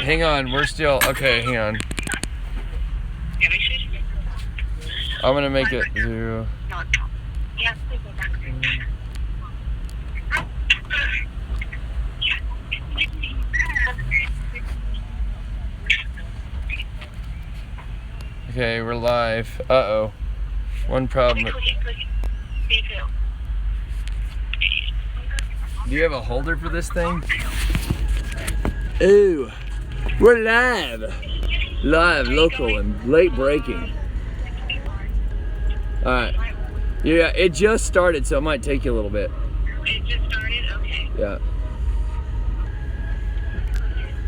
hang on. We're still okay. Hang on. I'm gonna make it 0. Okay, we're live. Uh-oh. One problem. Do you have a holder for this thing? Ooh, we're live. Live, local, and late breaking. Alright. Yeah, it just started, so it might take you a little bit. It just started? Okay. Yeah.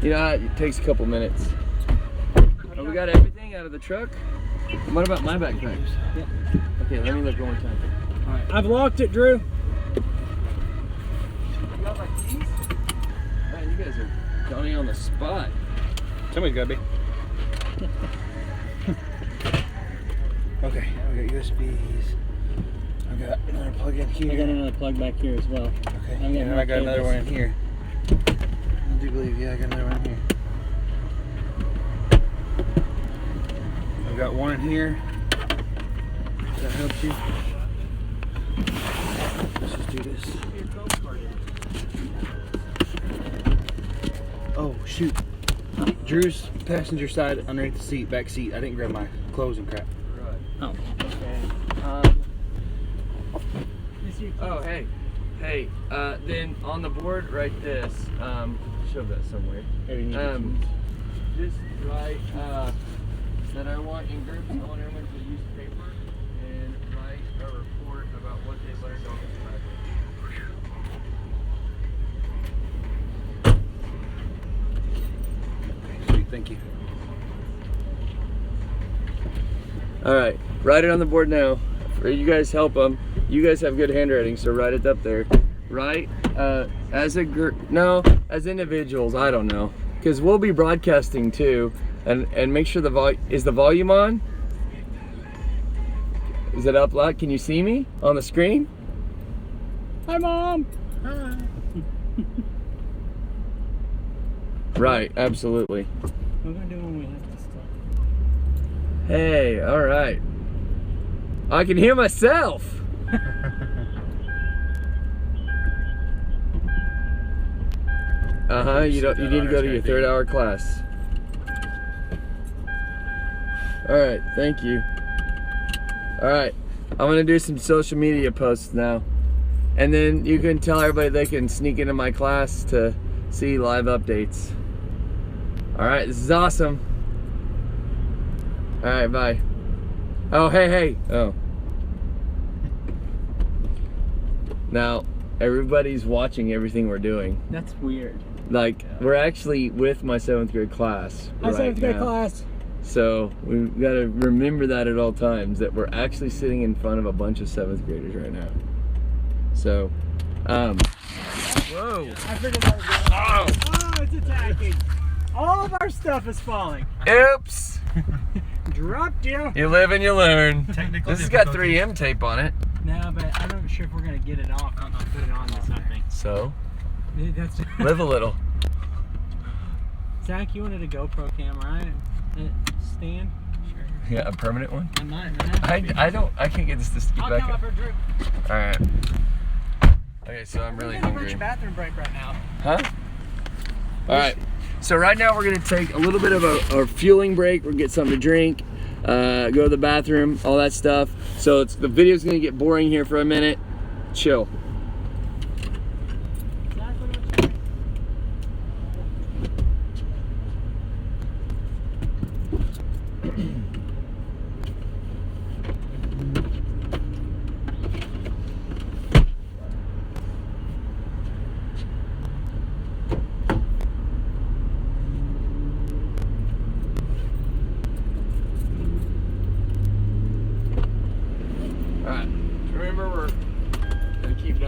You know, it takes a couple minutes. Oh, we got everything out of the truck? What about my backpacks? Yeah. Okay, let me look one more time. Alright. I've locked it, Drew. You got my keys? Man, you guys are Johnny on the spot. Somebody's gotta be. Okay, we got USBs. I got another plug in here. I got another plug back here as well. Okay, and then I got another one in here. I do believe, yeah, I got another one in here. I've got one in here. Does that help you? Let's just do this. Oh, shoot. Drew's passenger side underneath the seat, back seat. I didn't grab my clothes and crap. Right. Oh, okay. Oh, hey. Hey, then on the board, write this. Shove that somewhere. Just write that I want in groups, I want everyone to use paper and write a report about what they learned on this project. Sweet, thank you. Alright, write it on the board now. You guys help them. You guys have good handwriting, so write it up there. Write as a group, no, as individuals, I don't know. Because we'll be broadcasting too. And make sure is the volume on? Is it up loud? Can you see me on the screen? Hi, Mom. Hi. Right, absolutely. What are we gonna do when we have to stop? Hey, all right. I can hear myself. You need to go to your 3rd hour class. All right, thank you. All right, I'm gonna do some social media posts now, and then you can tell everybody they can sneak into my class to see live updates. All right, this is awesome. All right, bye. Oh, hey. Oh. Now, everybody's watching everything we're doing. That's weird. Like, we're actually with my 7th grade class. Hi, right 7th grade now. class. So we've got to remember that at all times, that we're actually sitting in front of a bunch of 7th graders right now. So, whoa. I figured that was good. Oh, it's attacking. All of our stuff is falling. Oops. Dropped you. You live and you learn. Technical This has got 3M tape on it. No, but I'm not sure if we're gonna get it off. I'm gonna put it on to something. So, That's live a little. Zach, you wanted a GoPro camera, right? Stand? Sure. Yeah, a permanent one? I might. I can't get this to get I'll back come up. up for Drew. Alright. Okay, so I'm really We're hungry. gonna bathroom break right now. Huh? Alright. So right now we're going to take a little bit of a fueling break. We're going to get something to drink, go to the bathroom, all that stuff. So the video's going to get boring here for a minute. Chill. Alright, remember we're gonna keep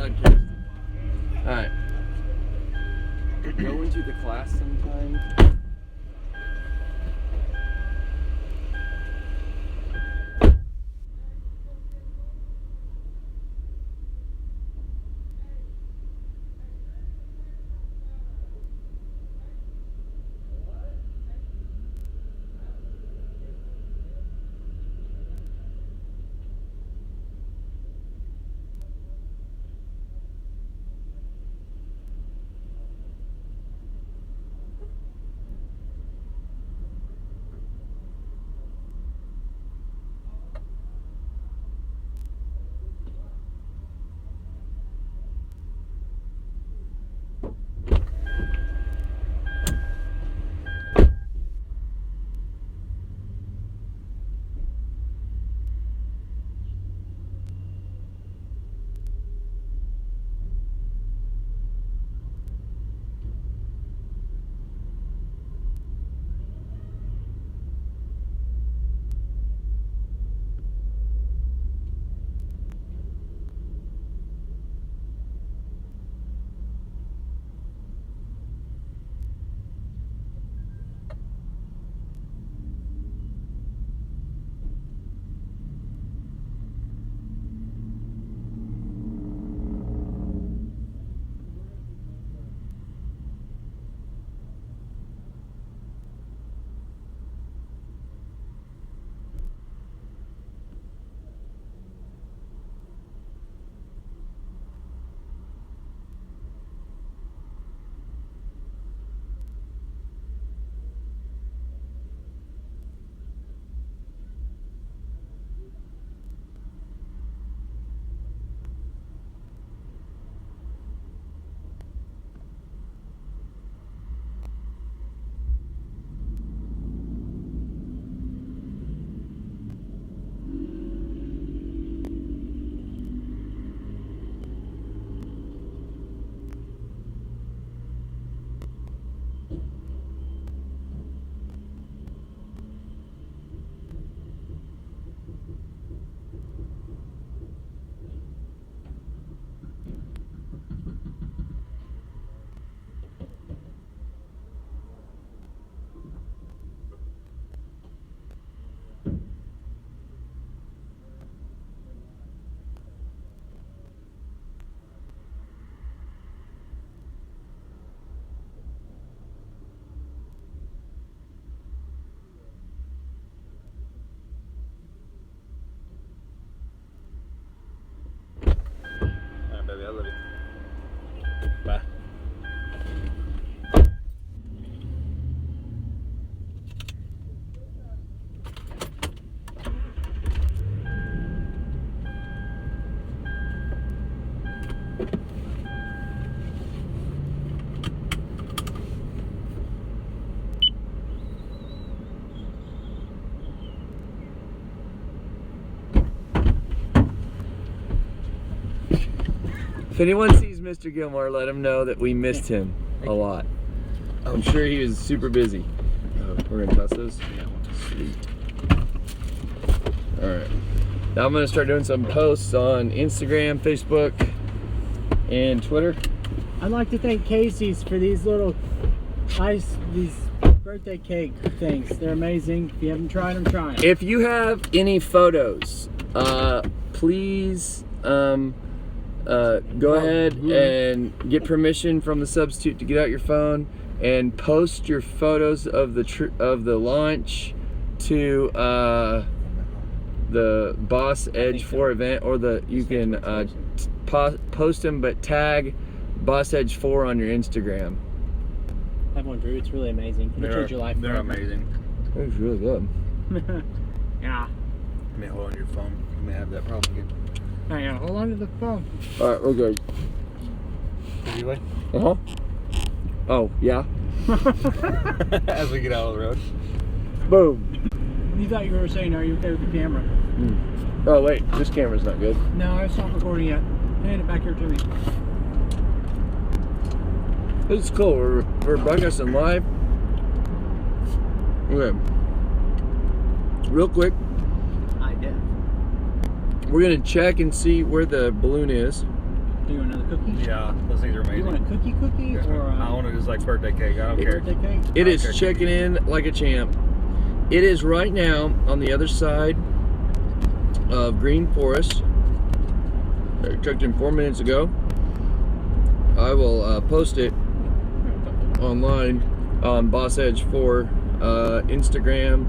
If anyone sees Mr. Gilmore, let him know that we missed him a lot. I'm sure he was super busy. We're gonna toss those? Yeah. Sweet. Alright. Now I'm gonna start doing some posts on Instagram, Facebook, and Twitter. I'd like to thank Casey's for these little these birthday cake things. They're amazing. If you haven't tried them, try them. If you have any photos, please go ahead and get permission from the substitute to get out your phone and post your photos of the launch to the Boss Edge 4 event, or you can post them, but tag Boss Edge 4 on your Instagram. Have one, Drew. It's really amazing. It'll change your life. They're amazing. It was really good. Yeah. You may hold on to your phone. You may have that problem again. Hang on. Hold on to the phone. All right, we're good. Anyway. Oh, yeah. As we get out of the road. Boom. You thought you were saying, are you okay with the camera? Oh, wait. This camera's not good. No, I stopped recording yet. Hand it back here to me. This is cool. We're broadcasting live. Okay. Real quick, I did. we're gonna check and see where the balloon is. Do you want another cookie? Yeah, those things are amazing. You want a cookie or I want it just like birthday cake. I don't care. birthday cake? It is Okay. checking in like a champ. It is right now on the other side of Green Forest. I checked in 4 minutes ago. I will post it online on Boss Edge 4 Instagram.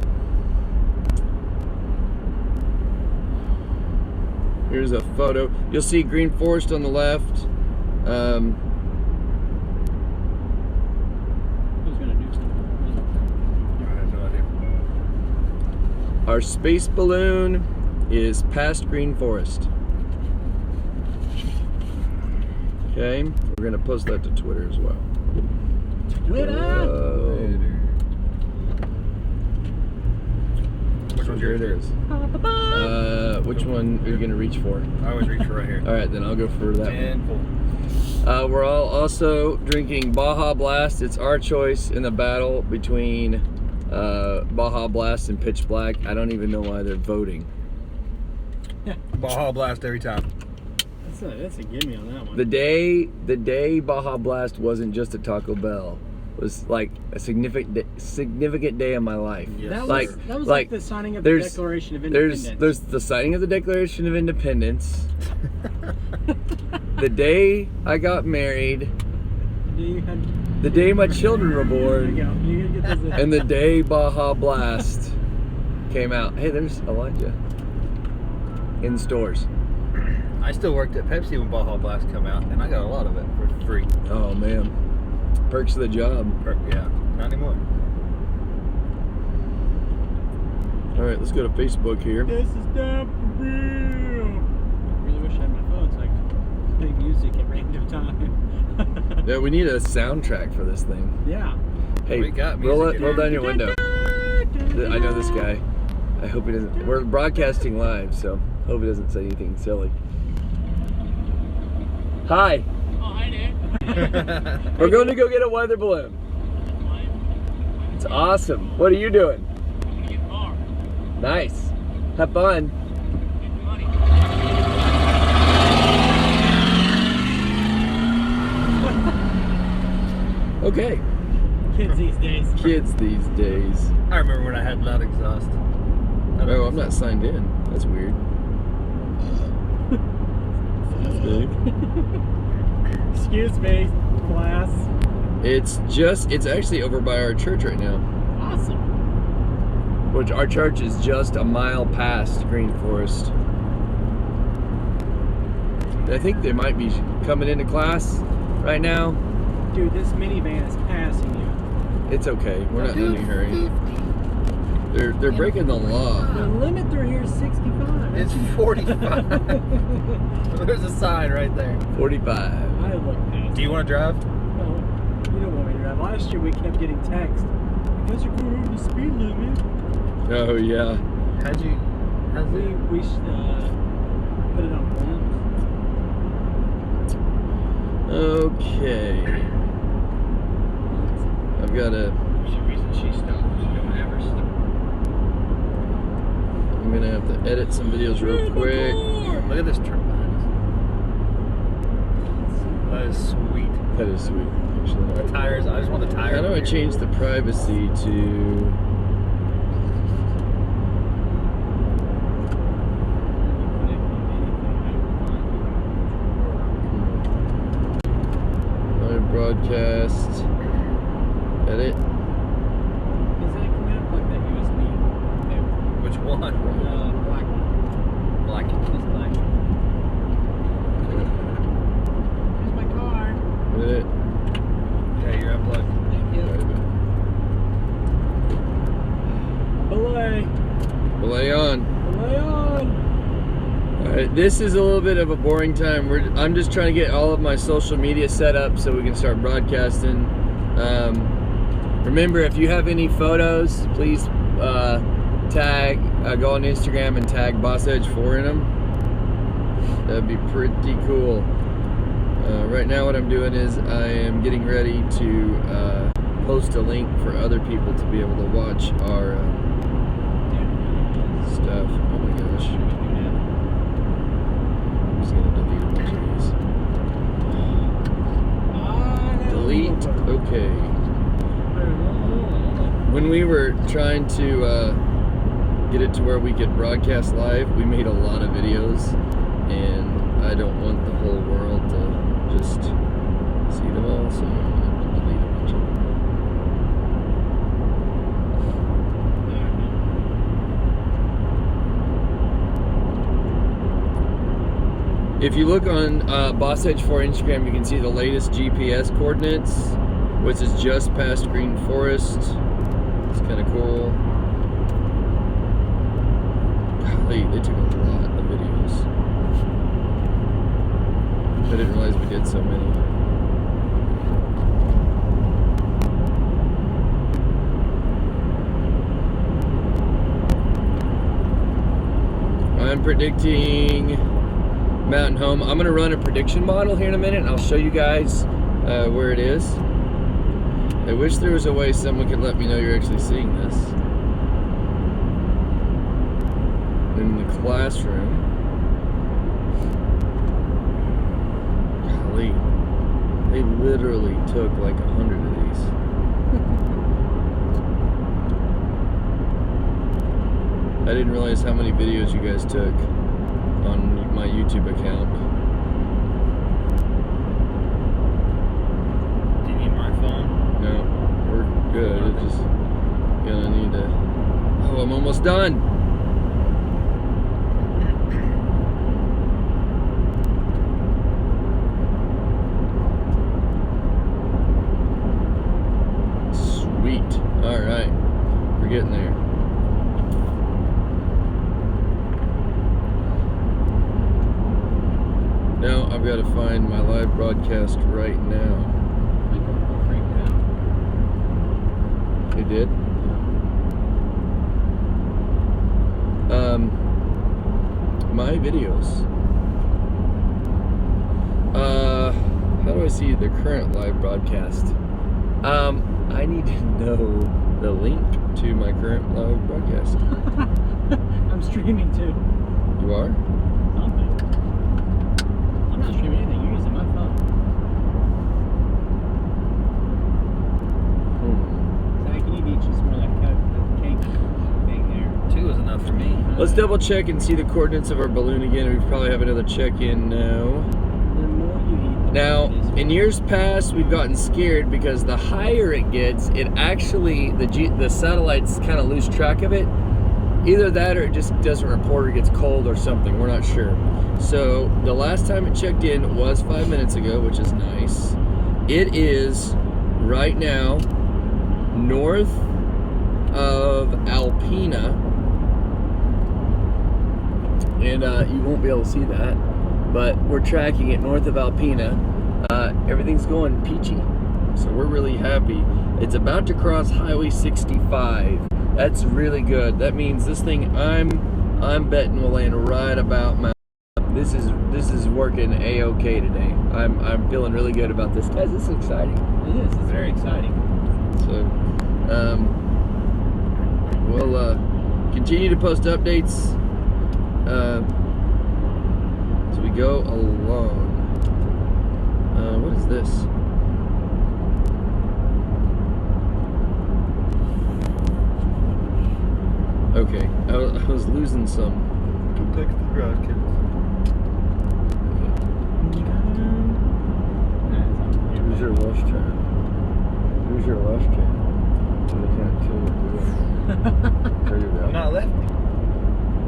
Here's a photo. You'll see Green Forest on the left. Who's gonna do something? I have no idea. Our space balloon is past Green Forest. Okay, we're gonna post that to Twitter as well. Twitter! Which one's Here yours? it is. Which one are you gonna reach for? I always reach for right here. All right, then I'll go for that one. And full. We're all also drinking Baja Blast. It's our choice in the battle between Baja Blast and Pitch Black. I don't even know why they're voting. Baja Blast every time. That's a gimme on that one. The day Baja Blast wasn't just a Taco Bell was like a significant day in my life. Yes, that like- was like, the signing of the there's- Declaration of Independence. There's the signing of the Declaration of Independence. The day I got married. The day my children were There you born. go. You get this. And the day Baja Blast came out. Hey, there's Elijah. In stores. I still worked at Pepsi when Baja Blast come out, and I got a lot of it for free. Oh man. Perks of the job. Yeah, not anymore. Alright, let's go to Facebook here. This is down for real. I really wish I had my phone so I could play music at random time. Yeah, we need a soundtrack for this thing. Yeah. Hey, We got roll music in down here. your window. I know this guy. I hope he doesn't. We're broadcasting live, so hope he doesn't say anything silly. Hi. Oh, hi there. We're going to go get a weather balloon. It's awesome. What are you doing? I'm gonna get bar. Nice. Have fun. Get money. Okay. Kids these days. Kids these days. I remember when I had loud exhaust. Oh, I'm not signed in. That's weird. That's big. Excuse me, class. It's actually over by our church right now. Awesome. Which our church is just a mile past Green Forest. I think they might be coming into class right now. Dude, this minivan is passing you. It's okay. We're not in any hurry. They're breaking the law. The limit through here is 65. It's 45. There's a sign right there. 45. I look past. Do you want to drive? No, you don't want me to drive. Last year we kept getting text. You guys are going over the speed limit. Oh yeah. How'd you? We put it on Okay. I've got a. For some reason she stopped. She don't ever stop. I'm gonna have to edit some videos real quick. Look at this truck behind us. That is sweet. That is sweet, actually. The tires, I just want the tires. How do I change the privacy to? Live broadcast. Edit. Is that coming up like that USB? Which one? Black. Black. It's black. Here's my car. Edit. Okay, you're unplugged. Thank you. Belay. Belay on. Belay on. Alright, this is a little bit of a boring time. I'm just trying to get all of my social media set up so we can start broadcasting. Remember, if you have any photos, please tag, go on Instagram and tag BossEdge4 in them. That'd be pretty cool. Right now what I'm doing is I am getting ready to post a link for other people to be able to watch our stuff. Oh my gosh. I'm just gonna delete a bunch of these. Delete, okay. When we were trying to get it to where we could broadcast live, we made a lot of videos, and I don't want the whole world to just see them all, so I'm going to delete a bunch of them. If you look on BossEdge4 Instagram, you can see the latest GPS coordinates, which is just past Green Forest. It's kind of cool. Golly, they took a lot of videos. I didn't realize we did so many. I'm predicting Mountain Home. I'm going to run a prediction model here in a minute, and I'll show you guys where it is. I wish there was a way someone could let me know you're actually seeing this. In the classroom. Golly. They literally took like 100 of these. I didn't realize how many videos you guys took on my YouTube account. Do you need my phone? No, we're good. It's just gonna need to. Oh, I'm almost done. Sweet. All right, we're getting there. Now I've got to find my live broadcast right now. They did? My videos. How do I see the current live broadcast? I need to know the link to my current live broadcast. I'm streaming too. You are? Something. I'm not streaming anything. You're using my phone. Zach, you need each more like a cake thing there. 2 is enough for me. Let's double check and see the coordinates of our balloon again. We probably have another check-in now. The more you eat, Now, in years past, we've gotten scared because the higher it gets, it actually, the satellites kind of lose track of it. Either that or it just doesn't report or gets cold or something. We're not sure. So the last time it checked in was 5 minutes ago, which is nice. It is right now north of Alpena. And you won't be able to see that, but we're tracking it north of Alpena. Everything's going peachy, so we're really happy. It's about to cross Highway 65. That's really good. That means this thing, I'm betting will land right about this is working a-okay today. I'm feeling really good about this, guys. This is exciting. It is. It's very exciting. So, we'll continue to post updates as we go along. What is this? Okay, I was losing some. Text the garage kids. Who's your left hand? Who's your left hand? I can't tell you. There you go. I'm not left.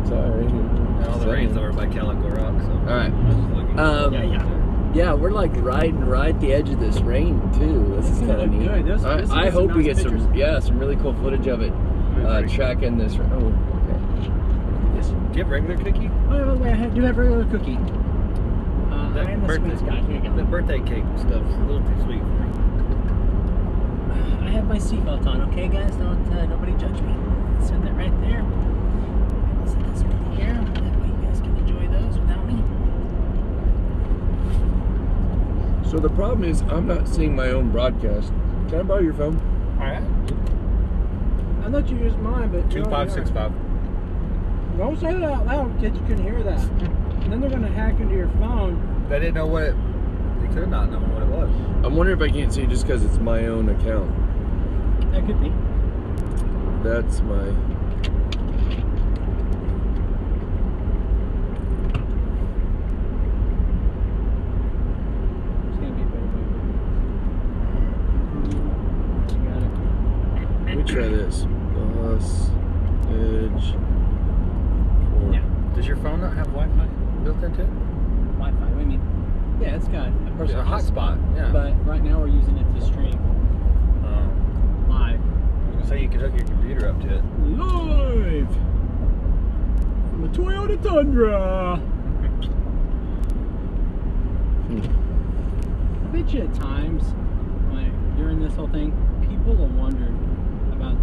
It's alright. All the rain's over by Calico Rock, so. Alright. Yeah, we're like riding right at the edge of this rain too. This is kind of neat. I hope we get some really cool footage of it. Tracking this. Oh, okay. Do you have regular cookie? Oh, wait, I do have regular cookie. I am the birthday, sweet guy. Here you go. the birthday cake stuff's a little too sweet for me. I have my seatbelt on, okay, guys? Don't nobody judge me. Set that right there. I'll set this right here. That way you guys can enjoy those without me. So the problem is I'm not seeing my own broadcast. Can I borrow your phone? Alright. I let you use mine, but 2565. Don't say that out loud, kids. You can hear that. And then they're gonna hack into your phone. They didn't know what it. They could not know what it was. I'm wondering if I can't see it just because it's my own account. That could be. That's my. It's gonna be better. You got it. Let me try this. Boss Edge. Yeah. Does your phone not have Wi-Fi built into it? Wi-Fi. What do you mean? Yeah, it's got a It's personal a hotspot. Yeah. But right now we're using it to stream live. I was gonna say you could hook your computer up to it. Live from the Toyota Tundra. I bet you at times, like during this whole thing, people will wonder about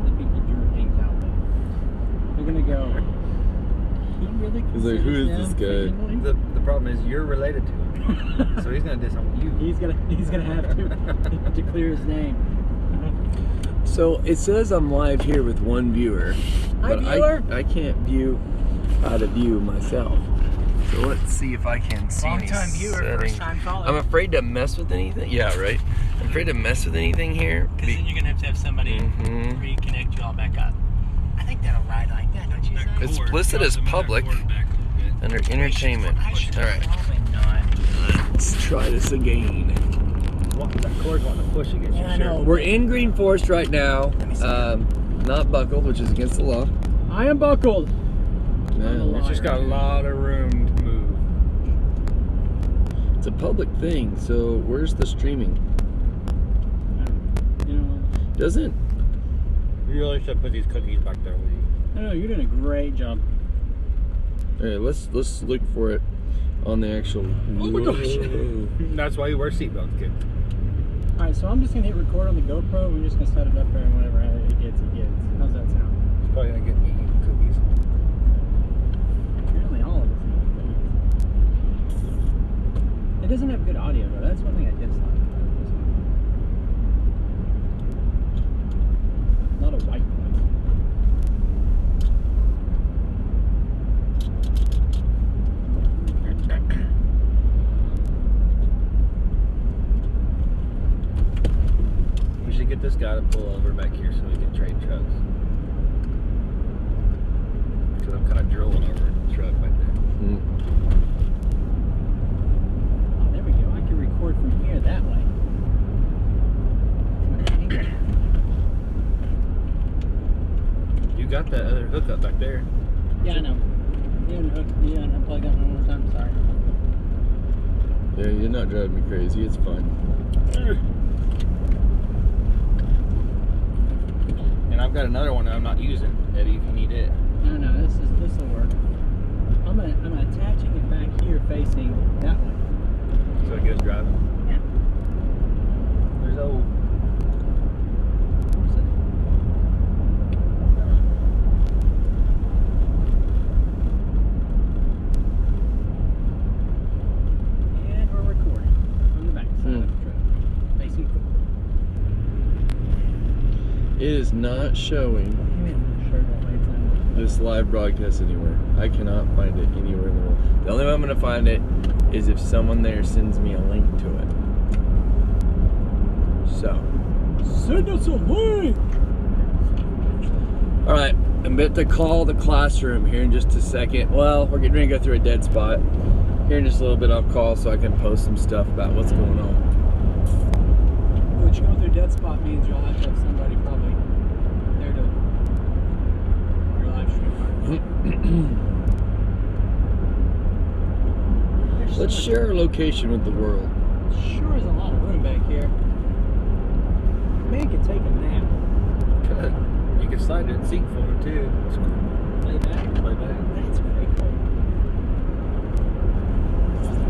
the people Drew hangs out with. They're gonna go, he really He's like, who is this guy? The problem is you're related to him, so he's gonna diss on you. He's gonna have to clear his name. So it says I'm live here with one viewer, Hi, but viewer. I can't view how to view myself. So let's see if I can see any Long-time viewer, settings. first-time caller. I'm afraid to mess with anything. Yeah, right. I'm afraid to mess with anything here. Because then you're gonna have somebody reconnect you all back up. I think that'll ride like that, don't you say? It's listed as public under entertainment. All right, Probably not. let's try this again. That cord's wanting to push against Yeah, your I shirt. know. We're in Green Forest right now. me see. Not buckled, which is against the law. I am buckled. No, It's just got a lot of room to move. it's a public thing. So where's the streaming? You know, Doesn't. You really should put these cookies back there with you. I know you're doing a great job. All right, let's look for it on the actual. Oh my gosh. Whoa. That's why you wear seatbelts, kid. All right, so I'm just gonna hit record on the GoPro. We're just gonna set it up there, and whatever it gets, it gets. How's that sound? It's probably gonna get me cookies. Apparently, all of it's not good. It doesn't have good audio though. That's one thing I dislike about this one. A lot of white noise. We should get this guy to pull over back here so we can trade trucks. Because I'm kind of drilling over the truck right there. Mm. Oh, there we go. I can record from here that way. You got that other hookup back there. Yeah, I know. You unplug that one more time. Sorry. Yeah, you're not driving me crazy. It's fine. And I've got another one that I'm not using, Eddie, if you need it. No, this will work. I'm attaching it back here, facing that way. So it goes driving. Yeah. There's old. Where's it? It is not showing Give me a shirt that lights on. this live broadcast anywhere. I cannot find it anywhere in the world. The only way I'm gonna find it is if someone there sends me a link to it. So, Send us a link! alright, I'm about to call the classroom here in just a second. Well, we're getting ready to go through a dead spot. Here in just a little bit I'll call so I can post some stuff about what's going on. What you going through dead spot means you'll have to have somebody probably there to your live stream. Let's share our location with the world. Sure is a lot of room back here. Man could take a nap. Good. You can slide that seat for him too. It's cool. Lay back. Lay back. That's pretty cool.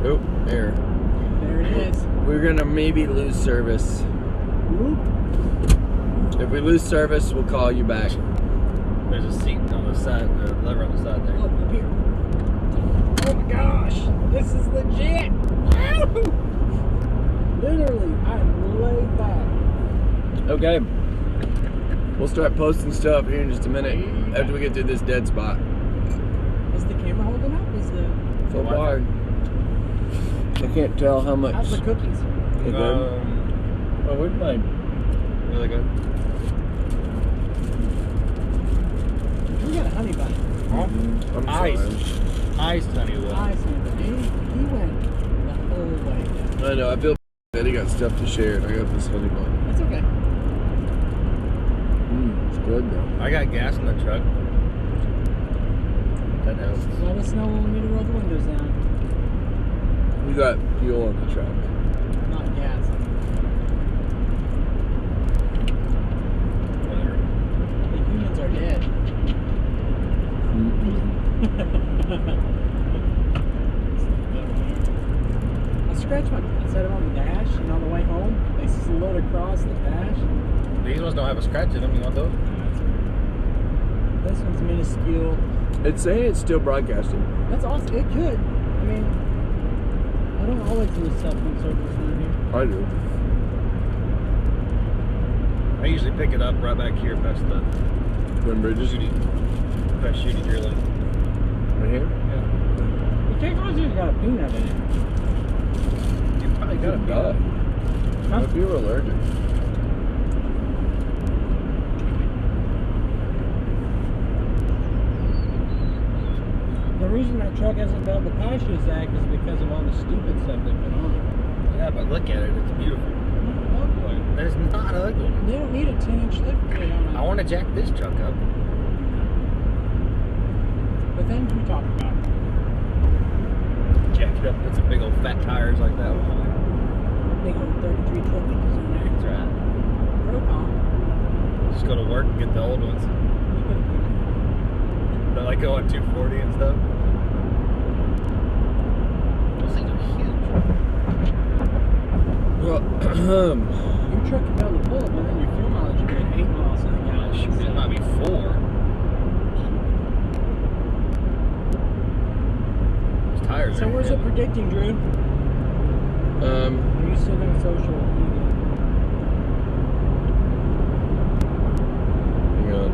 Oh, there. There it is. We're gonna maybe lose service. Whoop. If we lose service, we'll call you back. There's a seat on the side, the lever on the side there. Oh, up here. Oh my gosh. This is legit. Literally, I'm laid back. Okay. We'll start posting stuff here in just a minute after we get through this dead spot. Is the camera holding up? Is the... So far, I can't tell how much. How's the cookies? They good? Oh, where's mine? Really good. We got a honey bun. I'm Ice. sorry. Iced honey one. Ice honey bun. He went the whole way down. I know. I feel bad. He got stuff to share, and I got this honey bun. That's okay. It's good though. I got gas in the truck. That helps. Let us know when we need to roll the windows down. We got fuel on the truck. Not gas. Whatever. The humans are dead. I scratched my. I set it on the dash, and on the way home, they slid across the dash. These ones don't have a scratch in them. You want those? This one's minuscule. It's saying it's still broadcasting. That's awesome. It could. I mean, I don't always lose stuff when circles down here. I do. I usually pick it up right back here past the Twin bridges. past shooting drilling. Right here. Yeah. The technology's got a peanut in it. You probably got a die. Huh? If you were allergic. The reason that truck hasn't failed the Passions Act is because of all the stupid stuff they put on it. Yeah, but look at it. It's beautiful. Ugly. It's not ugly. They don't need a 10-inch lift kit on it. I want to jack this truck up. The things we talk about. Jack it up. Put some big old fat tires like that one. Big old 33 truck is on there. That's right. Propon. Just go to work and get the old ones. They like go on 240 and stuff. Those things are huge. Well, Your truck can go to the pull up, and then your fuel mileage will be at 8 miles an hour. Shoot, it might be 4. Those tires So are where's it heavy. predicting, Drew? Are you still doing social media? hang on.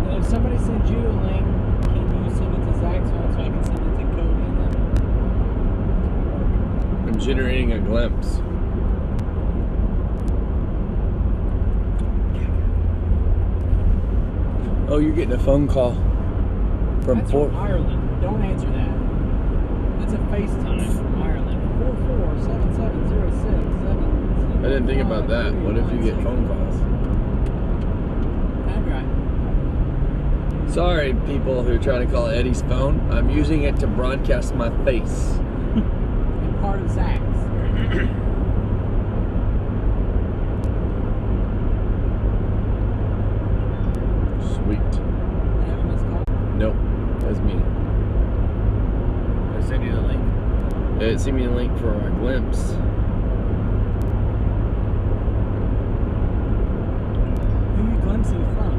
And if somebody sends you a link, can you send it to Zach's phone so I can send it to Cody and them? I'm generating a glimpse. Oh, you're getting a phone call from That's Fort. from Ireland. Don't answer that. That's a FaceTime from Ireland. 447706. I didn't think about that. What if you get phone calls? That'd be right. Sorry, people who are trying to call Eddie's phone. I'm using it to broadcast my face. And part of Zach's. Sweet. Have a missed call. Nope, that's me. They send you the link. It sent me a link for our glimpse. Who are you glimpsing from?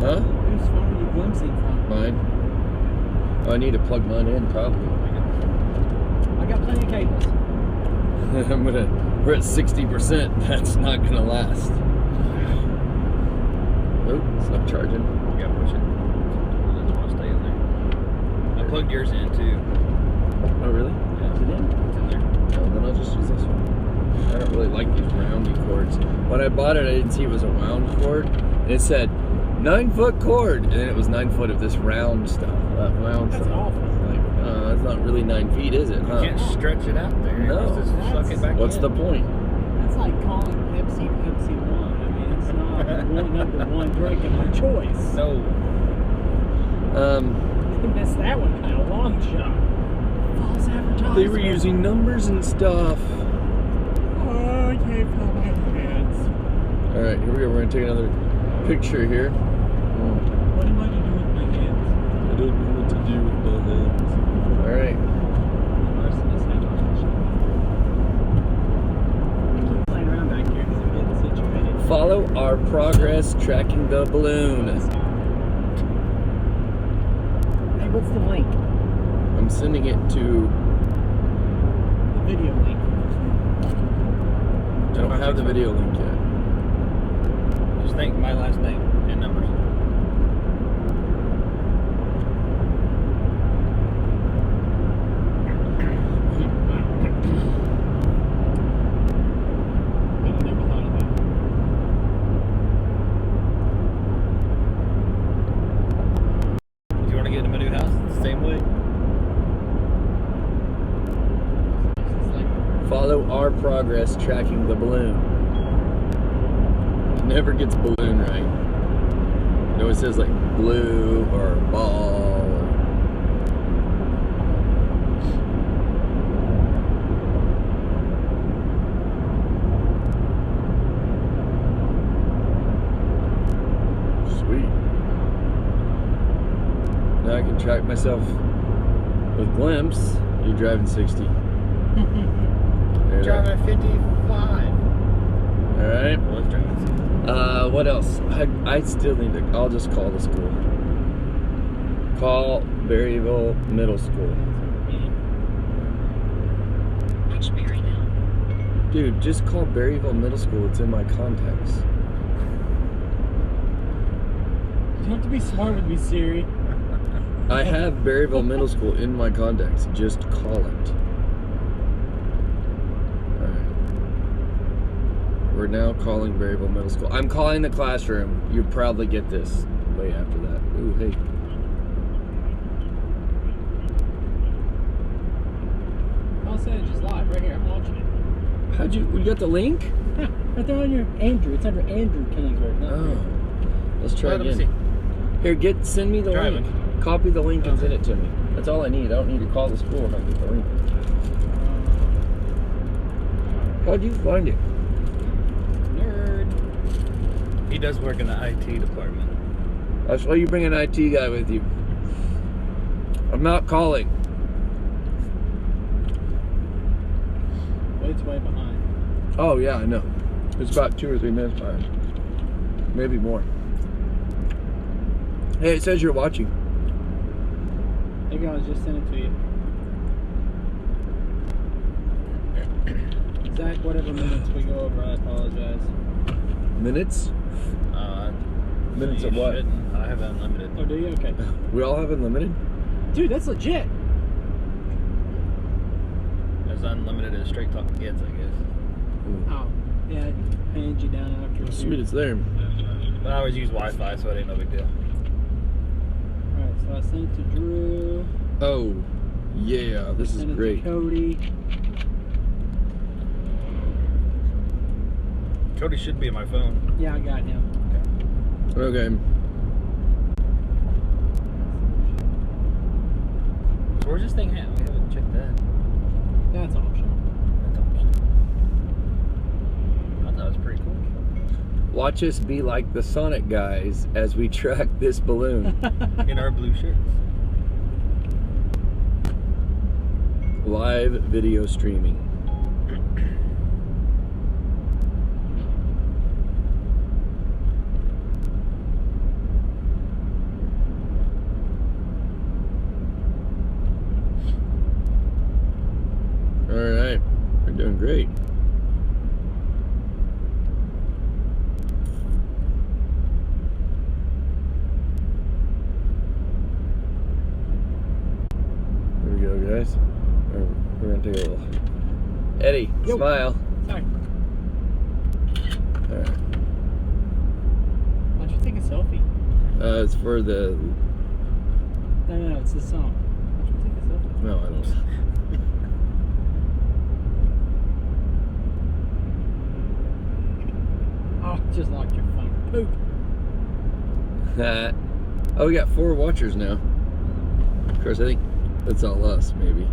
Huh? Whose phone are you glimpsing from? Mine? Oh, I need to plug mine in, probably. I got plenty of cables. We're at 60%. That's not gonna last. Oh, it's not charging. You gotta push it. I just want to stay in there. I plugged yours in too. Oh, really? Yeah, Is it in? it's in there. Oh, then I'll just use this one. I don't really like these roundy cords. When I bought it, I didn't see it was a round cord. It said 9-foot cord, and then it was 9 foot of this round stuff. Round That's stuff. awful. Like, that's not really 9 feet, is it? You Huh? can't stretch it out there. No. You just suck it back What's in. the point? That's like calling Pepsi Pepsi One. I mean, it's not number one drink of my choice. No. They missed that one by a long shot. False advertising. They were using numbers and stuff. Oh, I can't feel my hands. All right, here we go. We're gonna take another picture here. What am I to do with my hands? I don't know what to do with my hands. All right. Keep playing around back here because I'm getting situated. Follow our progress tracking the balloon. Hey, what's the link? I'm sending it to. The video link. I don't have the video link yet. Just think my last name and numbers. I never thought of that. If you want to get into my new house, it's the same way. It's like, Follow our progress tracking the balloon. It never gets balloon right. It always says like blue or ball. Sweet. Now I can track myself with glimpse. You're driving 60. Driving at 55. All right. Well, let's drink this. What else? I still need to. I'll just call the school. Call Berryville Middle School. Which Mary now? Dude, just call Berryville Middle School. It's in my contacts. you have to be smart with me, Siri. I have Berryville Middle School in my contacts. Just call it. Alright. We're now calling Berryville Middle School. I'm calling the classroom. You'll probably get this way after that. Ooh, hey. I'll say it's just live right here. I'm watching it. How'd you got the link? Yeah, right there on your Andrew. It's under Andrew Kingsworth. Not Oh. Let's try Let me again. Here, send me the Driving. link. Copy the link and send it to me. That's all I need. I don't need to call the school if I get the link. How'd you find it? Nerd. He does work in the IT department. That's why you bring an IT guy with you. I'm not calling. Wait's way behind. Oh yeah, I know. It's about 2 or 3 minutes behind. Maybe more. Hey, it says you're watching. Maybe I'll just send it to you. Zach, whatever minutes we go over, I apologize. Minutes? Minutes you of what? shouldn't. I have unlimited. Oh, do you? Okay. We all have unlimited? Dude, that's legit. As unlimited as Straight Talk gets, I guess. Oh, yeah, it hands you down after. Sweet, it's there. But I always use Wi-Fi, so it ain't no big deal. Alright, so I sent it to Drew. Oh, yeah, this is Sent it great. to Cody. Cody should be in my phone. Yeah, I got him. Okay. So where's this thing at? We haven't checked that. That's optional. That's option. I thought it was pretty cool. Watch us be like the Sonic guys as we track this balloon. In our blue shirts. Live video streaming. All right, we're doing great. Eddie, Yo. smile. Sorry. All right. Why'd you take a selfie? It's for the. No, it's the song. Why'd you take a selfie? No, I don't know. Oh, just locked your phone. Poop. Oh, we got 4 watchers now. Of course, I think that's all us, maybe.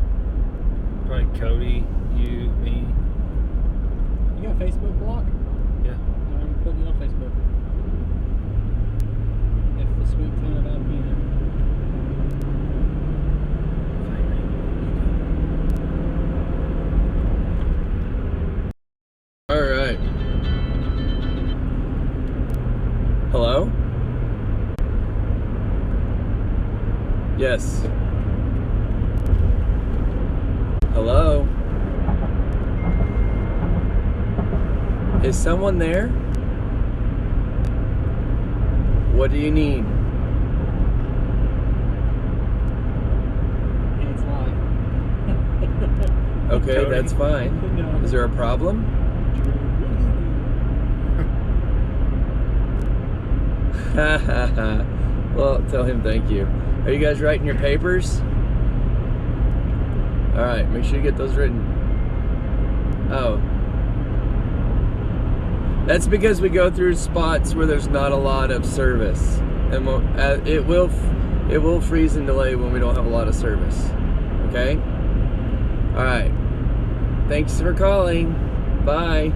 Probably Cody, you, me. You got Facebook block? Yeah. I'm putting it on Facebook. If the sweet town of Alpena. All right. Hello? Yes. Hello? Is someone there? What do you need? It's live. Okay, Cody. that's fine. No. Is there a problem? Well, tell him thank you. Are you guys writing your papers? All right, make sure you get those written. Oh. That's because we go through spots where there's not a lot of service. And it will freeze and delay when we don't have a lot of service. Okay? All right. Thanks for calling. Bye.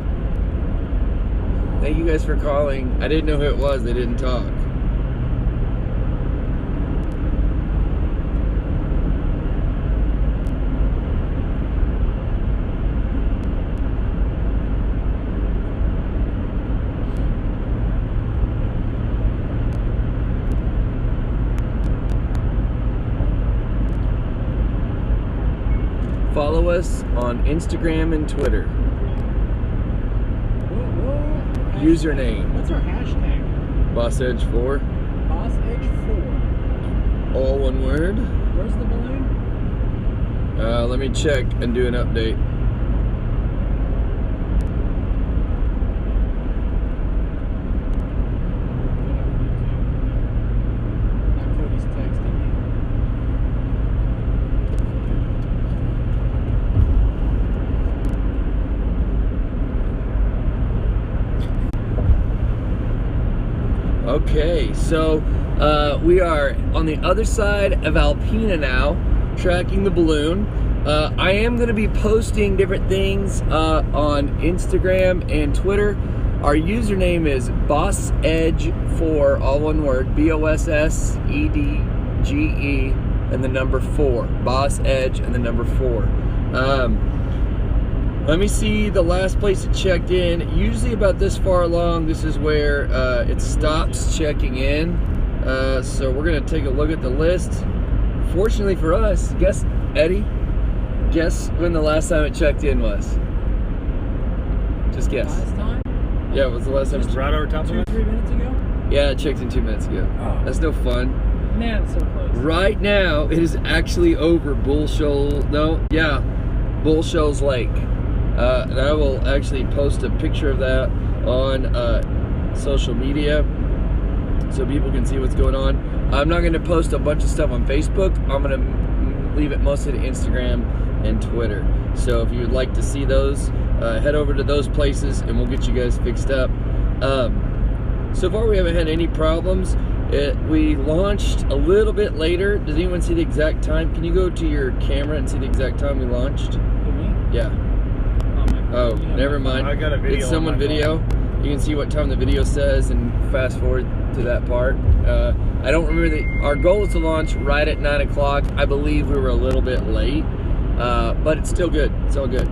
Thank you guys for calling. I didn't know who it was. They didn't talk. Follow us on Instagram and Twitter. Whoa. Username. What's our hashtag? BossEdge4. BossEdge4. All one word. Where's the balloon? Let me check and do an update. Now Cody's texting me. Okay, so we are on the other side of Alpena now, tracking the balloon. I am going to be posting different things on Instagram and Twitter. Our username is BossEdge4, all one word, BossEdge and the number 4. BossEdge and the number 4. Let me see the last place it checked in. Usually about this far along, this is where it stops checking in. So we're gonna take a look at the list. Fortunately for us, guess, Eddie, guess when the last time it checked in was. Just guess. Last time? Yeah, it was the last time. Right over top of 2 or us? 3 minutes ago? Yeah, it checked in 2 minutes ago. Oh. That's no fun. Man, it's so close. Right now, it is actually over Bull Shoals Lake. And I will actually post a picture of that on social media so people can see what's going on. I'm not going to post a bunch of stuff on Facebook. I'm going to leave it mostly to Instagram and Twitter. So if you would like to see those, head over to those places and we'll get you guys fixed up. So far we haven't had any problems. We launched a little bit later. Does anyone see the exact time? Can you go to your camera and see the exact time we launched? To me? Yeah. Oh, never mind. I got a video It's on someone my video. You can see what time the video says and fast forward to that part. I don't remember our goal was to launch right at 9 o'clock. I believe we were a little bit late, but it's still good. It's all good.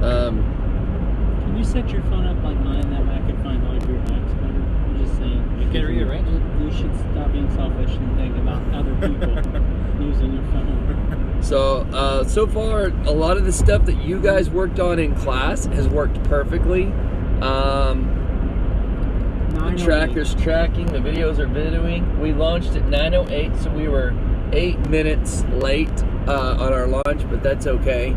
Can you set your phone up like mine? That way I can find all of your apps better? I'm just saying. You can rearrange it. You should stop being selfish and think about other people using your phone. So far, a lot of the stuff that you guys worked on in class has worked perfectly. The tracker's tracking, the videos are videoing. We launched at 9:08, so we were 8 minutes late on our launch, but that's okay.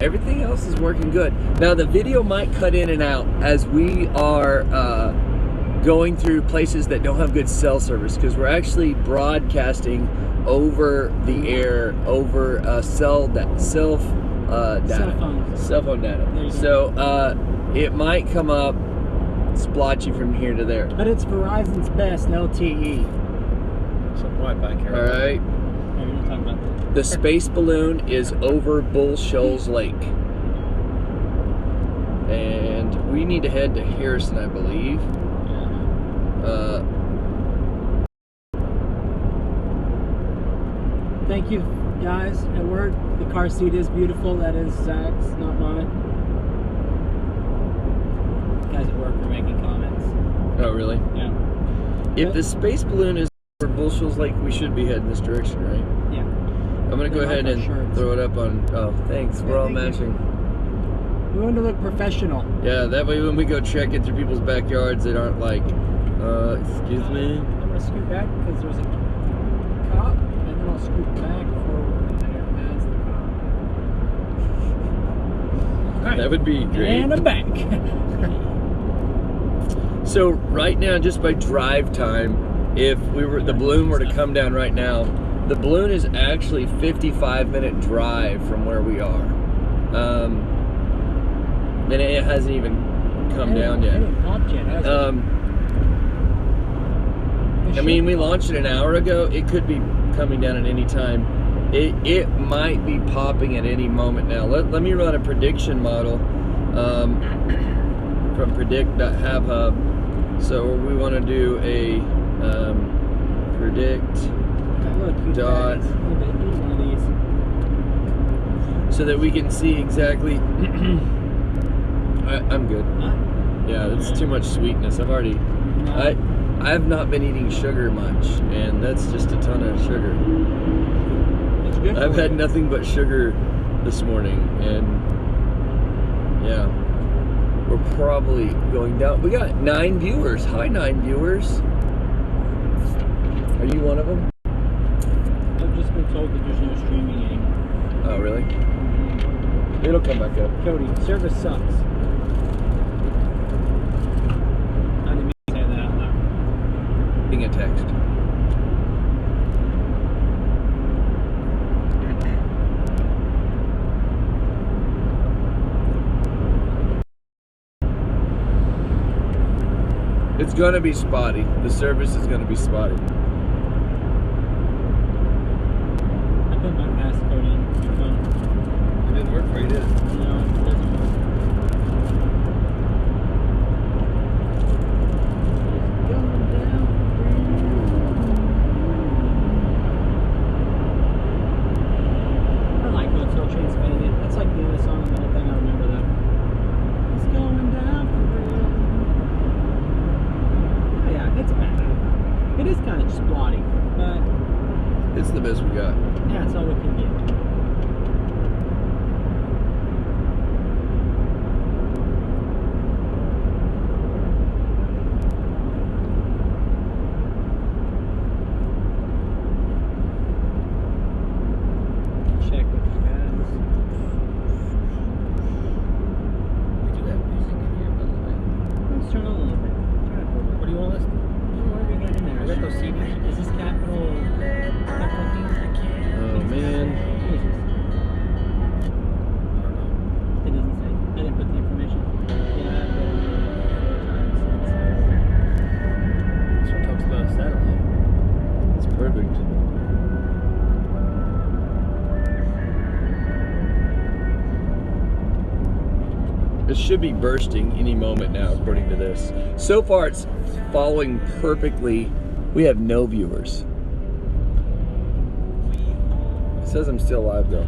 Everything else is working good. Now the video might cut in and out as we are going through places that don't have good cell service, because we're actually broadcasting over the air over cell phone data. So it might come up splotchy from here to there. But it's Verizon's best LTE. Some Wi-Fi carrier. All right. We're gonna talk about that. The space balloon is over Bull Shoals Lake. And we need to head to Harrison, I believe. Thank you, guys, at work. The car seat is beautiful. That is Zach's, not mine. Guys at work are making comments. Oh, really? Yeah. If the space balloon is over Bull Shoals Lake, we should be heading this direction, right? Yeah. I'm going to go ahead and throw it up on... Oh, thanks. We're all matching. We want to look professional. Yeah, that way when we go trekking through people's backyards, they aren't like, excuse me? I'm going to scoot back because there's a cop, and then I'll scoot back forward there past the cop. That would be great. And I'm back. So right now, just by drive time, if the balloon were to come down right now, the balloon is actually 55-minute drive from where we are. And it hasn't even come down yet. I mean, we launched it an hour ago. It could be coming down at any time. It might be popping at any moment now. Let me run a prediction model from predict.habhub. So we want to do a predict dot so that we can see exactly. I'm good. Yeah, that's too much sweetness. I've not been eating sugar much, and that's just a ton of sugar. I've had nothing but sugar this morning, and yeah, we're probably going down. We got 9 viewers. Hi, 9 viewers. Are you one of them? I've just been told that there's no streaming anymore. Oh, really? It'll come back up. Cody, service sucks. I didn't mean to say that out loud. Being a text. It's gonna be spotty. The service is gonna be spotty. I put my passcode in your phone. It didn't work for you, did it? No, it doesn't work. I like when Soul Train's faded. That's like the only song in the whole thing I remember though. It's going down for real. Oh yeah, it's bad. It is kind of splotty, but It's the best we got. yeah, it's all we can get. Check with you guys. We do have music in here, by the way. Let's turn on a little bit. Turn it forward. What do you want to listen to? What have we got in there? I got those CDs. Is this capital thing? Oh man. Who is this? It doesn't say. I didn't put the information. Yeah, I've read it 4 times. This one talks about a satellite. It's perfect. It should be bursting any moment now, according to this. So far, it's following perfectly. We have no viewers. It says I'm still live, though.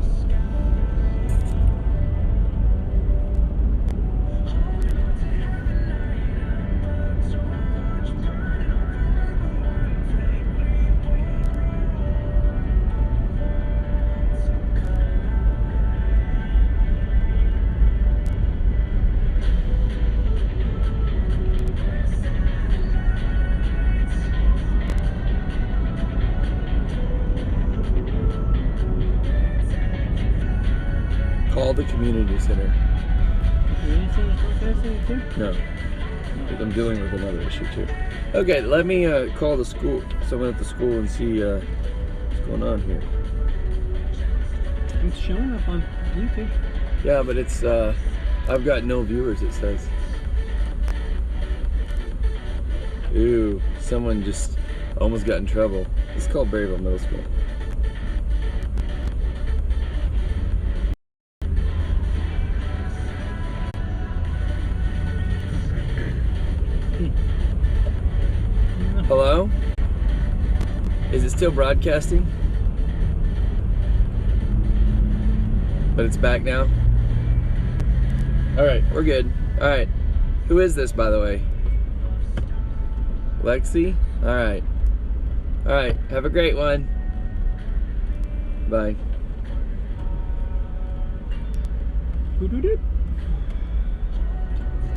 the community center. Community center's broadcasting too? No, because I'm dealing with another issue too. Okay, let me call the school, someone at the school, and see what's going on here. It's showing up on YouTube. Yeah, but it's I've got no viewers. It says. Ooh, someone just almost got in trouble. It's called Berryville Middle School. Hello? Is it still broadcasting? But it's back now? Alright, we're good. Alright. Who is this, by the way? Lexi? Alright. Alright, have a great one. Bye.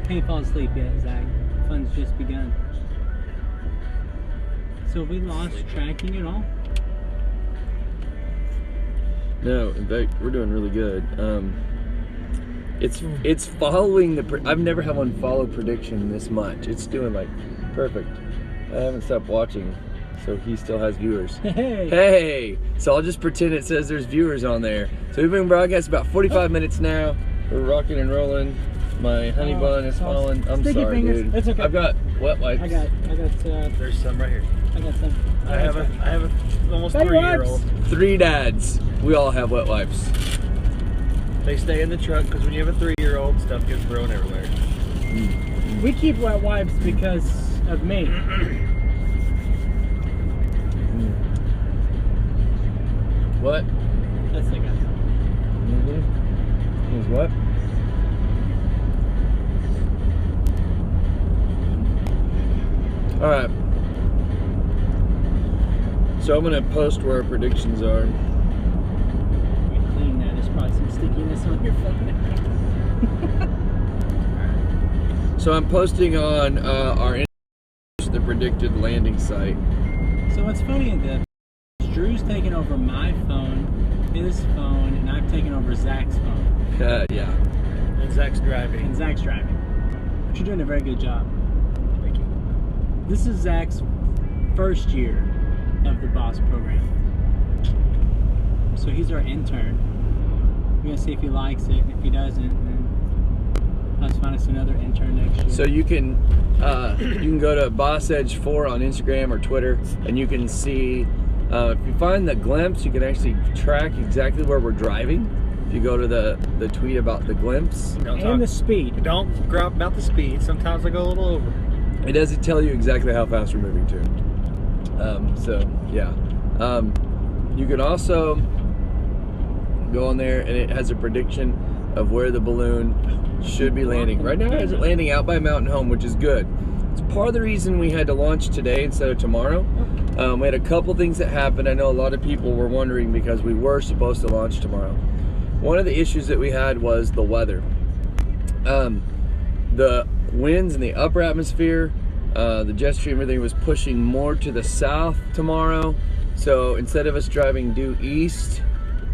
Can't fall asleep yet, Zach. Fun's just begun. So have we lost tracking at all? No, in fact, we're doing really good. It's following the. I've never had one follow prediction this much. It's doing like perfect. I haven't stopped watching, so he still has viewers. Hey! Hey! So I'll just pretend it says there's viewers on there. So we've been broadcasting about 45 minutes now. We're rocking and rolling. My honey bun is falling. I'm Sticky sorry, fingers. dude. It's okay. I've got wet wipes. I got. There's some right here. I got some. I have a almost Baby 3-year-old. 3 dads. We all have wet wipes. They stay in the truck because when you have a 3-year-old, stuff gets thrown everywhere. We keep wet wipes because of me. What? That's the guy. Is what? All right. So I'm gonna post where our predictions are. We clean that. There's probably some stickiness on your phone. So I'm posting on our the predicted landing site. So what's funny is that Drew's taken over my phone, his phone, and I've taken over Zach's phone. Yeah. And Zach's driving. And Zach's driving. But you're doing a very good job. Thank you. This is Zach's first year of the BOSS program. So he's our intern. We're gonna see if he likes it. If he doesn't, then let's find us another intern next year. So you can go to Boss Edge 4 on Instagram or Twitter, and you can see if you find the glimpse, you can actually track exactly where we're driving. If you go to the tweet about the glimpse, and the speed. Don't grab about the speed. Sometimes I go a little over. it doesn't tell you exactly how fast we're moving to. So yeah, you can also go on there, and it has a prediction of where the balloon should be landing. Right now, it's landing out by Mountain Home, which is good. It's part of the reason we had to launch today instead of tomorrow. We had a couple things that happened. I know a lot of people were wondering because we were supposed to launch tomorrow. One of the issues that we had was the weather. The winds in the upper atmosphere, the jet stream, everything was pushing more to the south tomorrow. So instead of us driving due east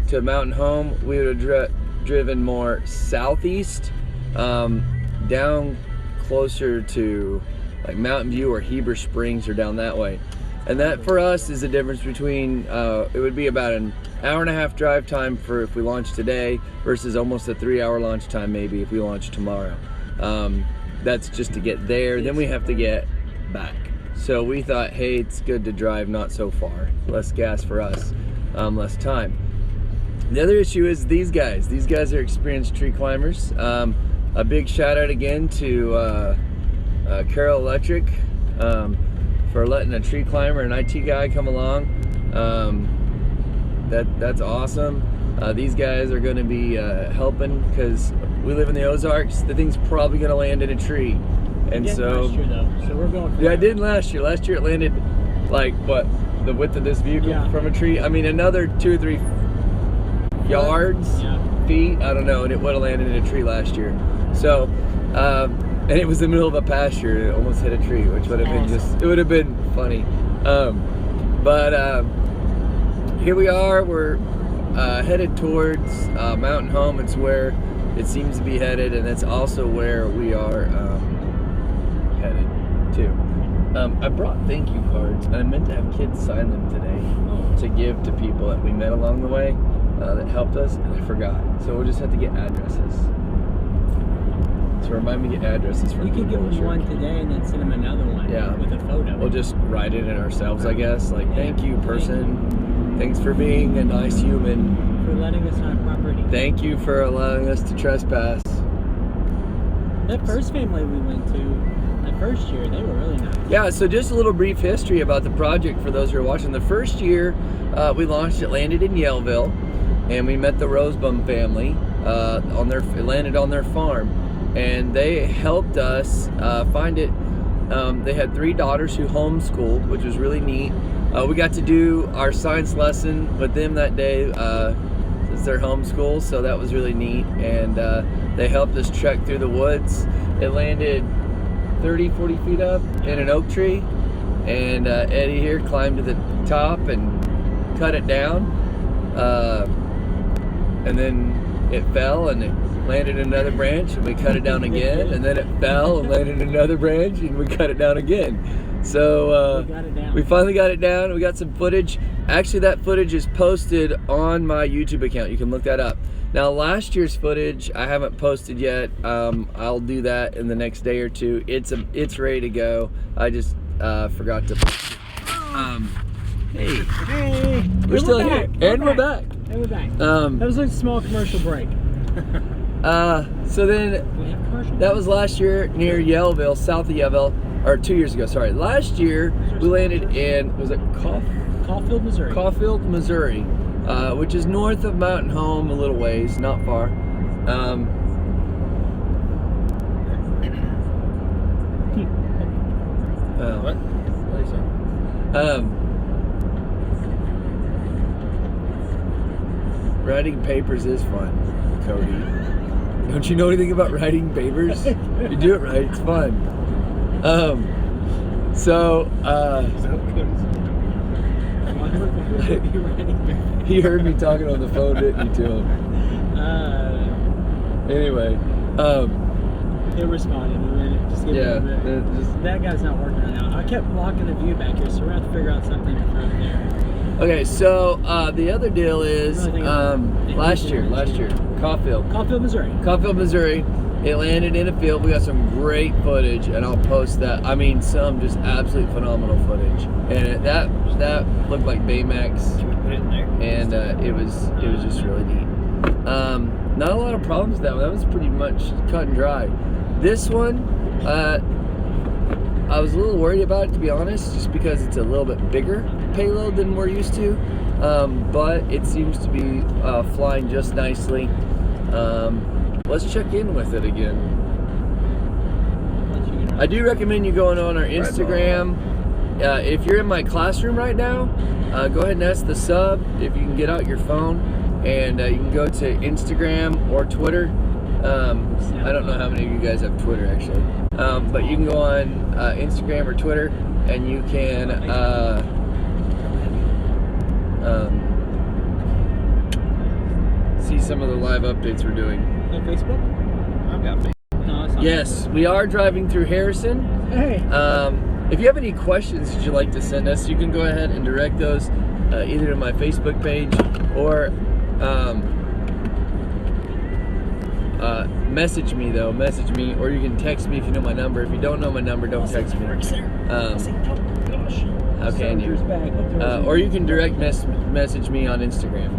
to Mountain Home, we would have driven more southeast, down closer to like Mountain View or Heber Springs, or down that way. And that for us is the difference between, it would be about an hour-and-a-half drive time for if we launch today versus almost a 3-hour launch time maybe if we launch tomorrow. That's just to get there, then we have to get back. So we thought, hey, it's good to drive not so far. Less gas for us, less time. The other issue is these guys. These guys are experienced tree climbers. A big shout out again to Carroll Electric for letting a tree climber and IT guy come along. That's awesome. These guys are going to be helping because we live in the Ozarks. The thing's probably going to land in a tree, and so last year, though, so we're going. Yeah, it didn't last year. Last year it landed like what, the width of this vehicle from a tree. I mean, another 2 or 3 yards, feet. I don't know, and it would have landed in a tree last year. So, and it was the middle of a pasture. It almost hit a tree, which would have been it would have been funny. But here we are. headed towards Mountain Home. It's where it seems to be headed, and that's also where we are headed to. I brought thank you cards, and I meant to have kids sign them today to give to people that we met along the way that helped us, and I forgot. So we'll just have to get addresses. So remind me to get addresses from You people. could give them one today and then send them another one with a photo. We'll just write it in ourselves, I guess. Like, thank you, person. Thanks for being a nice human. For letting us on property. Thank you for allowing us to trespass. That first family we went to, that first year, they were really nice. Yeah, so just a little brief history about the project for those who are watching. The first year we launched, it landed in Yellville, and we met the Rosebum family. It landed on their farm, and they helped us find it. They had 3 daughters who homeschooled, which was really neat. We got to do our science lesson with them that day since they're homeschooled, so that was really neat. And they helped us trek through the woods. It landed 30, 40 feet up in an oak tree, and Eddie here climbed to the top and cut it down, and then it fell and it landed in another branch, and we cut it down again, and then it fell and landed in another branch, and we cut it down again. So we finally got it down. We got some footage. Actually, that footage is posted on my YouTube account. You can look that up. Now, last year's footage I haven't posted yet. I'll do that in the next day or two. It's ready to go. I just forgot to post it. Hey, we're still here, and we're back. And we're back. That was like a small commercial break. So then that was last year near Yellville, south of Yellville, or 2 years ago. Sorry, last year we landed in Caulfield, Missouri. Caulfield, Missouri, which is north of Mountain Home, a little ways, not far. What? What is that? Writing papers is fun, Cody. Don't you know anything about writing papers? You do it right, it's fun. He heard me talking on the phone, didn't he, to him? Anyway, He responded. Just give yeah, me a minute. That guy's not working right now. I kept blocking the view back here, so we're going to have to figure out something from there. okay, so the other deal is last year, Caulfield, Missouri. Caulfield, Missouri. It landed in a field. We got some great footage, and I'll post that. I mean, some just absolute phenomenal footage, and that looked like Baymax. Can we put it in there? And it was just really neat. Not a lot of problems with that one. That was pretty much cut and dry. This one, I was a little worried about it, to be honest, just because it's a little bit bigger payload than we're used to. But it seems to be flying just nicely. Let's check in with it again. I do recommend you going on our Instagram. If you're in my classroom right now, go ahead and ask the sub if you can get out your phone, and you can go to Instagram or Twitter. I don't know how many of you guys have Twitter actually, but you can go on Instagram or Twitter, and you can see some of the live updates we're doing. On Facebook? I've got me. No, it's not. Yes, we are driving through Harrison. Hey. If you have any questions that you'd like to send us, you can go ahead and direct those either to my Facebook page or message me, or you can text me if you know my number. If you don't know my number, don't text me. How can you? Or you can direct message me on Instagram,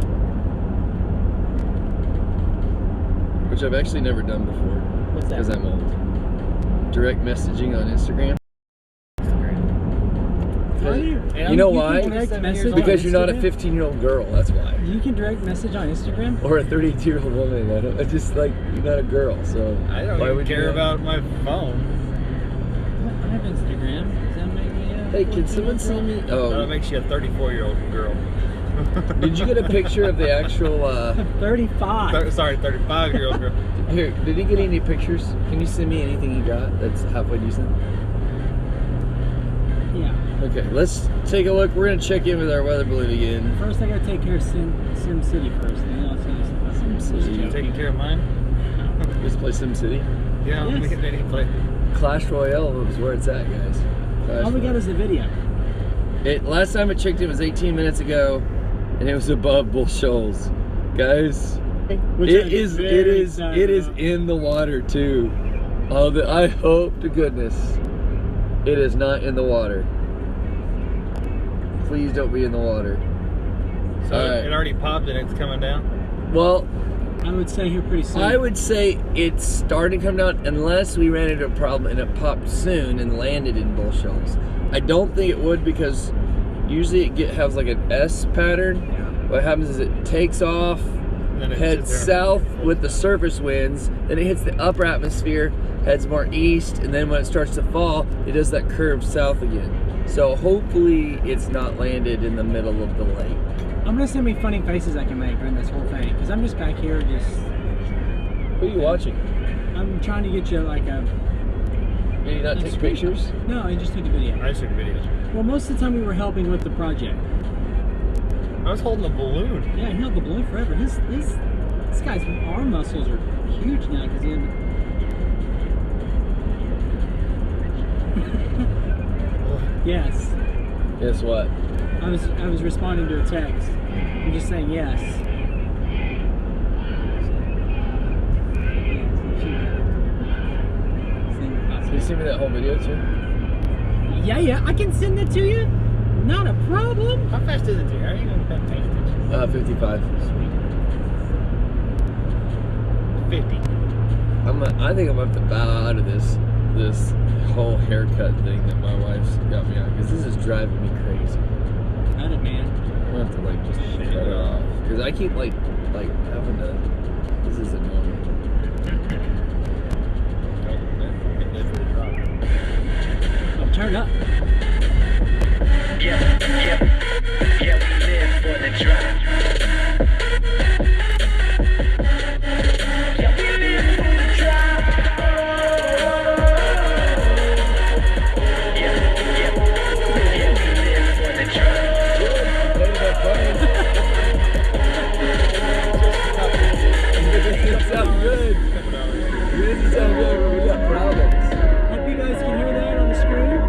which I've actually never done before. What's that? Because I'm old. Direct messaging on Instagram. You know why? Because you're not a 15-year-old girl, that's why. You can direct message on Instagram? Or a 32-year-old woman. I just like, you're not a girl, so I don't why even would you care know? about my phone. I have Instagram. Does that make me a Hey, can someone see me? Oh, That makes you a 34-year-old girl. did you get a picture of the actual, 35. Sorry, 35-year-old girl. here, did he get any pictures? Can you send me anything you got that's halfway decent? Yeah. Okay, let's take a look. We're gonna check in with our weather balloon again. First, I gotta take care of Sim City first. And then I'll tell you something. Sim City. You taking care of mine? Just play Sim City. Yeah, Yes. we can play. Clash Royale is where it's at, guys. Clash All we got Royale. is a video. Last time I checked, it was 18 minutes ago, and it was above Bull Shoals, guys. Which It I'm is very excited about. in the water too. I hope to goodness it is not in the water. Please don't be in the water. So All right. it already popped and it's coming down? Well, I would say here pretty soon. I would say it's starting to come down unless we ran into a problem and it popped soon and landed in Bull Shoals. I don't think it would because usually it has like an S pattern. Yeah. What happens is it takes off, Then it heads sits there. south with the surface winds, then it hits the upper atmosphere, heads more east, and then when it starts to fall, it does that curve south again. So hopefully it's not landed in the middle of the lake. I'm gonna see how many funny faces I can make during this whole thing, because I'm just back here Who are you watching? I'm trying to get you like a. Did you not a take screen- pictures? No, I just took a video. I just took videos. Well, most of the time we were helping with the project. I was holding a balloon. Yeah, he held the balloon forever. This guy's arm muscles are huge now because he had. Yes, Guess what? I was responding to a text. I'm just saying yes. Can you send me that whole video too? Yeah, I can send it to you. Not a problem. How fast is it here? I ain't even paying attention. 55. Sweet. 50. I think I'm gonna have to bow out of this whole haircut thing that my wife's got me on because this is driving me crazy. Got it, man. I'm gonna have to like just Shave cut it it off off. because I keep like having to. This is annoying. Oh, turn up. Yeah, we live for the drive. Yeah, we live for the drive. Yeah, we live for the drive. It sounds good. It doesn't sound good when we got problems. Hope you guys can hear that on the screen.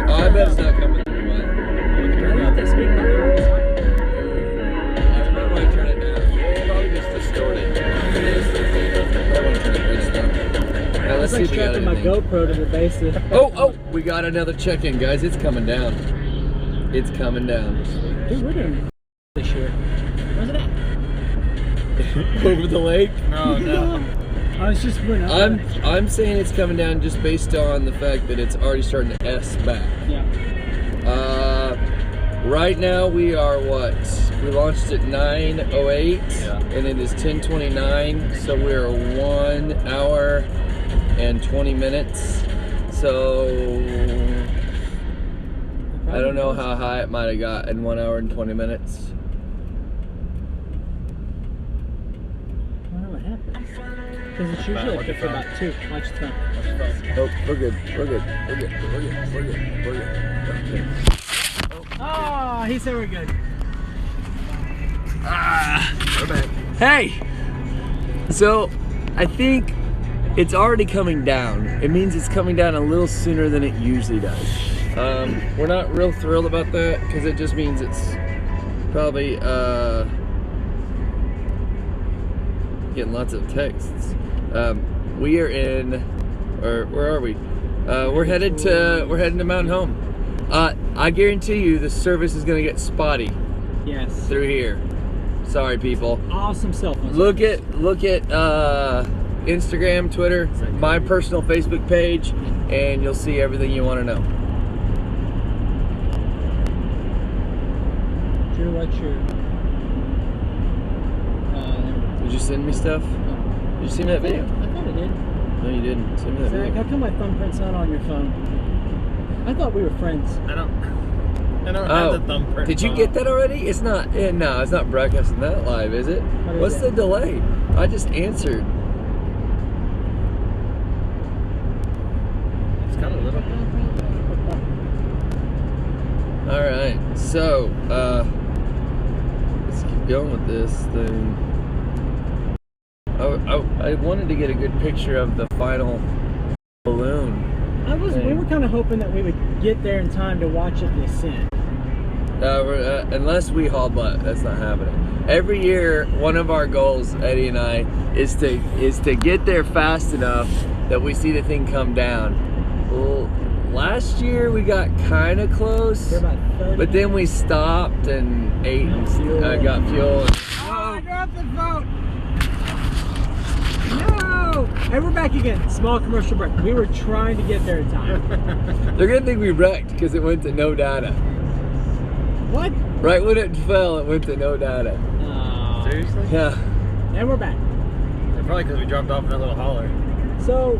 Oh, I bet it's not coming through mine. I don't know if they speak about their own side. I might want to turn it down. It's probably just distorted. I want to turn it right down. Now let's It's see like if we got strapping my anything. GoPro to the base of. Oh, we got another check-in, guys. It's coming down. It's coming down. Dude, we're doing this year. Where's it at? Over the lake. No. I was just went up. I'm saying it's coming down just based on the fact that it's already starting to S back. Yeah. Right now we are what? We launched at 9:08, Yeah. and it is 10:29. So we're 1 hour and 20 minutes. So I don't know how high it might have got in 1 hour and 20 minutes. I wonder what happened. Because it's usually Watch good for your about 2. Watch the phone. Oh, we're good. We're good. We're good. We're good. We're good. We're good. Okay. Oh, he said we're good. We're back. Hey! So, I think it's already coming down. It means it's coming down a little sooner than it usually does. We're not real thrilled about that because it just means it's probably getting lots of texts. We are in, or where are we? We're heading to Mountain Home. I guarantee you the service is gonna get spotty Yes. through here. Sorry, people. Awesome cell phone. Look at Instagram, Twitter, my personal Facebook page, and you'll see everything you want to know. Drew, what's your. Did you send me stuff? Did you see me that video? I thought I did. No, you didn't. Send me that Zach, video. how come my thumbprint's not on your phone? I thought we were friends. I don't have the thumbprint. Did you on. get that already? It's not. No, it's not broadcasting that live, is it? What is What's it? the delay? I just answered. It's got a little bit. All right, so let's keep going with this thing. I wanted to get a good picture of the final balloon. We were kind of hoping that we would get there in time to watch it descend. Unless we haul butt, that's not happening. Every year, one of our goals, Eddie and I, is to get there fast enough that we see the thing come down. Well, last year we got kind of close, but then we stopped and ate and got fuel. I dropped the phone. No! And we're back again. Small commercial break. We were trying to get there in time. They're gonna think we wrecked because it went to no data. What? Right when it fell, it went to no data. Seriously? Yeah. And we're back. Probably because we dropped off in that little holler. So,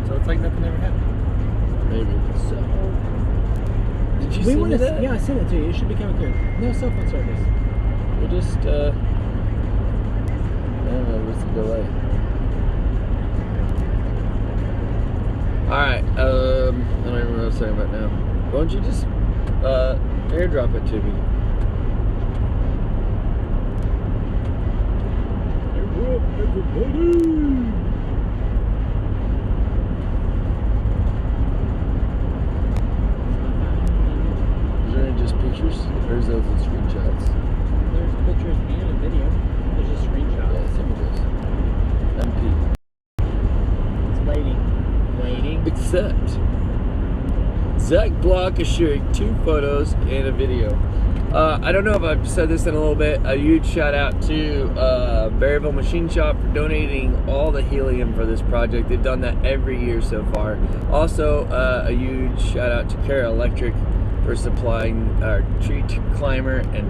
So it's like nothing ever happened. Maybe. so Did you we see want to. that? Yeah, I sent it to you. It should be coming through. No cell phone service. We just, I don't know, what's the delay? Alright, I don't even know what I was saying about now. Why don't you just, airdrop it to me? Is there any just pictures? Or is those the screenshots? There's pictures and a video. There's just screenshots. Yeah, some of those. MP. It's waiting. Waiting. Except Zach Block is sharing 2 photos and a video. I don't know if I've said this in a little bit. A huge shout out to Berryville Machine Shop for donating all the helium for this project. They've done that every year so far. Also, a huge shout out to Cara Electric for supplying our tree climber and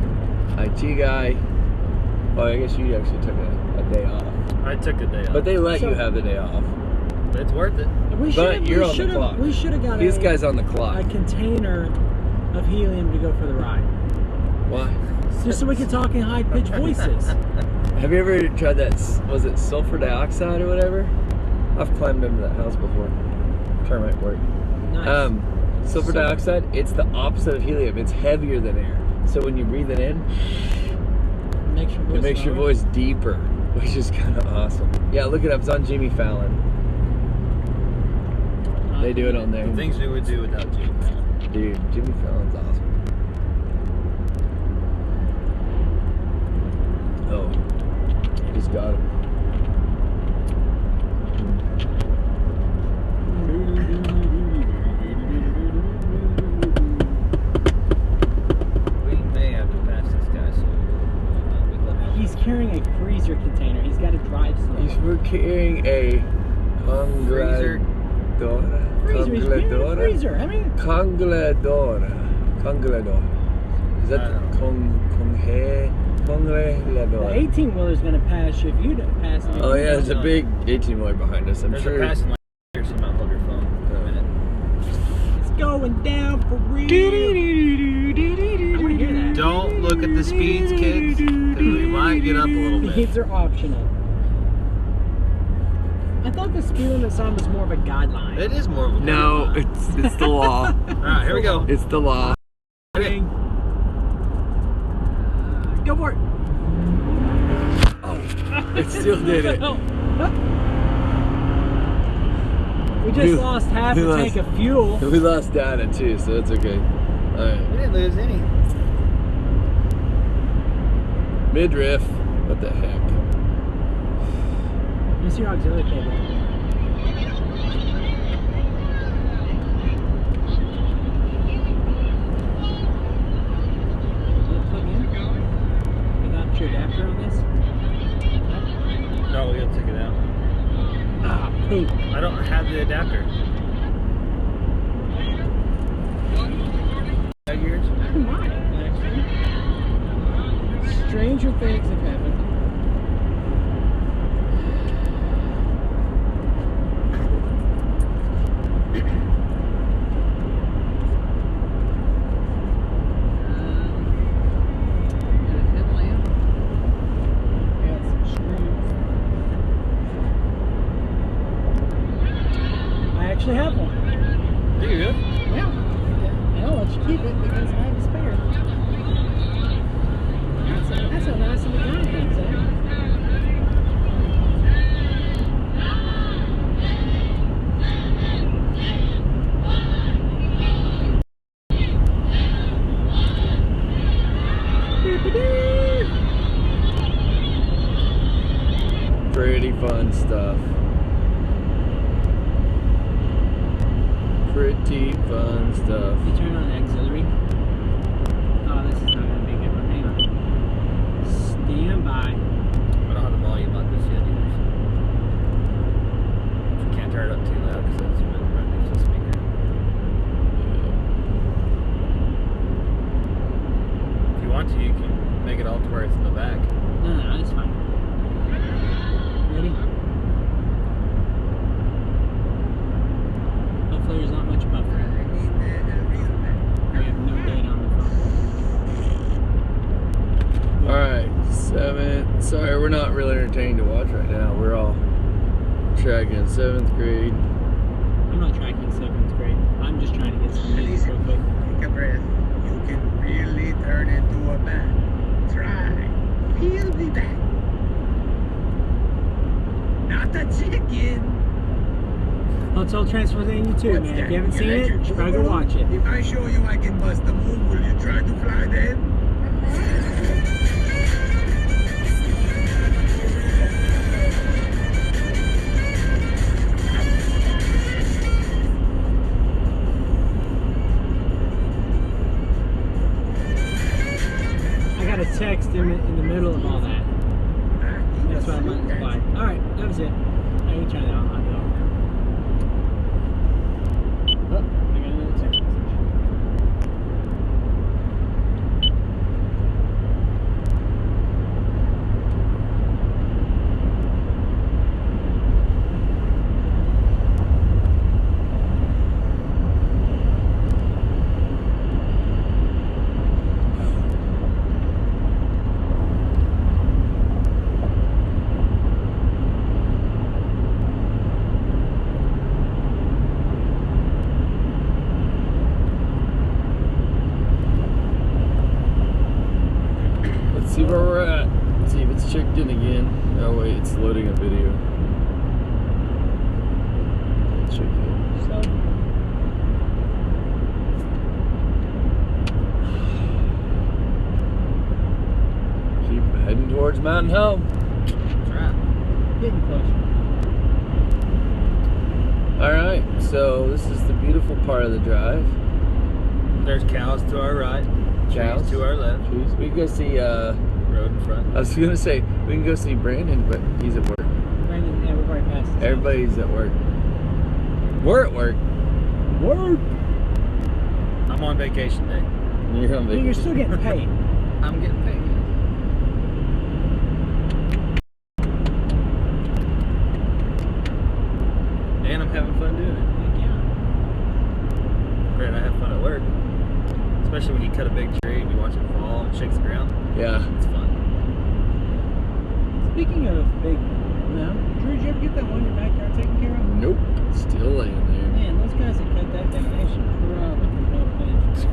IT guy. Oh, I guess you actually took a day off. I took a day off. But they let you have the day off. But it's worth it. We But you're on the clock. We should have got This guy's on the clock. a container of helium to go for the ride. Why? Just so we could talk in high-pitched voices. Have you ever tried that, was it sulfur dioxide or whatever? I've climbed into that house before. Termite work. Nice. Sulfur dioxide, it's the opposite of helium. It's heavier than air. So when you breathe it in, it makes your voice deeper, which is kind of awesome. Yeah, look it up. It's on Jimmy Fallon. They do it on there. The things we would do without Jimmy Fallon. Dude, Jimmy Fallon's awesome. Oh, just got him. We may have to pass this guy soon. He's carrying a freezer container. He's got to drive slow. We're carrying a Freezer. Freezer. He's carrying a freezer. I mean, Congeladora. Is that the the Congeladora? 18-wheeler is going to pass you if you don't pass him. Oh yeah, there's a big 18-wheeler behind us. I'm There's sure. a passing light here, so not hold your phone for a minute. It's going down for real. I want to hear that. Don't look at the speeds, kids, because we might get up a little bit. Speeds are optional. I thought the speed limit sign was more of a guideline. It is more of a No, it's the law. Alright, here we go. It's the law. Okay. Go for it. Oh, it still did it. We just lost half a tank of fuel. We lost data too, so that's okay. Alright. We didn't lose any. Midriff. What the heck? Let me see your auxiliary cable. Plug in? Without your adapter on this? No, we gotta take it out. Ah, poop. I don't have the adapter. Yours? I might, actually. Stranger things have happened. actually have one. Do you really? Yeah. And I'll let you keep it because I have a spare. That's how nice of a guy things, eh? Pretty fun stuff. Pretty fun stuff. You turn on auxiliary. Oh, this is not going to be a good one. Hang on. Stand by. I don't have the volume on this yet either. So you can't turn it up too loud because that's right next to the speaker. If you want to, you can make it all to where it's in the back. No, it's fine. Ready? Hopefully there's not much buffering. We have no data on the phone. Alright, 7. Sorry, we're not really entertaining to watch right now. We're all tracking 7th grade. I'm not tracking 7th grade. I'm just trying to get some music real quick. Take a breath. You can really turn into a bat. Try. He'll be back. Not a chicken. Hotel Transylvania 2, man. If you haven't seen it, you should probably go watch it. If I show you I can bust a move, will you try to fly then? I got a text in the middle of all that. That's why I'm letting it fly. Alright, that was it. I can try that out. I'll do it. Oh, I got another text message. See where we're at. See if it's checked in again. Oh wait, it's loading a video. Check in. So, Keep heading towards Mountain Home. That's right. getting closer. Alright, so this is the beautiful part of the drive. There's cows to our right. Cows Trees to our left. Trees. We can go see, Road in front. I was gonna say, we can go see Brandon, but he's at work. Brandon, yeah, we're right past this. Everybody's at work. We're at work. Work! I'm on vacation day. You're on You're vacation. still getting paid. I'm getting paid. And I'm having fun doing it. Heck yeah. Great, I have fun at work. Especially when you cut a big tree and you watch it fall and it shakes the ground. Yeah. It's fun. Speaking of big, no, Drew, did you ever get that one in your backyard taken care of? Nope. Still laying there. Man, those guys that cut that thing, they should probably go finish.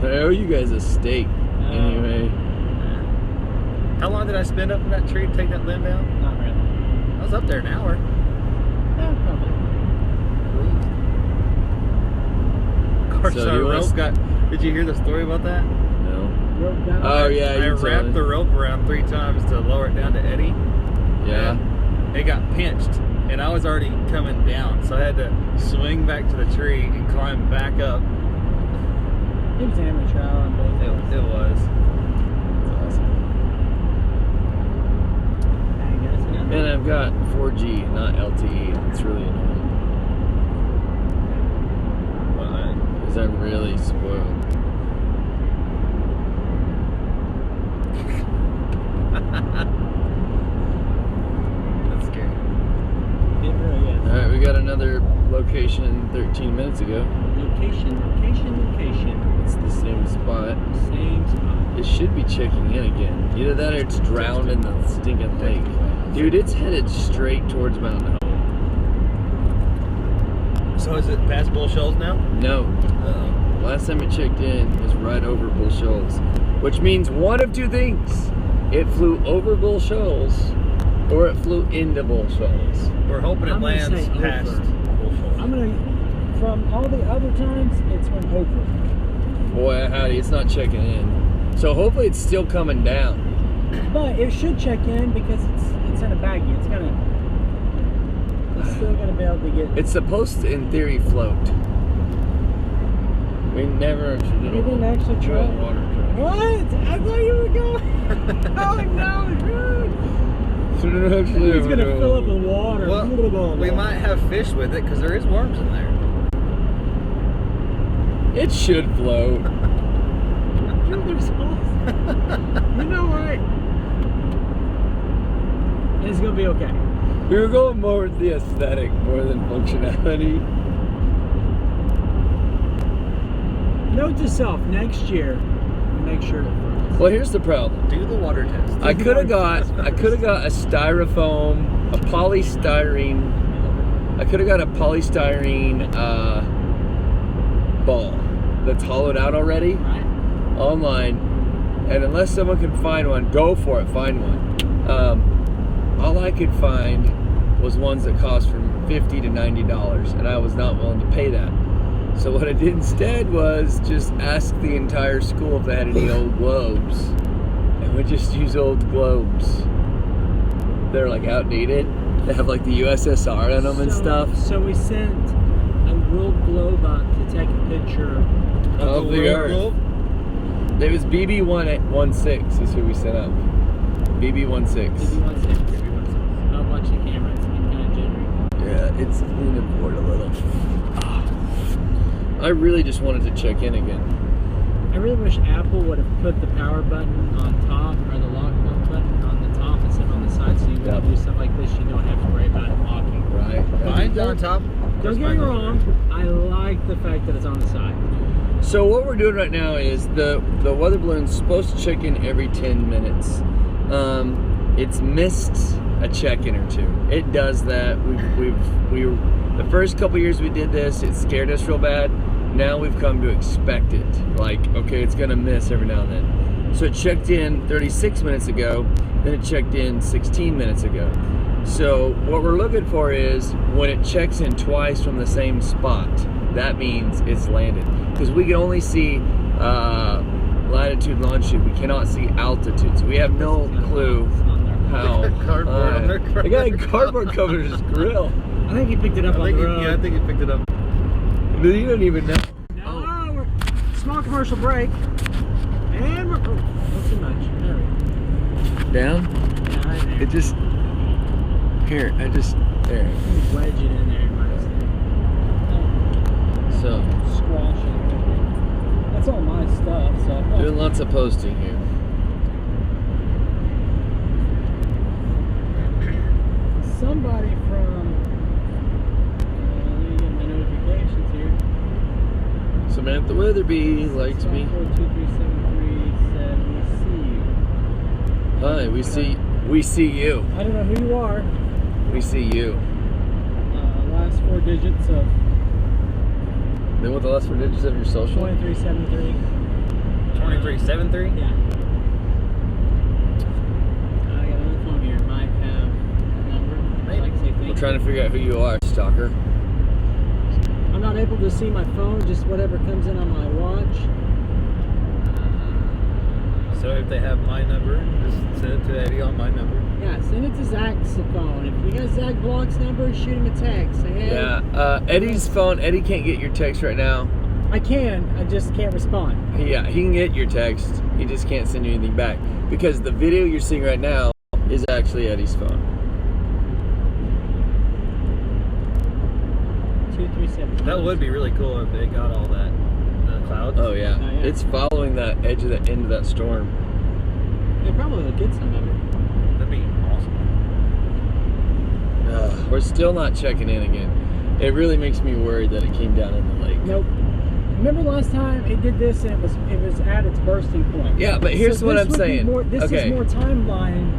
I owe you guys a steak. Anyway. How long did I spend up in that tree to take that limb down? Not really. I was up there an hour. Yeah, probably. Of course, So our you wanna rope got. Did you hear the story about that? No. Rope down. Oh yeah, I you told wrapped me. the rope around 3 times to lower it down to Eddie. Yeah. And it got pinched, and I was already coming down, so I had to swing back to the tree and climb back up. It was amateur hour on both. It was. That's awesome. And I've got 4G, not LTE. It's really annoying. Because I'm really spoiled. That's scary. It really is. Alright, we got another location 13 minutes ago. Location. It's the same spot. Same spot. It should be checking in again. Either that or it's drowned in the stinking lake. Dude, it's headed straight towards Mountain Home. So is it past Bull Shoals now? No. Uh-oh. Last time it checked in was right over Bull Shoals, which means one of two things. It flew over Bull Shoals or it flew into Bull Shoals. We're hoping it I'm gonna lands say past over. Bull Shoals. I'm gonna, from all the other times, it's went over. Boy, howdy, it's not checking in. So hopefully it's still coming down. But it should check in because it's in a baggie. It's still gonna be able to get. It's supposed to, in theory, float. We never actually did You didn't actually try? water try. What? I thought you were going. Oh no, dude! He's gonna fill up with water. Well, we might have fish with it because there is worms in there. It should float. Dude, they're supposed. You know what? It's gonna be okay. We were going more with the aesthetic more than functionality. Note to self: next year, make sure it floats. Well, here's the problem. Do the water test. I could have got a styrofoam, a polystyrene. I could have got a polystyrene ball that's hollowed out already Right? online, and unless someone can find one, go for it. Find one. All I could find was ones that cost from $50 to $90, and I was not willing to pay that. So what I did instead was just ask the entire school if they had any old globes, and we just use old globes. They're like outdated. They have like the USSR on them and stuff. So we sent a world globe up to take a picture. Of the Earth. It was BB116 is who we sent up. BB16. I'll watch the camera. It's kind of jittery. Yeah, it's leaning forward a little. I really just wanted to check in again. I really wish Apple would have put the power button on top or the lock button on the top instead of on the side, so you Yep. can do stuff like this. You don't have to worry about it locking. Right. Mine's on top. Don't get me wrong. I like the fact that it's on the side. So what we're doing right now is the weather balloon's supposed to check in every 10 minutes. It's missed a check-in or two. It does that. We the first couple years we did this, it scared us real bad. Now we've come to expect it. Like, okay, it's gonna miss every now and then. So it checked in 36 minutes ago, then it checked in 16 minutes ago. So what we're looking for is when it checks in twice from the same spot, that means it's landed. Because we can only see latitude and longitude. We cannot see altitude. So we have no clue how. Cardboard on their The guy had cardboard covered his grill. I think he picked it up on the road. I think he picked it up. You don't even know. No, we're small commercial break, and we're not too much. There we go. Down? Yeah, right there. It just. Here, there. Just wedge it in there. So, Squash it. That's all my stuff. So doing lots of posting here. somebody from. Let me get my notifications here. Samantha Weatherby likes me. 42373 said Hi, we see you. I don't know who you are. We see you. Last four digits of Then what the last four digits of your social? 2373. 2373? Yeah. I got another phone here. It might have a number. Maybe. Like, say, We're trying to figure out who you are, stalker. I'm not able to see my phone, just whatever comes in on my watch. So if they have my number, just send it to Eddie on my number. Yeah, send it to Zach's phone. If you got Zach Block's number, shoot him a text. Say, hey. Yeah, Eddie's phone. Eddie can't get your text right now. I can, I just can't respond. Yeah, he can get your text. He just can't send you anything back because the video you're seeing right now is actually Eddie's phone. 237. That would be really cool if they got all that, the clouds. Oh yeah. Oh, yeah. It's following that edge of the end of that storm. They probably will get some of it. That'd be awesome. We're still not checking in again. It really makes me worried that it came down in the lake. Nope. Remember last time it did this and it was at its bursting point. Yeah, but here's So what this I'm would be saying. This Okay. is more timeline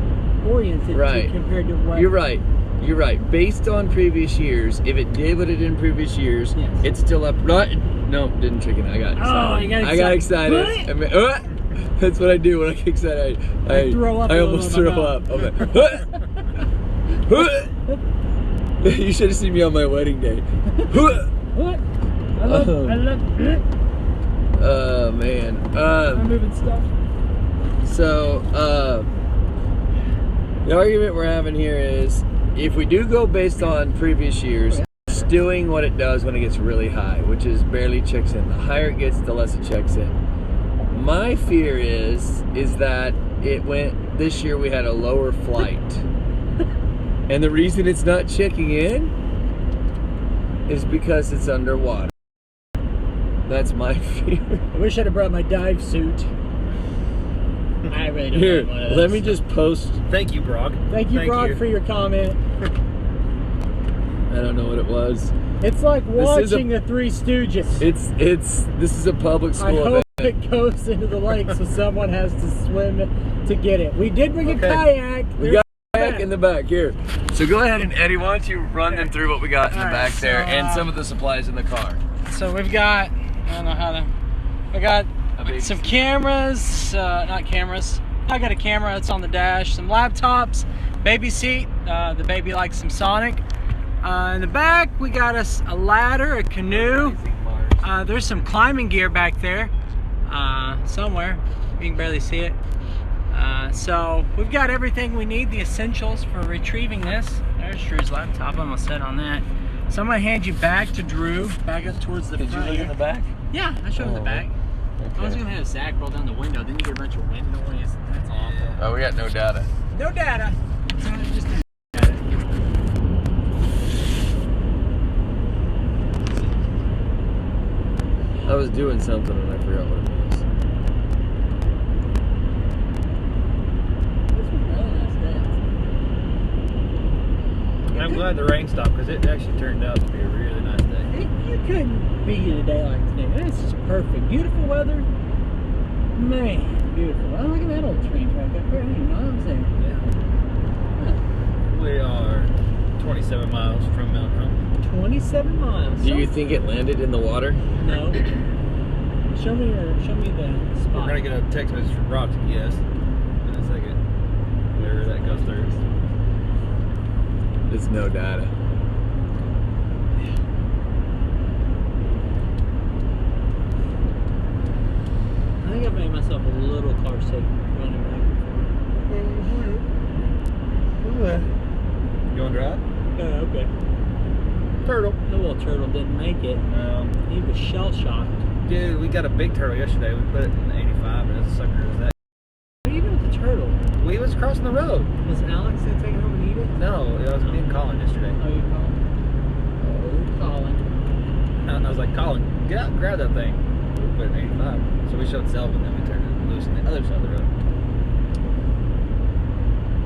oriented Right. compared to what. You're right. You're right. Based on previous years, if it did what it did in previous years, Yes. it's still up. Right? No, didn't chicken. I got excited. Oh, you got I got excited. excited. I mean, that's what I do when I get excited. I throw up I a almost little throw in my up. I'm like, you should have seen me on my wedding day. What? I love Oh man. I'm moving stuff. So, the argument we're having here is, if we do go based on previous years, it's doing what it does when it gets really high, which is barely checks in. The higher it gets, the less it checks in. My fear is that this year we had a lower flight. And the reason it's not checking in is because it's underwater. That's my fear. I wish I'd have brought my dive suit. I really don't Here, want one of let those. me just post. Thank you, Brock. Thank you, Brock, for your comment. I don't know what it was. It's like This is watching the Three Stooges. This is a public I school hope event. it goes into the lake so someone has to swim to get it. We did bring a Okay. kayak. We got a kayak in the back here. So go ahead and Eddie, why don't you run them through what we got in the All back right, there so, and some of the supplies in the car. So we've got, I don't know how to, we got A baby some seat. cameras, not cameras. I got a camera that's on the dash, some laptops, baby seat. The baby likes some Sonic. In the back, we got us a ladder, a canoe. There's some climbing gear back there, somewhere. You can barely see it. So we've got everything we need, the essentials for retrieving this. There's Drew's laptop. I'm gonna set on that. So I'm gonna hand you back to Drew, back up towards the Did you front look here. in the back? Yeah, I showed him the Oh, back. I was Okay. gonna have Zach roll down the window, then you get a bunch of wind noise. That's awful. Oh, we got no data. No data. So just I was doing something and I forgot what it was. I'm glad the rain stopped because it actually turned out to be a really nice day. You couldn't be in a day like today. This is perfect. Beautiful weather. Man, beautiful. Oh, look at that old train track up there. I didn't know I was there. We are 27 miles from Mount Home. 27 miles. Do you think it landed in the water? No. Show me the spot. We're gonna get a text message from Brock. Yes, in a second. Wherever that goes through. It's no data. I think I've made myself a little car sick running back and forth. You want to drive? Oh, okay. Turtle. The little turtle didn't make it. He was shell shocked. Dude, we got a big turtle yesterday. We put it in 85, and this sucker is that. Even with the turtle, We was crossing the road. was Alex gonna take it home and eat it? No, it was me and Colin yesterday. Oh, you calling? Oh, calling. And I was like, Colin, get out and grab that thing. We put it in 85. So we showed Selvin, then we turned it loose on the other side of the road.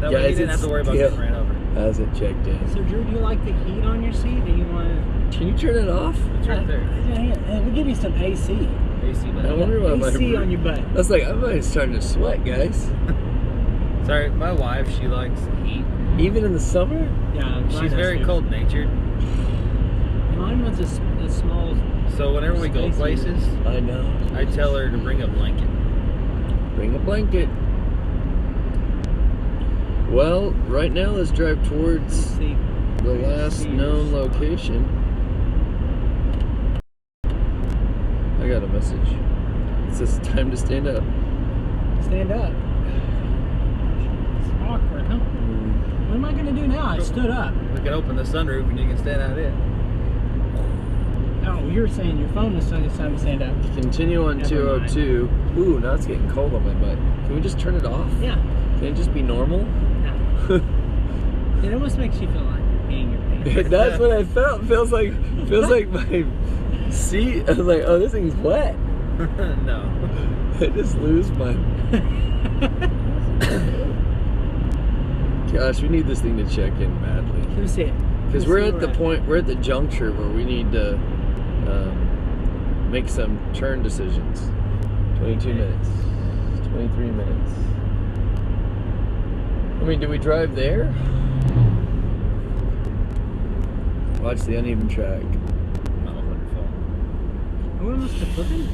That way he Guys, didn't have to worry about it's getting ran over. Hasn't checked in. So, Drew, do you like the heat on your seat? Do you want to? Can you turn it off? It's right there. We'll give you some AC. AC I button. wonder why my AC on your butt. That's like, I'm starting to sweat, guys. Sorry, my wife, she likes heat. Even in the summer? Yeah, She's very cold natured. Mine was a small. So whenever we go Spacey. places, I know. I tell her to bring a blanket. Bring a blanket. Well, right now let's drive towards See, the last known location. I got a message. It says time to stand up. stand up. It's awkward, huh? What am I gonna do now? I stood up. We can open the sunroof and you can stand out in. Oh, you're saying your phone is saying it's time to stand up. Continue on Never mind. 202. Ooh, now it's getting cold on my butt. Can we just turn it off? Yeah. Can it just be normal? No. It almost makes you feel like you're peeing your pants. That's what I felt. Feels like my seat. I was like, oh, this thing's wet. No. I just lose my. Gosh, we need this thing to check in badly. Let me see it. Because Let me we're see at the where point, we're at the juncture where we need to make some turn decisions. 22 minutes. 23 minutes. I mean, do we drive there? Watch the uneven track. Not wonderful. Are we almost to flipping?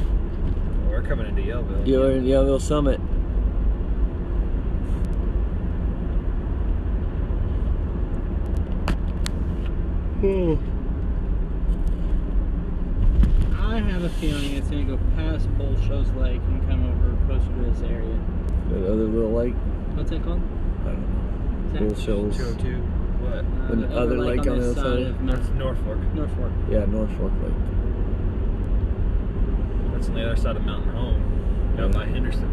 We're coming into Yellville. You're in Yellville Summit. I have a feeling it's gonna go past Bull Shows Lake and come over closer to this area. That other little lake. What's that called? I don't know. Bull Shoals. 202. What? The other lake on the other side? of That's Norfolk. Norfolk. Yeah, Norfolk Lake. That's on the other side of Mountain Home. Down by Henderson.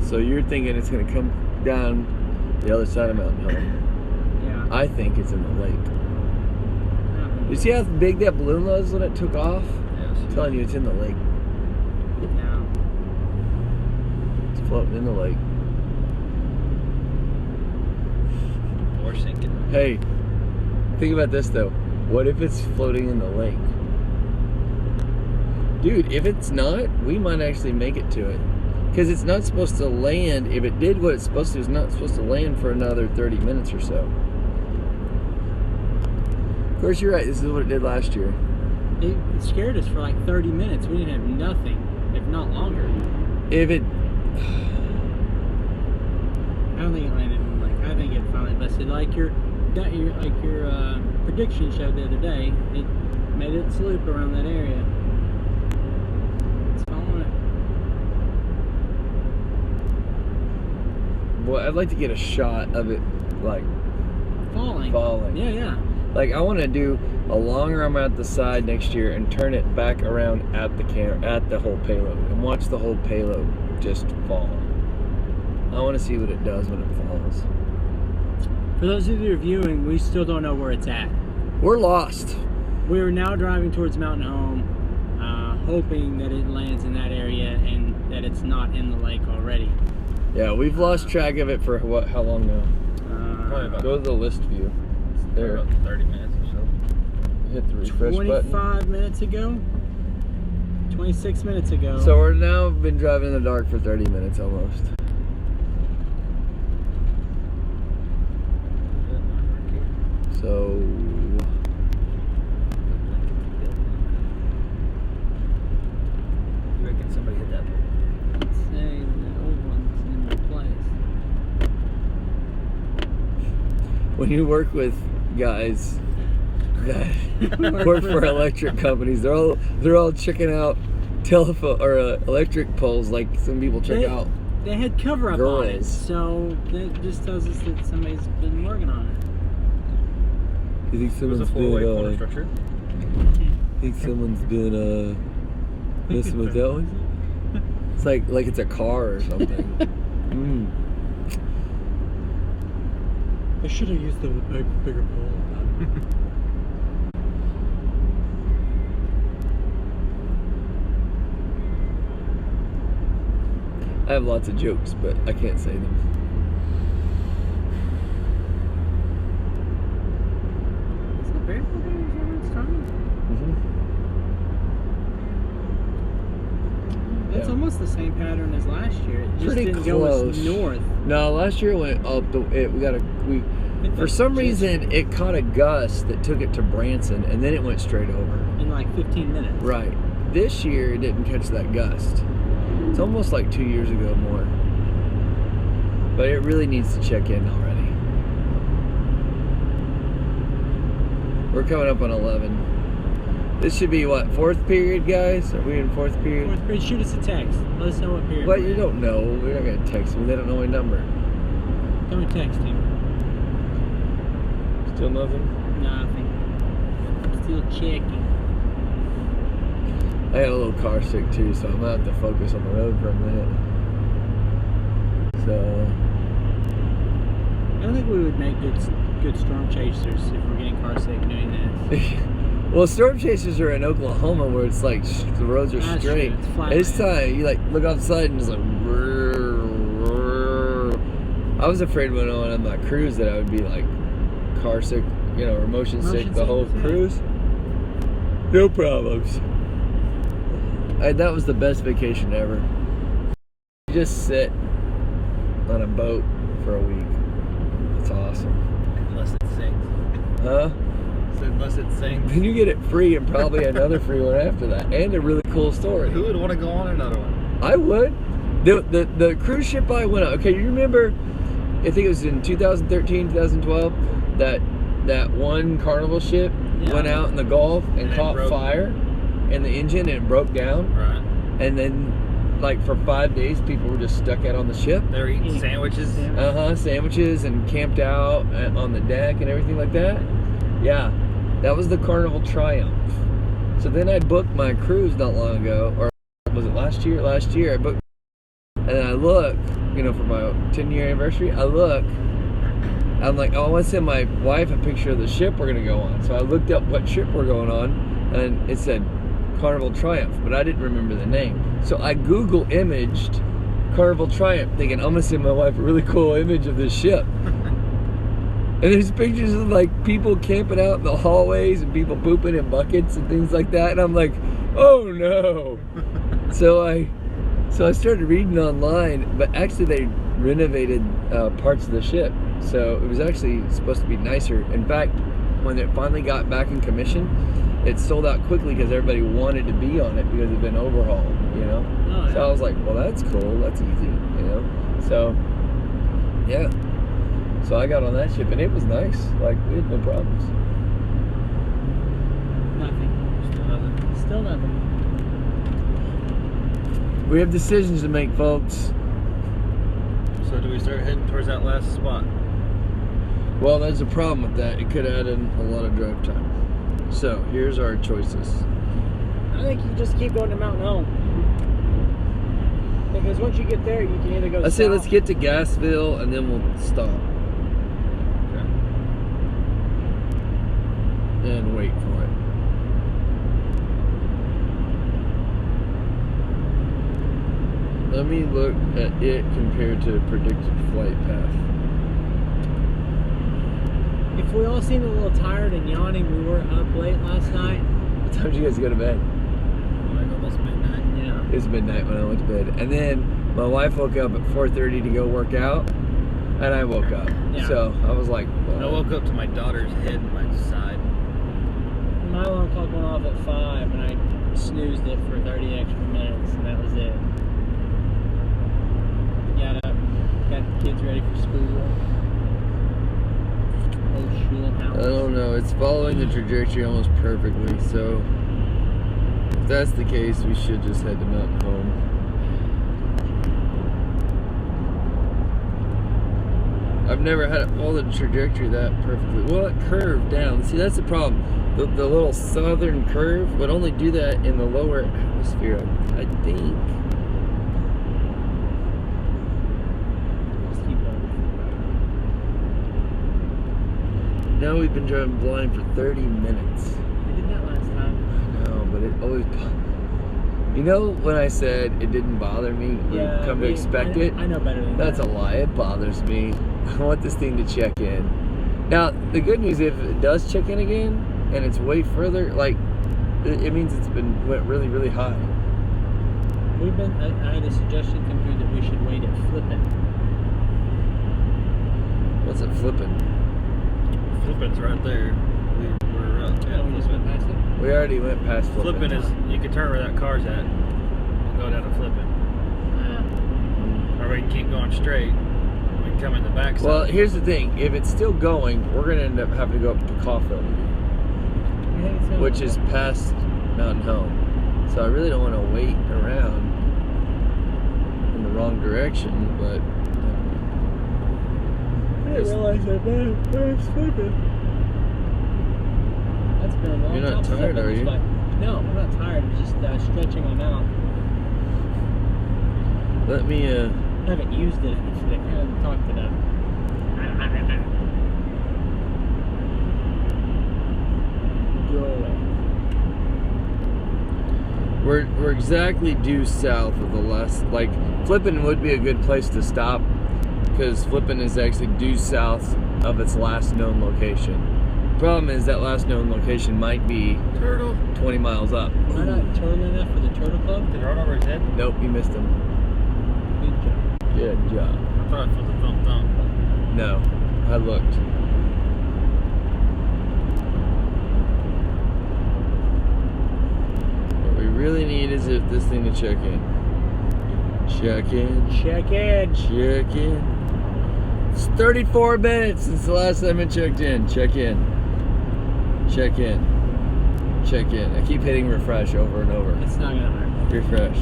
So you're thinking it's going to come down the other side of Mountain Hill. Yeah. I think it's in the lake. You see how big that balloon was when it took off? Yes. I'm telling you, it's in the lake. Yeah. It's floating in the lake. Or sinking. Hey, think about this though. What if it's floating in the lake? Dude, if it's not, we might actually make it to it. Because it's not supposed to land. If it did what it's supposed to, it's not supposed to land for another 30 minutes or so. Of course, you're right. This is what it did last year. It scared us for like 30 minutes. We didn't have nothing, if not longer. If it... I don't think it landed in the lake. I think it finally busted. Like your prediction showed the other day, it made its loop around that area. It's following it. Well, I'd like to get a shot of it, like, falling. Yeah, yeah. Like, I want to do a long arm at the side next year and turn it back around at the at the whole payload and watch the whole payload just fall. I want to see what it does when it falls. For those of you viewing, we still don't know where it's at. We're lost. We are now driving towards Mountain Home, hoping that it lands in that area and that it's not in the lake already. Yeah, we've lost track of it for what? How long now? Probably about, Go to the list view. There. about 30 minutes or so. Hit the refresh 25 button. minutes ago? 26 minutes ago. So we're now been driving in the dark for 30 minutes almost. So You reckon somebody hit that pole? I'd say the old one's in replace. when you work with guys that work for electric companies, they're all checking out telephone or electric poles like some people check out. They had cover up on it, Girls. so that just tells us that somebody's been working on it. You think It was a someone's four-way corner been structure. messing with that one? It's like it's a car or something. I should have used the bigger pole. I have lots of jokes, but I can't say them. Is that very That's almost the same pattern as last year. It just Pretty didn't close. go as north. No, last year it went up. For some reason, it caught a gust that took it to Branson, and then it went straight over. In like 15 minutes. Right. This year, it didn't catch that gust. It's almost like 2 years ago more. But it really needs to check in already. We're coming up on 11. This should be what, 4th period, guys? Are we in 4th period? Fourth period, shoot us a text. Let us know what period. What? we're You in. don't know. We're not going to text me. They don't know my number. Don't we text him? Still nothing? Nothing. Still checking. I had a little car sick too, so I'm going to have to focus on the road for a minute. So... I don't think we would make good storm chasers if we're getting car sick doing this. Well, storm chasers are in Oklahoma where it's like the roads are That's straight. true, it's flat This land. time you like look outside and it's like. I was afraid when I went on my cruise that I would be like car sick, or motion sick the whole sickness, yeah. cruise. No problems. That was the best vacation ever. You just sit on a boat for a week. It's awesome. Unless sings. Huh? Said unless it sings. Then you get it free and probably another free one after that, and a really cool story. Who would want to go on another one? I would. The cruise ship I went on. Okay, you remember? I think it was in 2013, 2012. That one Carnival ship went out in the Gulf and caught fire in the engine and it broke down. Right. And then, like for 5 days, people were just stuck out on the ship. They were eating sandwiches. Sandwiches and camped out on the deck and everything like that. Yeah, that was the Carnival Triumph. So then I booked my cruise not long ago, or was it last year? Last year I booked, and then I look, for my 10-year anniversary. I'm like, oh, I want to send my wife a picture of the ship we're gonna go on. So I looked up what ship we're going on, and it said Carnival Triumph, but I didn't remember the name. So I Google imaged Carnival Triumph, thinking I'm gonna send my wife a really cool image of this ship. And there's pictures of like people camping out in the hallways and people pooping in buckets and things like that. And I'm like, oh no. So I started reading online, but actually they renovated parts of the ship. So it was actually supposed to be nicer. In fact, when it finally got back in commission, it sold out quickly because everybody wanted to be on it because it had been overhauled, Oh, yeah. So I was like, well, that's cool. That's easy, So, yeah. So I got on that ship and it was nice. Like, we had no problems. Nothing. Still nothing. We have decisions to make, folks. So do we start heading towards that last spot? Well, there's a problem with that. It could add in a lot of drive time. So, here's our choices. I think you just keep going to Mountain Home. Because once you get there, you can either go I say south. let's get to Gassville and then we'll stop. Okay. And wait for it. Let me look at it compared to predicted flight path. If we all seemed a little tired and yawning, we were up late last night. What time did you guys go to bed? Like almost midnight. Yeah. It was midnight when I went to bed. And then my wife woke up at 4:30 to go work out. And I woke up. Yeah. So I was like, well, I woke up to my daughter's head in my side. My alarm clock went off at 5 and I snoozed it for 30 extra minutes and that was it. Got up, got the kids ready for school. I don't know. It's following the trajectory almost perfectly. So if that's the case, we should just head to Mountain Home. I've never had it follow the trajectory that perfectly. Well, it curved down. See, that's the problem. The little southern curve would only do that in the lower atmosphere, I think. Just keep going. Now we've been driving blind for 30 minutes. We did that last time. I know, but it always... when I said it didn't bother me, Yeah, come to expect it? I know better than That's a that. lie. It bothers me. I want this thing to check in. Now, the good news, if it does check in again, and it's way further, like, it means went really, really high. I had a suggestion come through that we should wait at Flippin'. What's it flipping? Flippin's right there. We're up. Oh, we just went past it? We already went past flipping. Flippin is, you can turn where that car's at and go down to Flippin. Or we can keep going straight. We can come in the back side. Well, here's the thing. If it's still going, we're going to end up having to go up to Coffville, You think it's gonna which is past Mountain Home. So I really don't want to wait around in the wrong direction, but... I didn't realize that that's Flippin'. That's been a long You're not time since I've tired, been are this you? way. No, I'm not tired. I'm just stretching my mouth. Let me, I haven't used it. I haven't talked it up. Go away. We're exactly due south of the last, like, Flippin would be a good place to stop because Flippin is actually due south of its last known location. Problem is that last known location might be Turtle. 20 miles up. Am I not turtle enough for the turtle club? Did it run over his head? Nope, you missed him. Good job. Good job. I thought I felt the thump thump. No, I looked. is it this thing to check in? Check in. Check in. Check in. It's 34 minutes since the last time I checked in. Check in. Check in. Check in. I keep hitting refresh over and over. It's not gonna hurt. Refresh.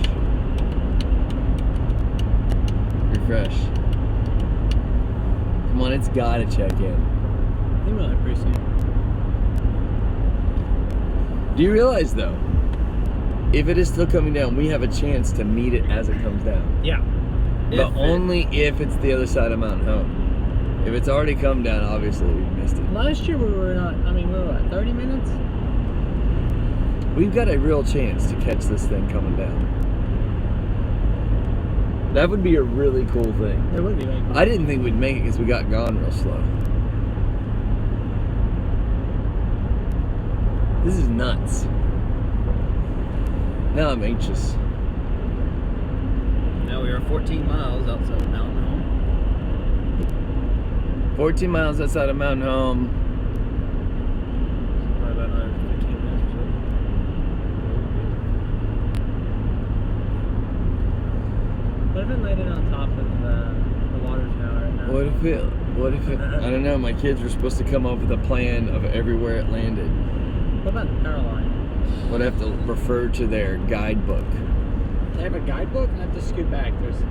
Refresh. Come on, it's gotta check in. They will pretty soon. Do you realize though, if it is still coming down, we have a chance to meet it as it comes down. Yeah. But only if it's the other side of Mountain Home. If it's already come down, obviously we missed it. Last year we were not. I mean, we were what, 30 minutes? We've got a real chance to catch this thing coming down. That would be a really cool thing. It would be. Like, I didn't think we'd make it because we got gone real slow. This is nuts. Now I'm anxious. Now we are 14 miles outside of Mountain Home. 14 miles outside of Mountain Home. Probably about another 15 minutes or what if it landed on top of the water tower right now? What if it, I don't know, my kids were supposed to come up with a plan of everywhere it landed. What about the power line? Would have to refer to their guidebook. They have a guidebook? I have to scoot back. There's so.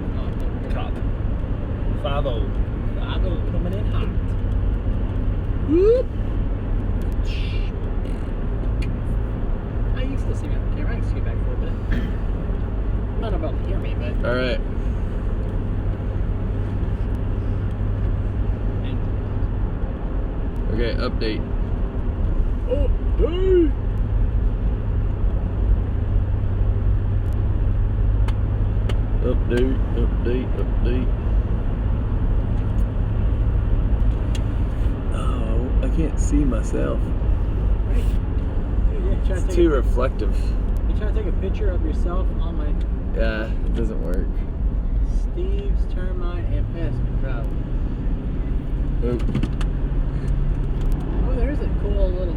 Cop. 5-0. I'm coming in hot. Whoop! I used to see me on the camera. I can scoot back a little bit. Not about to hear me, but. Alright. Okay, update. Oh, dude! Update. Oh, I can't see myself. Right. Dude, It's too reflective. You trying to take a picture of yourself on my Yeah, it doesn't work. Steve's Termite and Pest Control. Oop. Oh, there's a cool little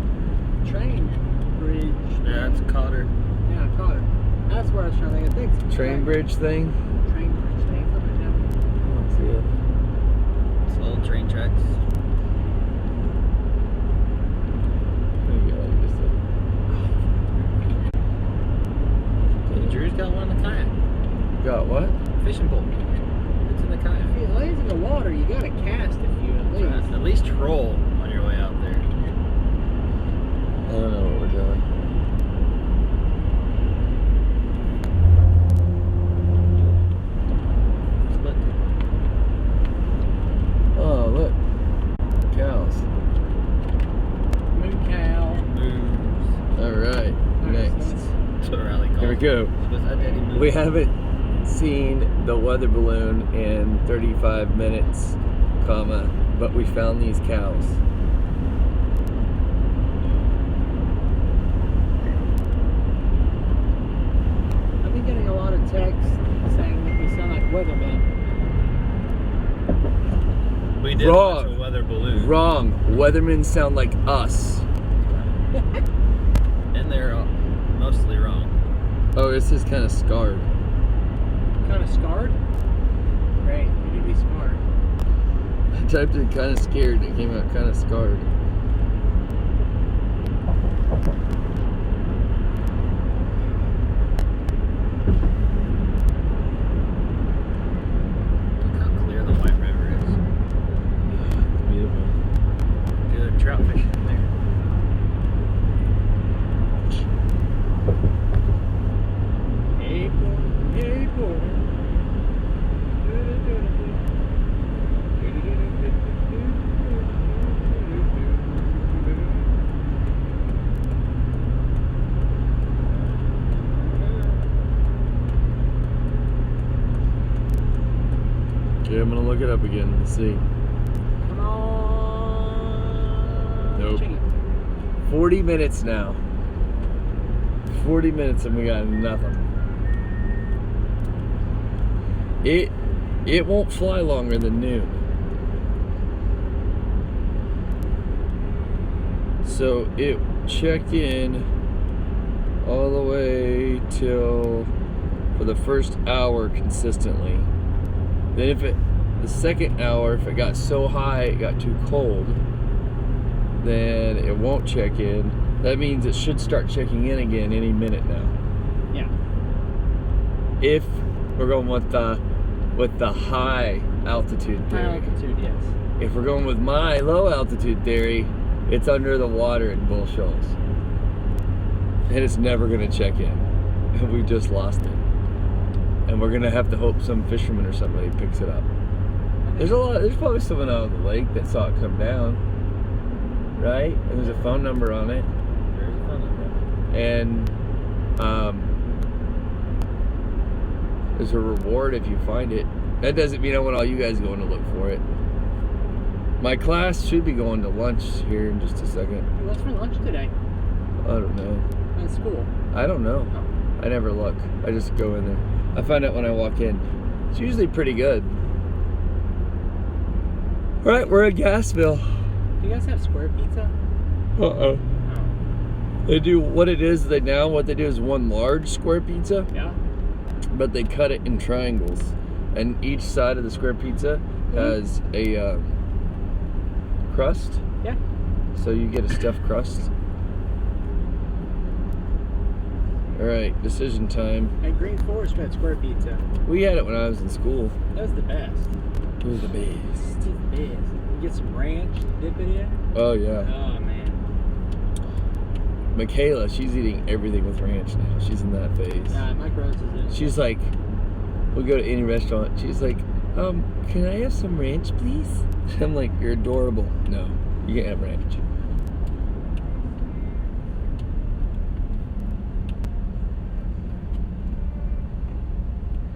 train bridge. Yeah, it's Cotter. Yeah, I caught her. That's where I was trying to think of things. Train bridge thing? Train bridge thing. Something like Let's see it. It's old train tracks. There you go, Drew's got one in the kayak. got what? Fishing pole. It's in the kayak. If it lays in the water, you gotta cast a few at least. At least troll on your way out there. I don't know what we're doing. Oh, look. Cows. Moo cow. Moves. Alright, next. That's what Riley called Here we go. Was that Daddy Moves? We haven't seen the weather balloon in 35 minutes, comma, but we found these cows. I've been getting a lot of texts saying that we sound like weathermen. We did Wrong. watch a weather balloon. Wrong. Weathermen sound like us. And they're mostly wrong. Oh, this is kind of scarred. Kind of scarred? Great. You need to be smart. I typed in kind of scared. It came out kind of scarred. Look how clear the White River is. Beautiful. Good trout fishing in there. Hey, boy. Hey, boy. Okay, I'm gonna look it up again and see. Come on. Nope. Chicken. 40 minutes now. 40 minutes and we got nothing. It won't fly longer than noon. So it checked in all the way till for the first hour consistently. Then if the second hour, if it got so high it got too cold, then it won't check in. That means it should start checking in again any minute now. Yeah. If we're going with the high altitude High theory. altitude, yes. If we're going with my low altitude theory, it's under the water in Bull Shoals. And it's never gonna check in. We just lost it. And we're gonna have to hope some fisherman or somebody picks it up. There's probably someone out of the lake that saw it come down. Right? And there's a phone number on it. There's a phone number. And there's a reward if you find it. That doesn't mean I want all you guys going to look for it. My class should be going to lunch here in just a second. What's for lunch today? I don't know. At school? I don't know. Oh. I never look. I just go in there. I find out when I walk in. It's usually pretty good. All right, we're at Gasville. Do you guys have square pizza? Uh-oh. Oh. They do what they do is one large square pizza, Yeah? but they cut it in triangles. And each side of the square pizza has a crust. Yeah. So you get a stuffed crust. All right, decision time. At Green Forest, we had square pizza. We had it when I was in school. That was the best. It was the best. It's the best. You get some ranch, dip it in. Oh yeah. Oh, man. Michaela, she's eating everything with ranch now. She's in that phase. Mike Rose is in. She's like, we'll go to any restaurant. She's like, can I have some ranch, please? I'm like, you're adorable. No, you can't have ranch.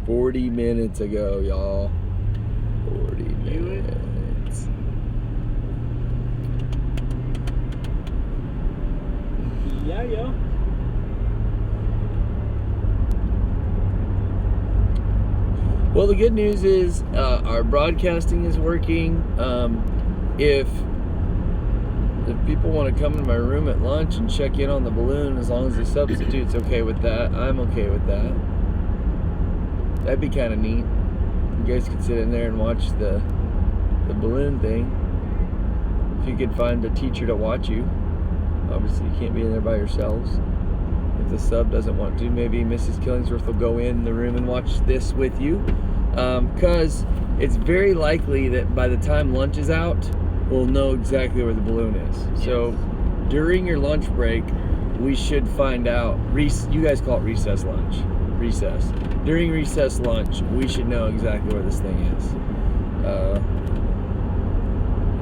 "40 minutes ago, y'all. 40 minutes. Yeah, yo. Well, the good news is our broadcasting is working. If people want to come to my room at lunch and check in on the balloon, as long as the substitute's okay with that, I'm okay with that. That'd be kind of neat. You guys could sit in there and watch the balloon thing. If you could find a teacher to watch you. Obviously, you can't be in there by yourselves. If the sub doesn't want to, maybe Mrs. Killingsworth will go in the room and watch this with you. Because it's very likely that by the time lunch is out, we'll know exactly where the balloon is. Yes. So during your lunch break, we should find out. You guys call it recess lunch. Recess. During recess lunch, we should know exactly where this thing is.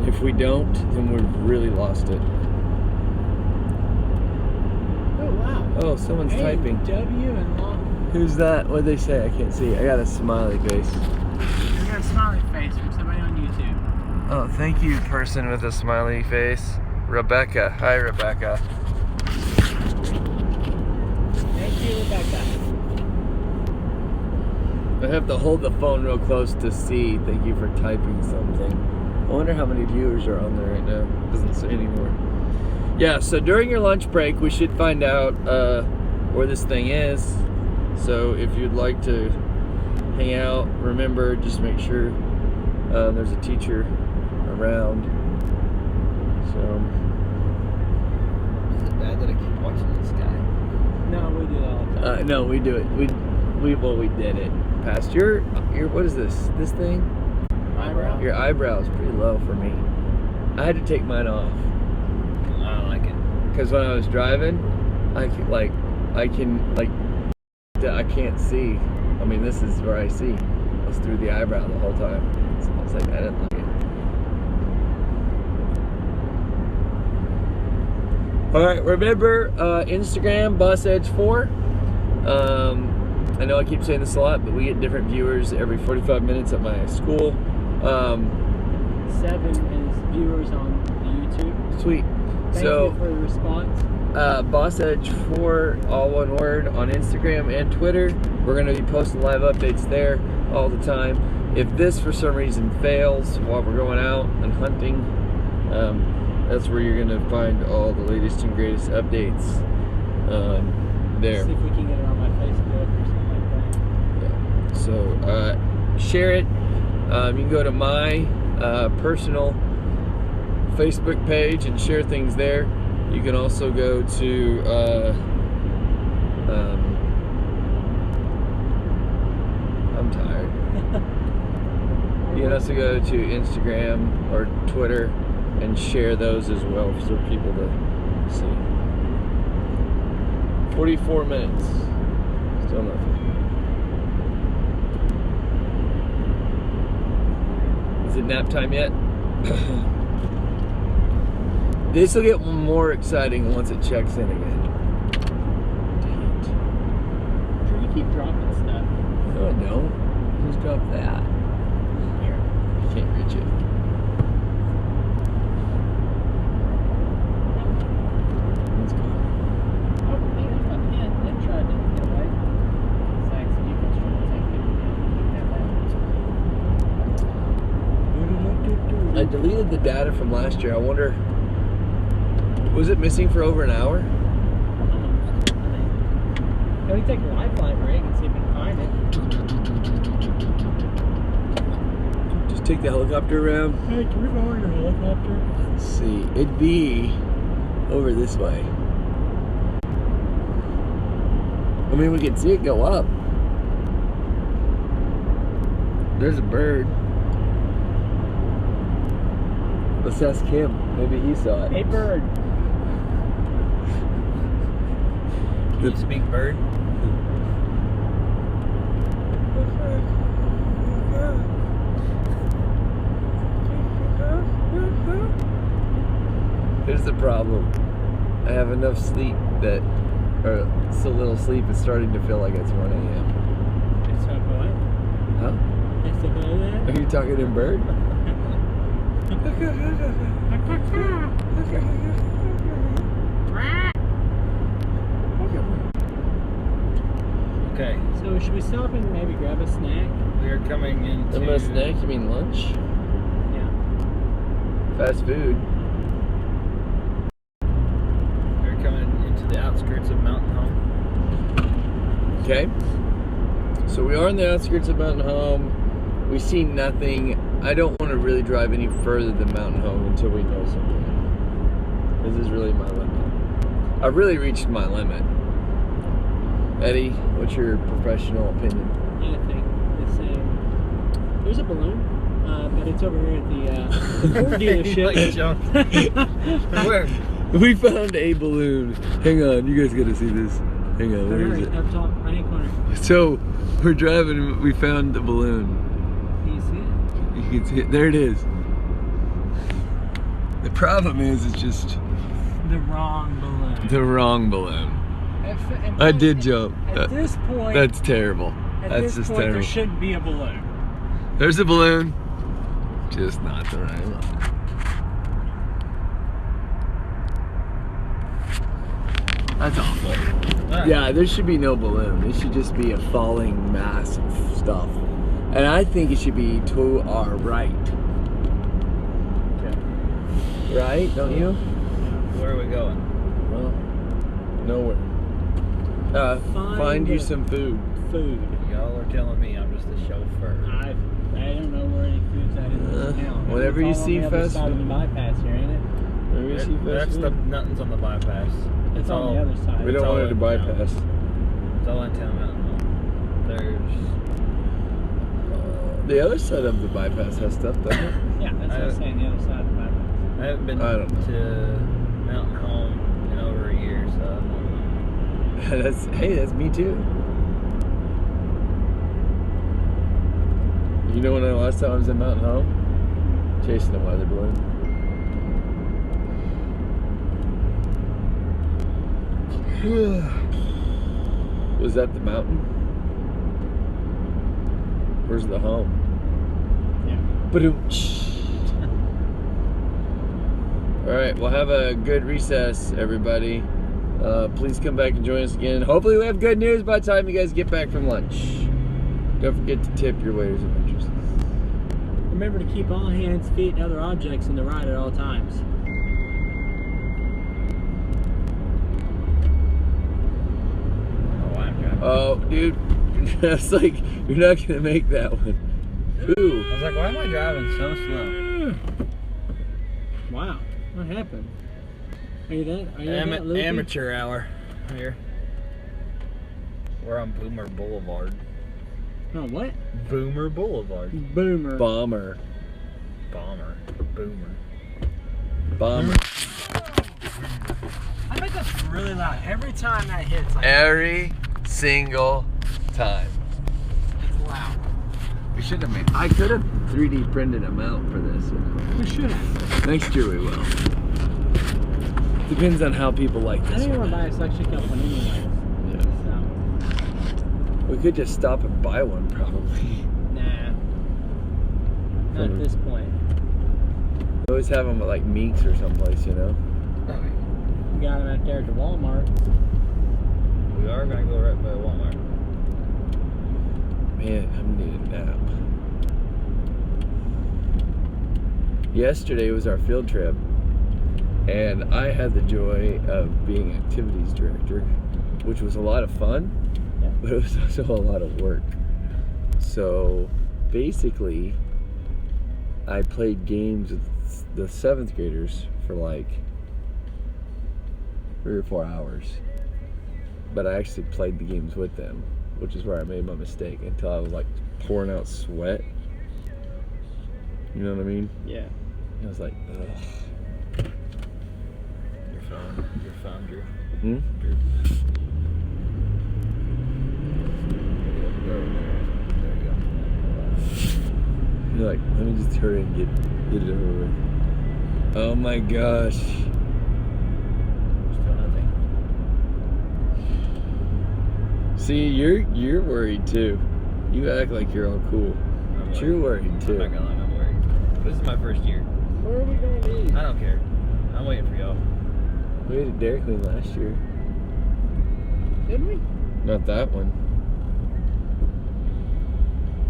If we don't, then we've really lost it. Oh, wow. Oh, someone's typing. W and long. Who's that? What'd they say? I can't see. I got a smiley face. I got a smiley face from somebody on YouTube. Oh, thank you, person with a smiley face. Rebecca. Hi, Rebecca. Thank you, Rebecca. I have to hold the phone real close to see. Thank you for typing something. I wonder how many viewers are on there right now. It doesn't say anymore. Yeah, so during your lunch break, we should find out where this thing is. So if you'd like to hang out, remember, just make sure there's a teacher around. So, is it bad that I keep watching this guy? No, we do it all the time. No, we do it. We did it. Past your what is this? This thing? Eyebrow? Your eyebrow is pretty low for me. I had to take mine off. I don't like it. Because when I was driving, I can't see. I mean, this is where I see. I was through the eyebrow the whole time. So I was like, I didn't like it. All right, remember Instagram, BossEdge4. I know I keep saying this a lot, but we get different viewers every 45 minutes at my school. 7 is viewers on the YouTube. Sweet. Thank you for the response. BossEdge4, all one word, on Instagram and Twitter. We're going to be posting live updates there all the time. If this for some reason fails while we're going out and hunting, that's where you're going to find all the latest and greatest updates. there. See if we can get it on my Facebook or something like that. So share it. You can go to my personal Facebook page and share things there. You can also go to I'm tired. You can also go to Instagram or Twitter and share those as well for people to see. 44 minutes. Still nothing. Is it nap time yet? This will get more exciting once it checks in again. Dang it. Sure, you keep dropping stuff. No, I don't. Just drop that. Here. Can't reach it. Let's go. Oh, hey, there's my pen. They tried to get away. Thanks, you can try to take it. Keep that back. I deleted the data from last year. I wonder, was it missing for over an hour? Almost. Can we take a lifeline break and see if we can find it? Just take the helicopter around. Hey, can we borrow your helicopter? Let's see. It'd be over this way. I mean, we can see it go up. There's a bird. Let's ask him. Maybe he saw it. Hey, bird. Can you speak bird? Here's the problem. I have enough sleep that, or so little sleep, it's starting to feel like it's 1 a.m. It's so good. Huh? It's so good. Are you talking in bird? Okay, So should we stop and maybe grab a snack? we are coming into. I'm a snack, you mean lunch? Yeah. Fast food. We're coming into the outskirts of Mountain Home. Okay. So we are on the outskirts of Mountain Home. We see nothing. I don't want to really drive any further than Mountain Home until we know something. This is really my limit. I've really reached my limit. Eddie, what's your professional opinion? Anything. The same. There's a balloon, but it's over here at the Ford dealership. Like jump. Where? We found a balloon. Hang on, you guys gotta see this. Hang on, where is it? Up top, right hand corner. So, we're driving, we found the balloon. Can you see it? You can see it. There it is. The problem is, it's just The wrong balloon. the wrong balloon. And I did jump. At this point, That's terrible. at That's this just point, there terrible. shouldn't be a balloon. There's a balloon. Just not the right one. That's awful. Ah. Yeah, there should be no balloon. It should just be a falling mass of stuff. And I think it should be to our right. Okay. Right? Don't you? Where are we going? Well, nowhere. Find you some food. Food. Y'all are telling me I'm just a chauffeur. I don't know where any food's at in this town. Whatever It's you all see on the other fast side of food. the bypass here, ain't it? Wherever you see fast That's the food. nothing's on the bypass. It's on the other side. We don't all want it to in town. bypass. It's all in town Mountain Home. There's. The other side of the bypass has stuff, doesn't it? Yeah, that's what I'm saying. The other side of the bypass. I haven't been I don't know. to Mountain Home in over a year, so I don't know. Hey, that's me too. You know when the last time I was in Mountain Home? Chasing a weather balloon. Was that the mountain? Where's the home? Yeah. Alright, well have a good recess, everybody. Please come back and join us again. Hopefully we have good news by the time you guys get back from lunch. Don't forget to tip your waiters and waitresses. Remember to keep all hands, feet, and other objects in the ride at all times. Oh, dude. It's like, you're not going to make that one. Ooh. I was like, why am I driving so slow? Wow. What happened? Are you that loopy? Amateur hour here. We're on Boomer Boulevard. Oh, what? Boomer Boulevard. Boomer. Bomber. Bomber. Boomer. Bomber. I bet that's really loud. Every time that hits, like, Every single time. it's loud. We should have made. I could have 3D printed a mount for this. We should have. Next year we will. Depends on how people like I this didn't one. want to buy a suction cup one anyways. Yeah. So, We could just stop and buy one probably. nah. Not at this point. We always have them at like Meeks or someplace, you know. We got them out there at the Walmart. We are gonna go right by Walmart. Man, I'm gonna need a nap. Yesterday was our field trip, and I had the joy of being activities director, which was a lot of fun, Yeah. but it was also a lot of work. So basically, I played games with the 7th graders for like 3 or 4 hours, but I actually played the games with them, which is where I made my mistake until I was like pouring out sweat. You know what I mean? Yeah. I was like, ugh. Your phone, Drew. Hmm? Drew. There you go. You're like, let me just hurry and get it over with. Oh my gosh. Still nothing. See, you're worried too. You act like you're all cool. I'm But you're worried I'm too. not gonna lie, I'm worried. This is my first year. Where are we going to eat? I don't care. I'm waiting for y'all. We ate at Dairy Queen last year. Did we? Not that one.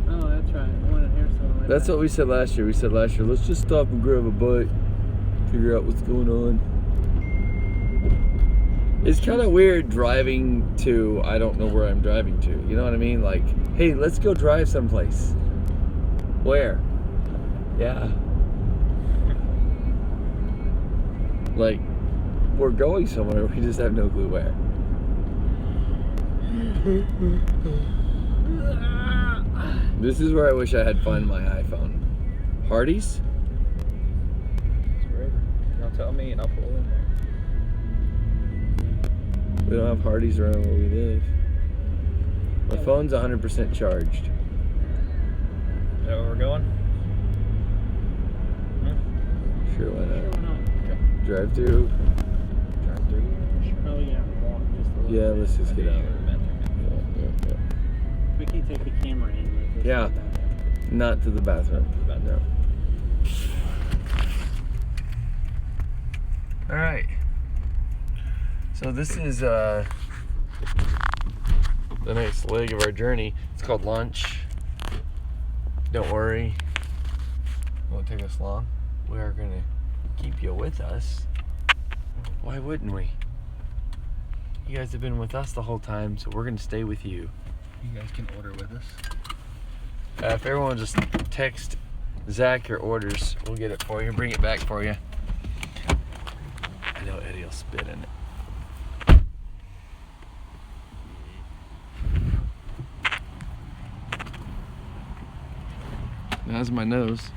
Oh, that's right. I wanted to hear something like That's that. what we said last year. We said last year, let's just stop and grab a bite, figure out what's going on. It's kind of weird driving to, I don't know where I'm driving to. You know what I mean? Like, hey, let's go drive someplace. Where? Yeah. Like, we're going somewhere, we just have no clue where. This is where I wish I had found my iPhone. Hardee's? It's wherever. Y'all tell me and I'll pull in there. We don't have Hardee's around where we live. My phone's 100% charged. Is that where we're going? Sure, why Sure, not? why not? Drive through. Drive through. We should probably get out and walk just a little Yeah, bit. let's just get out. Yeah. We can take the camera in with us. Yeah. like that. Not to the bathroom. No. All right. So this is the next leg of our journey. It's called lunch. Don't worry. It won't take us long. We are going to keep you with us. Why wouldn't we? You guys have been with us the whole time, so we're going to stay with you. You guys can order with us. If everyone just text Zach your orders, we'll get it for you, bring it back for you. I know Eddie will spit in it. That's my nose.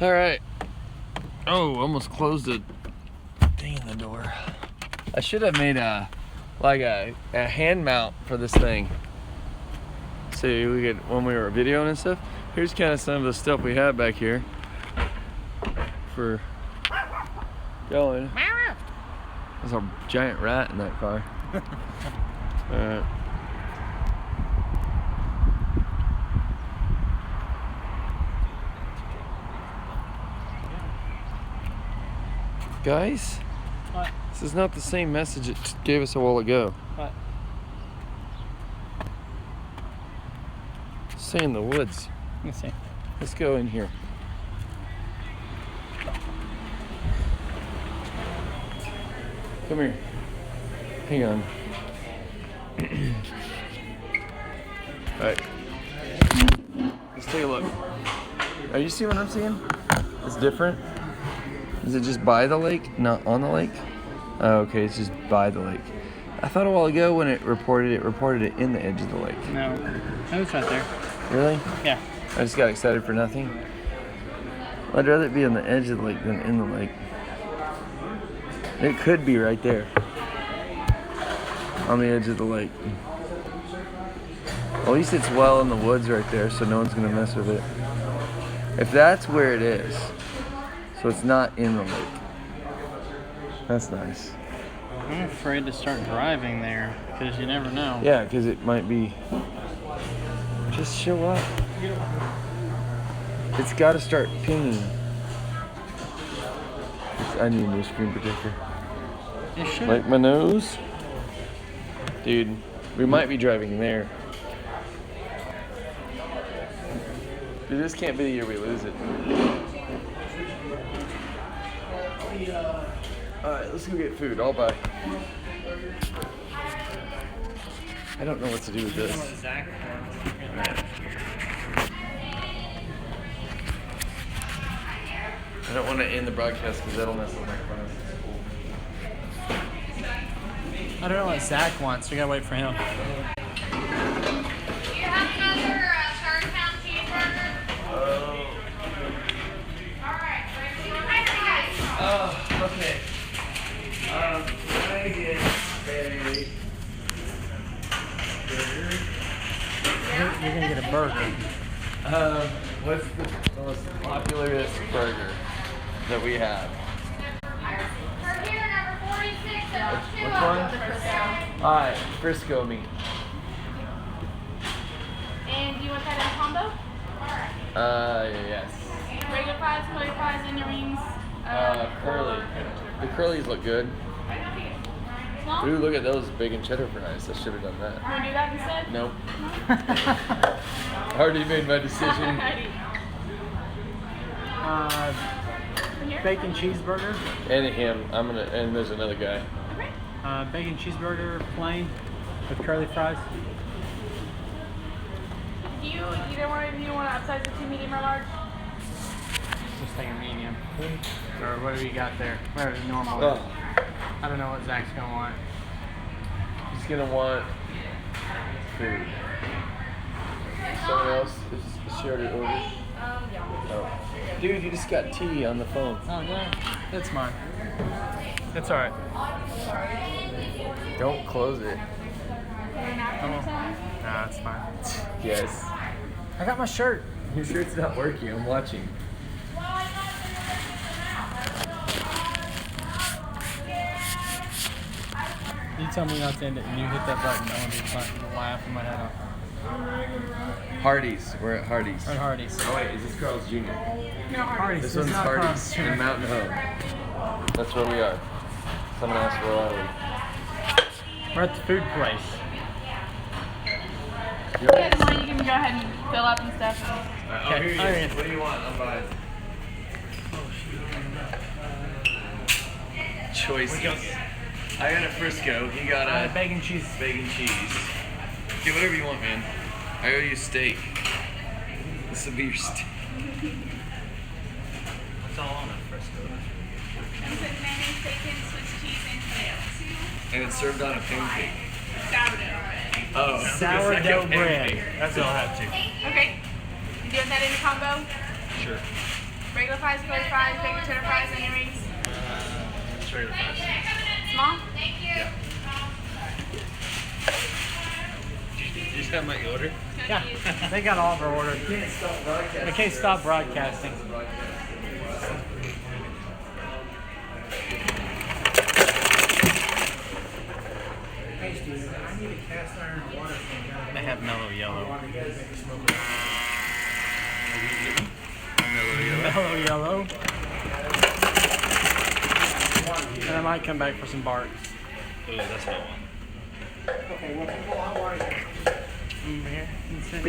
All right. Oh, almost closed it. Dang the door. I should have made a hand mount for this thing. So we could, when we were videoing and stuff. Here's kind of some of the stuff we have back here for going. There's a giant rat in that car. Alright. Guys, What? this is not the same message it gave us a while ago. What? Stay in the woods. Let's see. Let's go in here. Come here. Hang on. Alright. Let's take a look. Are you seeing what I'm seeing? It's different? Is it just by the lake, not on the lake? Oh, okay, it's just by the lake. I thought a while ago when it reported it in the edge of the lake. No, it's right there. Really? Yeah. I just got excited for nothing. I'd rather it be on the edge of the lake than in the lake. It could be right there. On the edge of the lake. At least it's well in the woods right there, so no one's gonna mess with it. If that's where it is, so it's not in the lake. That's nice. I'm afraid to start driving there because you never know. Yeah, because it might be. Just show up. It's got to start pinging. I need a new screen protector. It should. Like my nose? Dude, we might be driving there. Dude, this can't be the year we lose it. Alright, let's go get food. I'll buy. I don't know what to do with this. I don't want to end the broadcast because that'll mess up my phone. I don't know what Zach wants. We gotta wait for him. Do you have another Chargestown cheeseburger? Alright, Oh, okay. Can I get a burger? You're gonna get a burger. What's the most popularest burger that we have? For here, number 46, Which one? Alright, Frisco meat. And do you want that in a combo? Yes. Regular fries, curly fries, onion rings. Curly. The curlies look good. Small? Ooh, look at those bacon cheddar fries. I should have done that. You want to do that instead? Nope. Already made my decision. Bacon cheeseburger. And him. And there's another guy. Bacon cheeseburger, plain, with curly fries. Do you either one of you want to upsize the 2 medium or large? Just take a medium. Or whatever you got there. Whatever the normal Oh, is. I don't know what Zach's gonna want. he's gonna want food. Someone else? Is she already ordered? Yeah. Oh. Dude, you just got tea on the phone. Oh yeah, that's mine. It's alright. Don't close it. Nah, it's fine. Yes. I got my shirt. Your shirt's not working. I'm watching. You tell me not to end it and you hit that button. I want to be laughing my head off. Hardee's. We're at Hardee's. Or at Hardee's. Oh wait, is this Carl's Jr.? Hardee's. This it's one's not Hardee's Carl's. in Mountain Home. That's where we are. Someone asked where are we? We're at the food place. Yeah, the morning you can go ahead and fill up and stuff. I'll hear you. Okay. What do you want? I'm buying. Choices. I got a Frisco. He got a Bacon cheese. bacon cheese. Get whatever you want, man. I owe you steak. This will be your steak. It's all on it, Frisco. And put mayonnaise, bacon, Swiss cheese, and tomato. And it's served on a pancake. Sourdough. Oh. Sourdough bread. That's all I have to. Okay. You doing that in a combo? Sure. Regular fries, curly fries, bacon cheddar fries, onion rings. Straight up. Small? Thank you. You just have my order? Yeah, they got all of our orders. I can't stop broadcasting. They have mellow yellow. Mellow yellow. And I might come back for some Bart. Ooh, that's what I want. Over here. Instead.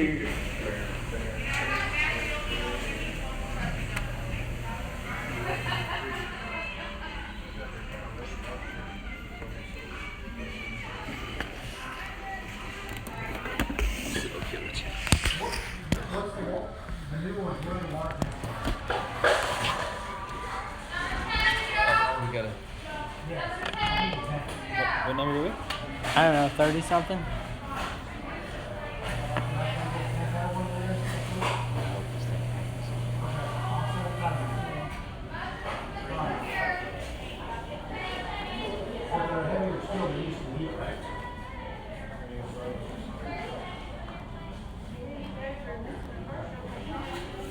number are we? I don't know, 30 something.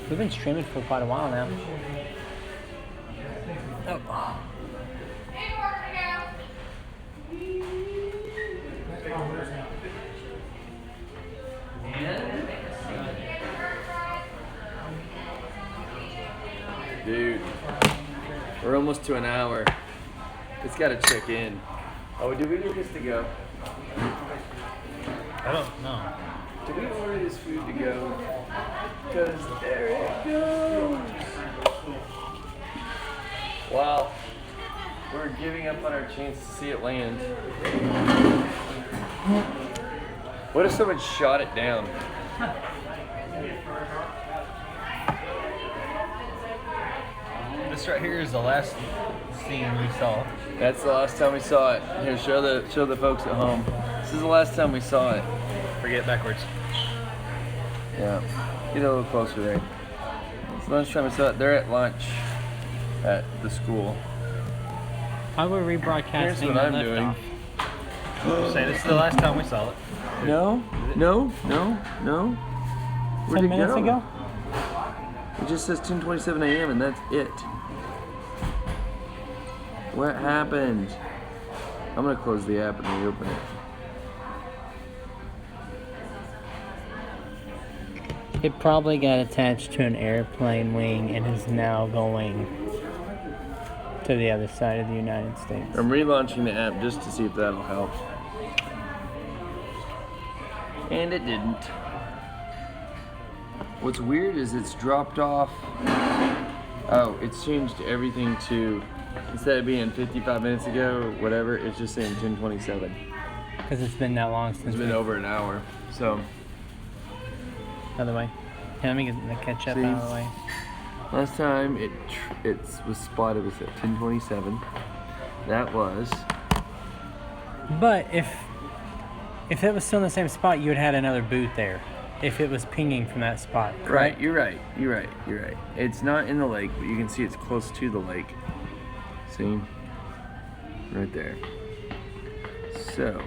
We've been streaming for quite a while now. Oh. Dude, we're almost to an hour. It's got to check in. Oh, do we need this to go? I don't know. Do we order this food to go? Because there it goes. Wow. We're giving up on our chance to see it land. What if someone shot it down? This right here is the last scene we saw. That's the last time we saw it. Here, show the folks at home. This is the last time we saw it. Forget backwards. Yeah. Get a little closer there. It's the last time we saw it. They're at lunch at the school. How are we rebroadcasting? Here's what I'm doing. Just saying, this is the last time we saw it. No. Where'd 10 it minutes go? ago? It just says 10:27 a.m. and that's it. What happened? I'm gonna close the app and reopen it. It probably got attached to an airplane wing and is now going to the other side of the United States. I'm relaunching the app just to see if that'll help. And it didn't. What's weird is it's dropped off. Oh, it's changed everything to, instead of being 55 minutes ago, whatever, it's just saying 10:27. Because it's been that long since It's been over an hour. So, Other way. Here, let me get the ketchup See? out of the way. last time it was spotted was at 10:27. That was. But if it was still in the same spot, you would have had another boot there. If it was pinging from that spot. Right, you're right. It's not in the lake, but you can see it's close to the lake. See? Right there. So,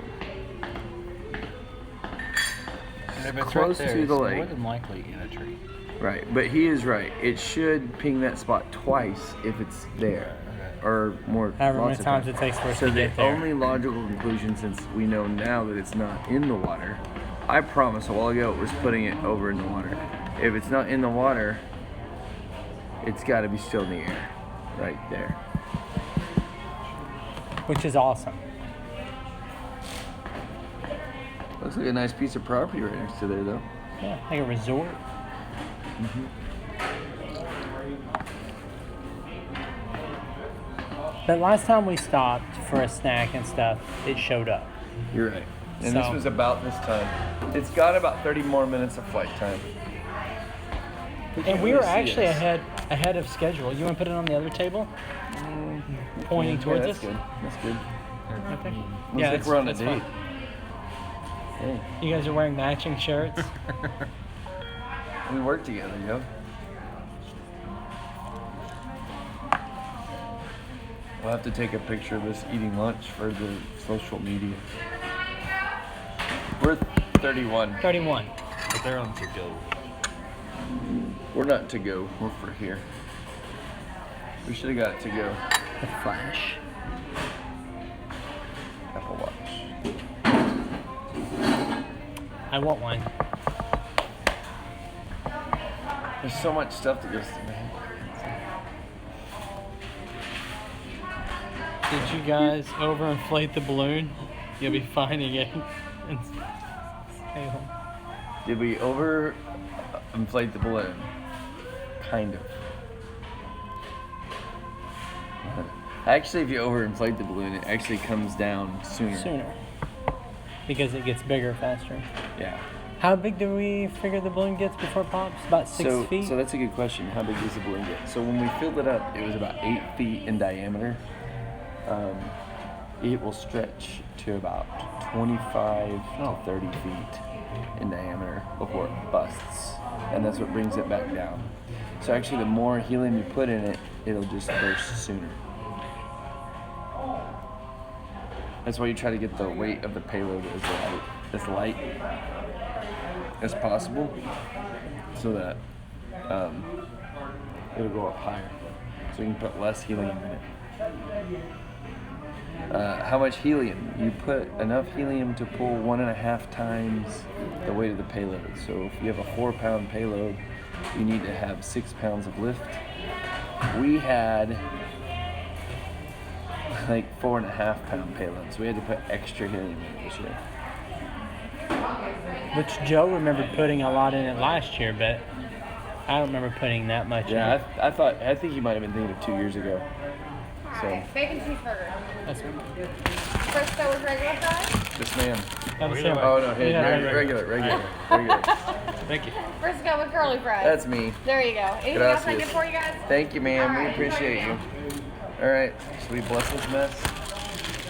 And if it's close right there, to the it's lake. more than likely in a tree. Right, but he is right. It should ping that spot twice if it's there. Or more. However many lots of times it takes for us So to the get there. only logical conclusion, since we know now that it's not in the water, I promise a while ago it was putting it over in the water. If it's not in the water, it's got to be still in the air. Right there. Which is awesome. Looks like a nice piece of property right next to there, though. Yeah, like a resort. But last time we stopped for a snack and stuff, it showed up. You're right. And this So- was about this time. It's got about 30 more minutes of flight time. And we were really see actually us. ahead of schedule. You want to put it on the other table? Pointing Yeah, towards that's us? good. That's good. Okay. Looks like we're on a that's date. fine. Hey, You guys are wearing matching shirts. we work together, yo. We'll have to take a picture of us eating lunch for the social media. We're 31. 31. But they're on to go. We're not to go. We're for here. We should have got it to go. The Flash. Apple Watch. I want one. There's so much stuff that goes to man. Did you guys overinflate the balloon? You'll be fine again. Stay home. Did we over inflate the balloon? Kind of. Actually, if you overinflate the balloon, it actually comes down sooner. Because it gets bigger faster. Yeah. How big do we figure the balloon gets before it pops? About 6 feet? So that's a good question. How big does the balloon get? So when we filled it up, it was about 8 feet in diameter. It will stretch to to about 25 to 30 feet in diameter before it busts, and that's what brings it back down. So actually, the more helium you put in it, it'll just burst sooner. That's why you try to get the weight of the payload as light as possible, so that it'll go up higher, so you can put less helium in it. How much helium? You put enough helium to pull 1.5 times the weight of the payload. So if you have a 4-pound payload, you need to have 6 pounds of lift. We had like 4.5-pound payload, so we had to put extra helium in it this year. Which Joe remembered putting a lot in it last year, but I don't remember putting that much in it. I think you might have been thinking of 2 years ago. So, Bacon cheeseburger. That's Frisco with regular fries? yes, ma'am. that was Either him. way. Oh no, hey, Yeah, regular. Thank you. Frisco with curly fries. That's me. There you go. Anything else I Gracias. get for you guys? Thank you, ma'am. All We right, appreciate enjoy you. your All right, should we bless this mess?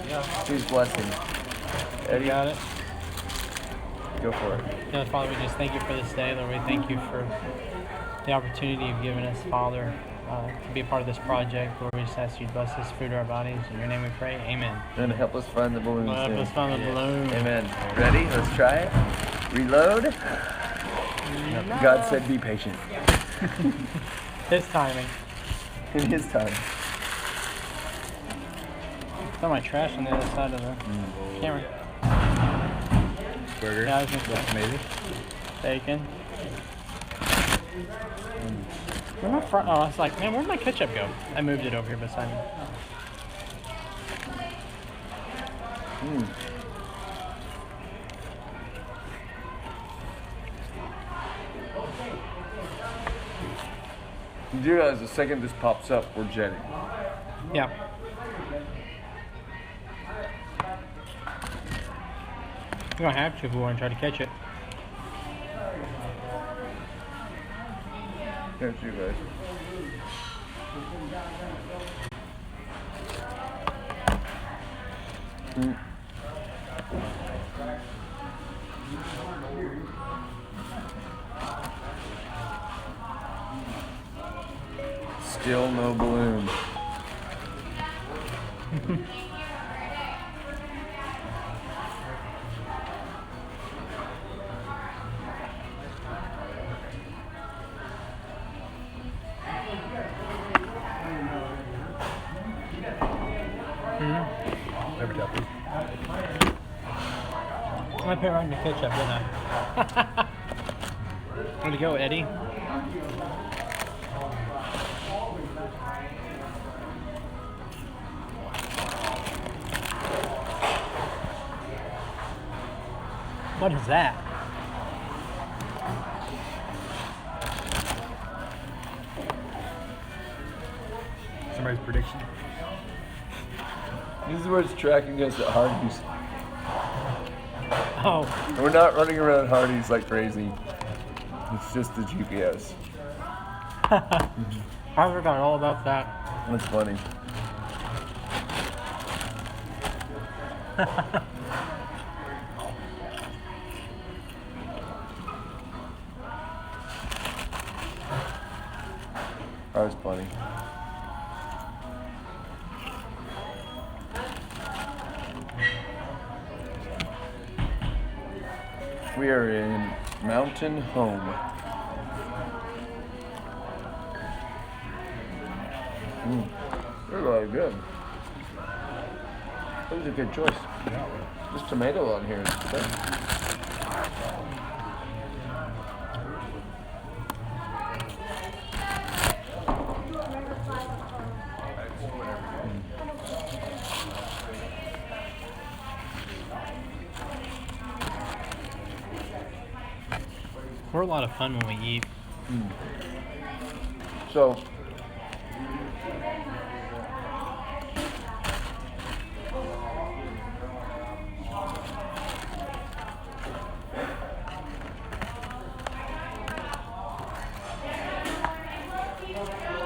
Yeah. Please bless him. Eddie, Got it. go for it. Dear Father, we just thank you for this day, Lord. We thank you for the opportunity you've given us, Father, to be a part of this project. Lord, we just ask you to bless this food to our bodies. In your name we pray. Amen. And help us find the balloons. Help soon. us find the balloon. Amen. Ready? Let's try it. Reload. God said be patient. His timing. In his time. Throw my trash on the other side of the camera. Burger. Yeah, I was gonna say Amazing. bacon. Where my I was like, man, where'd my ketchup go? I moved it over here beside me. You do realize the second this pops up, we're jetting. Yeah. We're gonna have to if we want to try to catch it. Here's you guys. Still no balloon. Never tell me. I put it right in the ketchup, didn't I? Where'd it go, Eddie? What is that? Somebody's prediction. This is where it's tracking against at Hardee's. Oh, We're not running around Hardee's like crazy. It's just the GPS. I forgot all about that. That's funny. That was funny. We are in Mountain Home. They're really good. That was a good choice. This tomato on here is good. We're a lot of fun when we eat. So,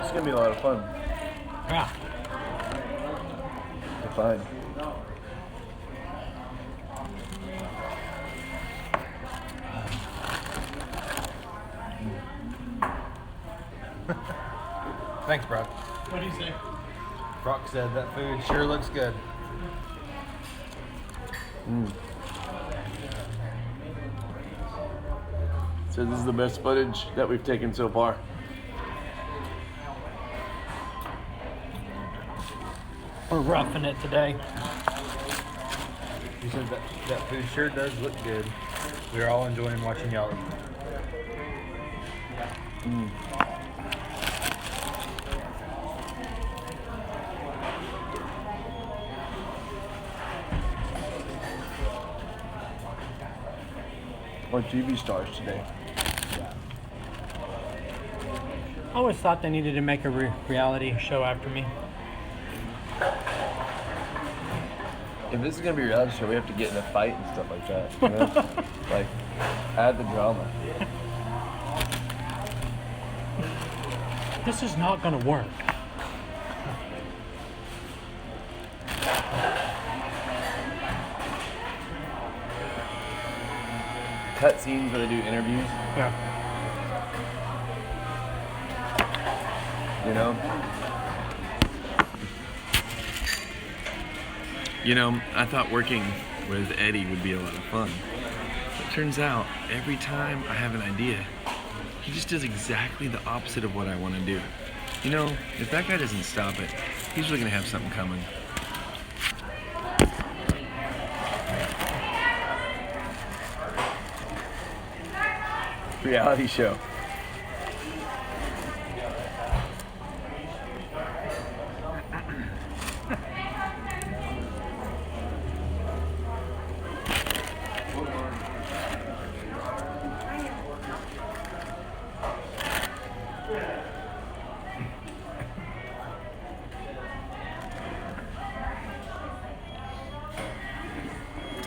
it's gonna be a lot of fun Yeah. to find. Thanks, Brock. What do you say? Brock said that food sure looks good. So this is the best footage that we've taken so far. We're roughing it today. He said that food sure does look good. We're all enjoying watching y'all eat. Or TV stars today. I always thought they needed to make a reality show after me. If this is gonna be a reality show, we have to get in a fight and stuff like that. You know? Like, add the drama. This is not gonna work. Cut scenes where they do interviews. Yeah. You know? You know, I thought working with Eddie would be a lot of fun. But it turns out, every time I have an idea, he just does exactly the opposite of what I want to do. You know, if that guy doesn't stop it, he's really gonna have something coming. Reality show.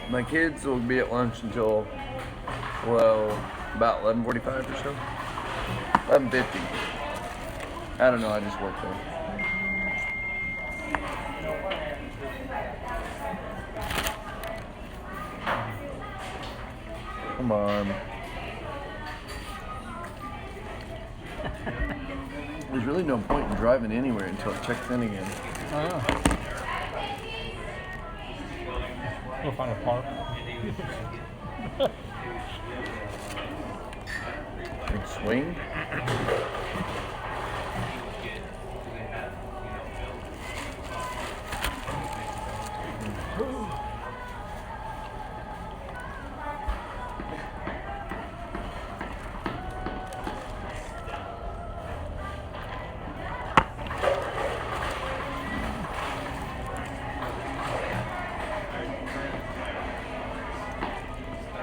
My kids will be at lunch until, well, about 11:45 or so. 11:50. I don't know, I just work there. Come on. There's really no point in driving anywhere until it checks in again. Oh. We'll find a park. Big swing.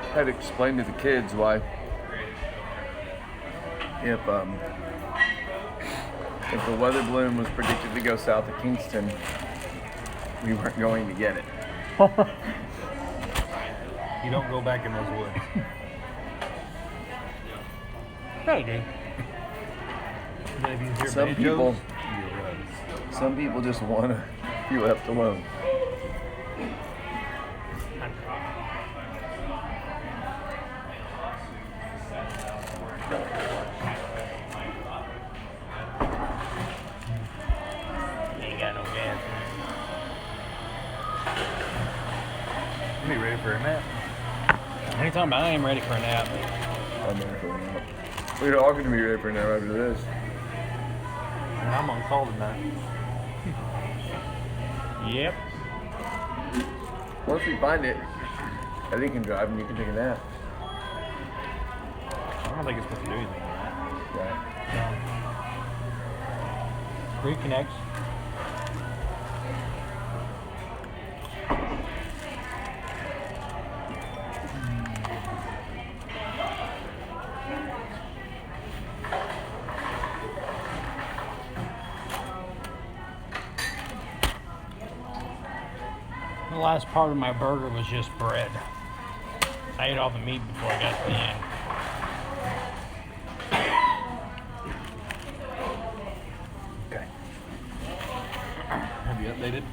I had to explain to the kids why if the weather balloon was predicted to go south of Kingston, we weren't going to get it. You don't go back in those woods. Maybe. Maybe you hear Some banjos, people- you run. Some people just want to be left alone. Ain't got no gas. You be ready for a nap. Anytime I am ready for a nap. I'm ready for a nap. We're all going to be ready for a nap after this. And I'm on call tonight. Yep. Once we find it, Eddie can drive and you can take a nap. I don't think it's supposed to do anything. Right. Reconnects. The last part of my burger was just bread. I ate all the meat before I got to the end. Okay. Have you updated?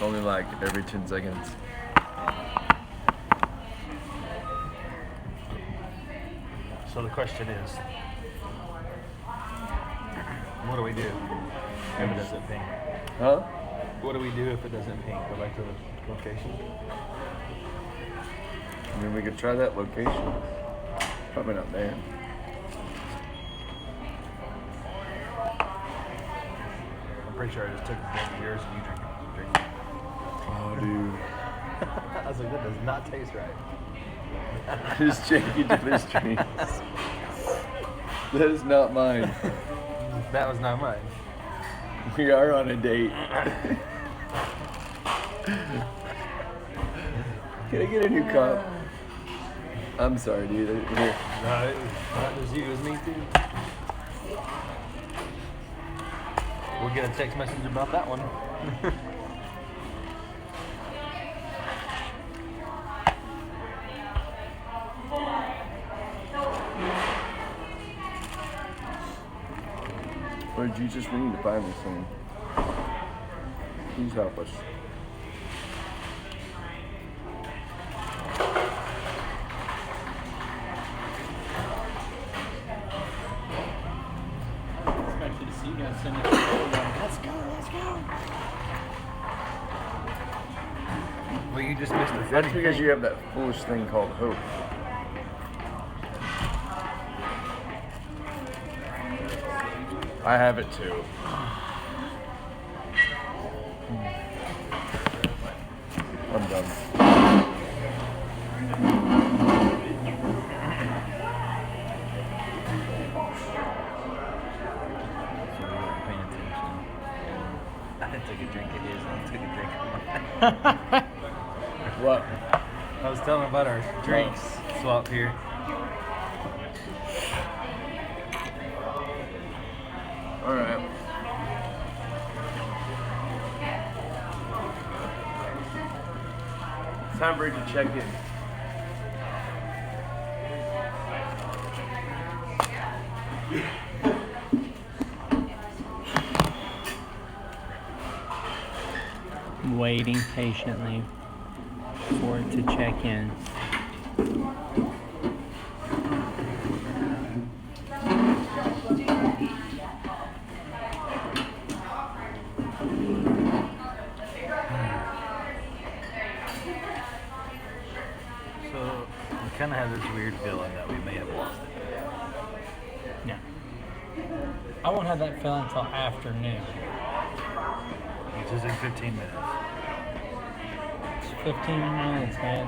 Only like every 10 seconds. So the question is, What do we do if it doesn't ping? Huh? What do we do if it doesn't ping? Go back to the location. I mean, we could try that location. Probably not there. I'm pretty sure I just took a drink of yours and you drink it. Oh, dude. I was like, that does not taste right. Just checking to this drinks. That is not mine. That was not mine. We are on a date. Can I get a new cup? I'm sorry, dude. Here. No, it was not just you, it was me too. We'll get a text message about that one. Or Jesus, we need to find this thing. Please help us. Expected to see you guys send it. Let's go. Well, you just missed the That's funny because thing. you have that foolish thing called hope. I have it too. I'm done. So we weren't paying attention. I took a drink of his and he took a drink of mine. What? I was telling him about our drinks swap here. All right. It's time for you to check in. Waiting patiently for it to check in. So we kind of have this weird feeling that we may have lost it. Yeah. I won't have that feeling until afternoon. Which is in 15 minutes. It's 15 minutes, man.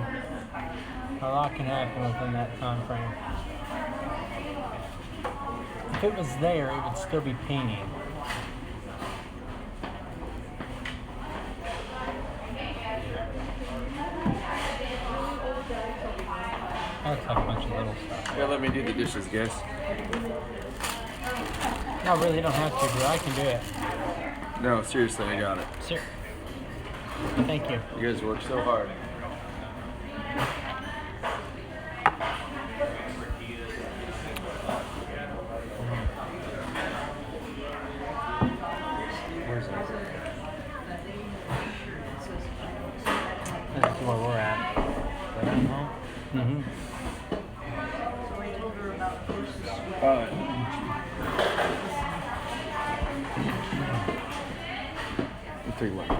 A lot can happen within that time frame. If it was there, it would still be pinging. That's like a bunch of little stuff. Yeah, let me do the dishes, guys. No, really don't have to, bro. I can do it. No, seriously, I got it. Sir. Thank you. You guys work so hard. Where's it? That's where we're at. Right at home? Mm-hmm. Let's take a look.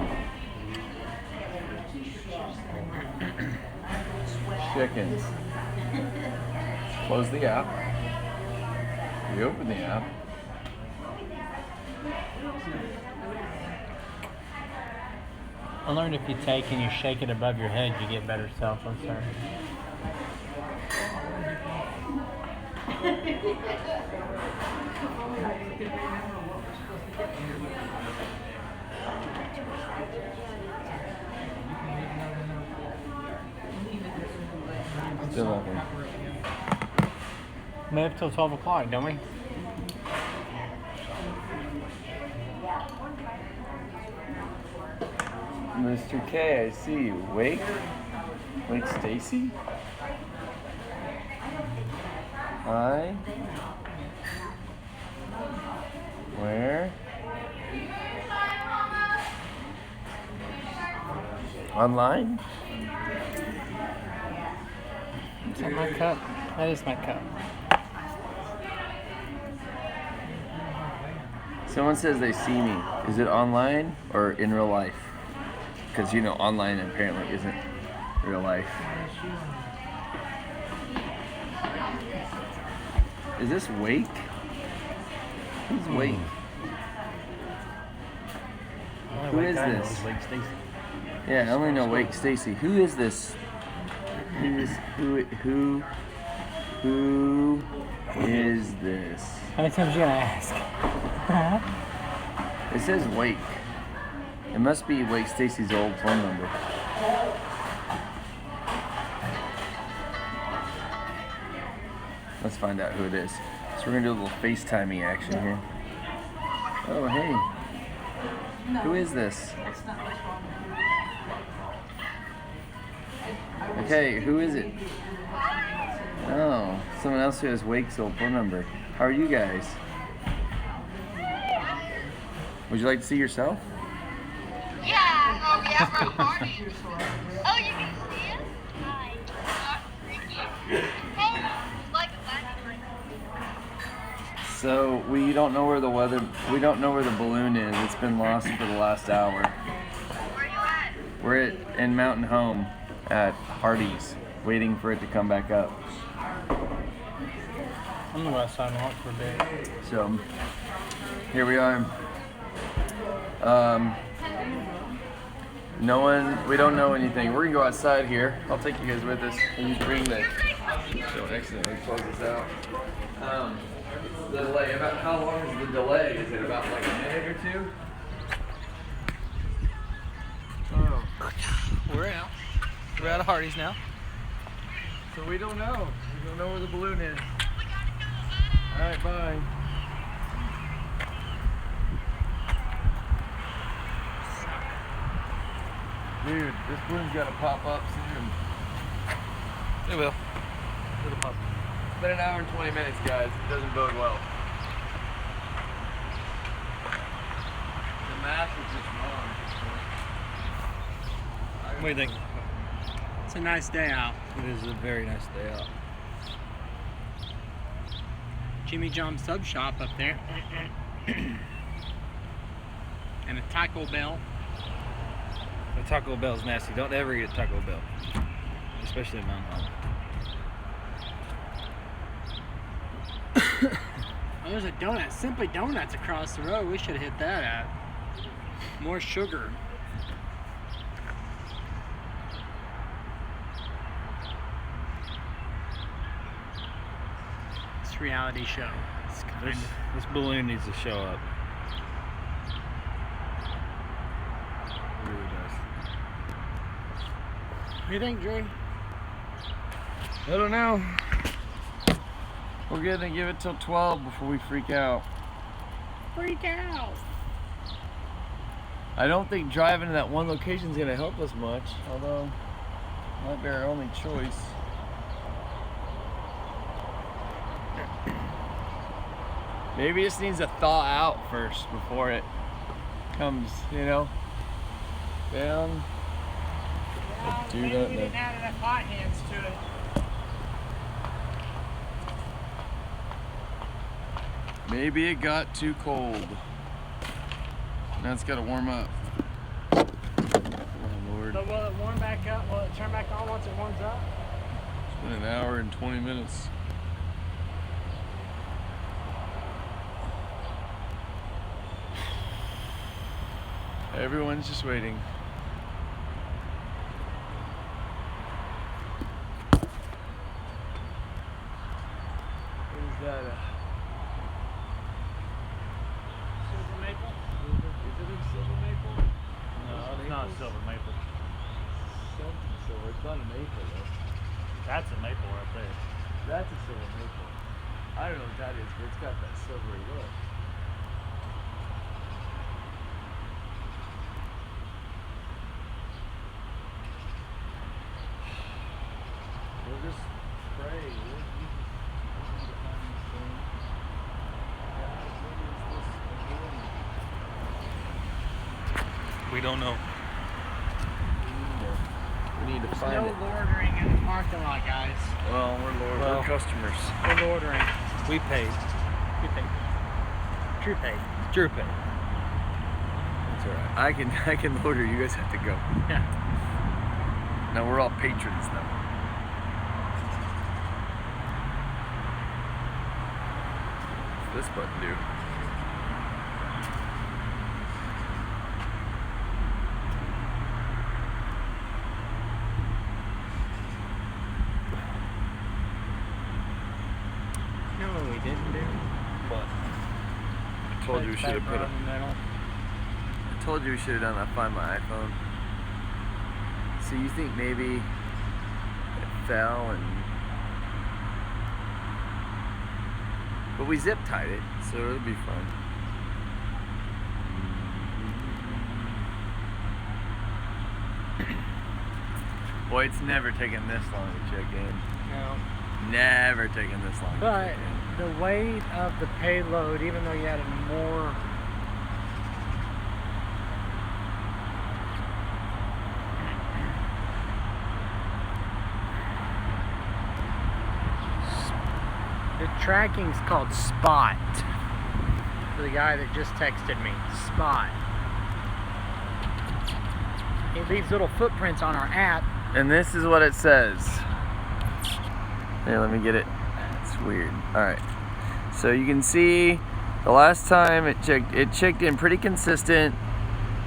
Chickens. Close the app. Reopen the app. I learned if you take and you shake it above your head, you get better cell phone service. Still nothing. We have till 12 o'clock, don't we? Mr. K, I see you. Wake? Wake Stacy? Hi? Where? Online? Is that my cup? That is my cup. Someone says they see me. Is it online or in real life? Because you know, online apparently isn't real life. Is this Wake? Who's Wake? Who is this? Yeah, I only know Wake Stacy. Who is this? Who is this? How many times are you gonna ask? It says Wake. It must be Wake Stacy's old phone number. Let's find out who it is. So we're gonna do a little FaceTiming action here. Oh, hey. Who is this? Okay, who is it? Oh, someone else who has Wake's old phone number. How are you guys? Would you like to see yourself? Yeah, we have our party. Oh, you can see us? Hi. Freaky. Hey, like a So we don't know where the balloon is. It's been lost for the last hour. Where you at? We're in Mountain Home at Hardee's, waiting for it to come back up. I'm gonna go outside and walk for a bit. So here we are. We don't know anything. We're gonna go outside here. I'll take you guys with us. And you bring the, don't accidentally close this out. The delay, about how long is the delay? Is it about like a minute or two? Oh. We're out. We're out of Hardee's now. So we don't know. We don't know where the balloon is. Alright, bye. Dude, this balloon's gotta pop up soon. It will. It'll pop. It's been an hour and 20 minutes, guys. It doesn't bode well. The math is just wrong. What do you think? It's a nice day out. It is a very nice day out. Jimmy John's Sub Shop up there. And a Taco Bell. The Taco Bell's nasty. Don't ever eat at Taco Bell. Especially in Mountain Home. Oh, there's a donut. Simply Donuts across the road. We should have hit that at. More sugar. It's a reality show. It's kind of... This balloon needs to show up. It really does. What do you think, Drew? I don't know. We're gonna give it till 12 before we freak out. Freak out. I don't think driving to that one location is gonna help us much, although it might be our only choice. Maybe it just needs to thaw out first before it comes, you know, down. Well, do maybe that we then. didn't add enough hot hands to it. Maybe it got too cold. Now it's gotta warm up. Oh Lord. So will it warm back up? Will it turn back on once it warms up? It's been an hour and 20 minutes. Everyone's just waiting. What is that? Silver maple? Is it a silver maple? No, it's not a silver maple. Something silver. It's not a maple though. That's a maple right there. That's a silver maple. I don't know what that is, but it's got that silvery look. We'll just pray. We'll need to find this thing. God, what is this balloon? We don't know. We need to find No it. loitering in the parking lot, guys. Well, we're customers. No loitering. We paid. We paid. True paid. Drooping. That's alright. I can order. You guys have to go. Yeah. Now we're all patrons though. What's this button do? You know what we didn't do? What? I told you we should have put a. in the middle. I told you we should have done that. Find my iPhone. So you think maybe it fell and. But we zip tied it, so it'll be fun. Boy, it's never taken this long to check in. No. Never taken this long to But check in. the weight of the payload, even though you added more. The tracking's called Spot. For the guy that just texted me, Spot. It leaves little footprints on our app. And this is what it says. Here, let me get it. It's weird. Alright. So you can see the last time it checked in pretty consistent.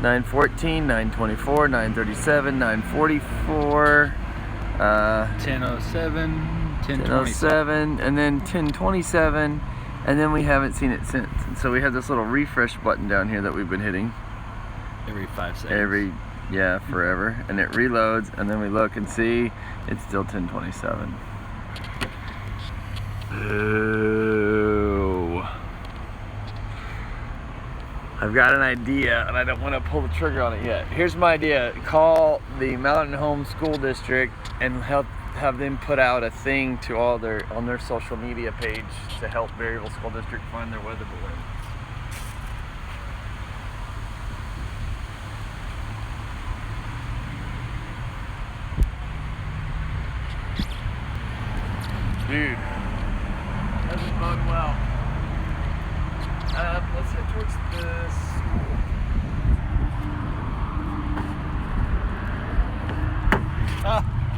9:14, 9:24, 9:37, 9:44, 10:07, 10:27. and then 10:27, and then we haven't seen it since. And so we have this little refresh button down here that we've been hitting Every 5 seconds. forever, and it reloads, and then we look and see it's still 10:27. Ooh. I've got an idea, and I don't want to pull the trigger on it yet. Here's my idea: call the Mountain Home School District and have them put out a thing to all on their social media page to help Berryville School District find their weather balloon. Dude, doesn't bode well. Let's head towards the school.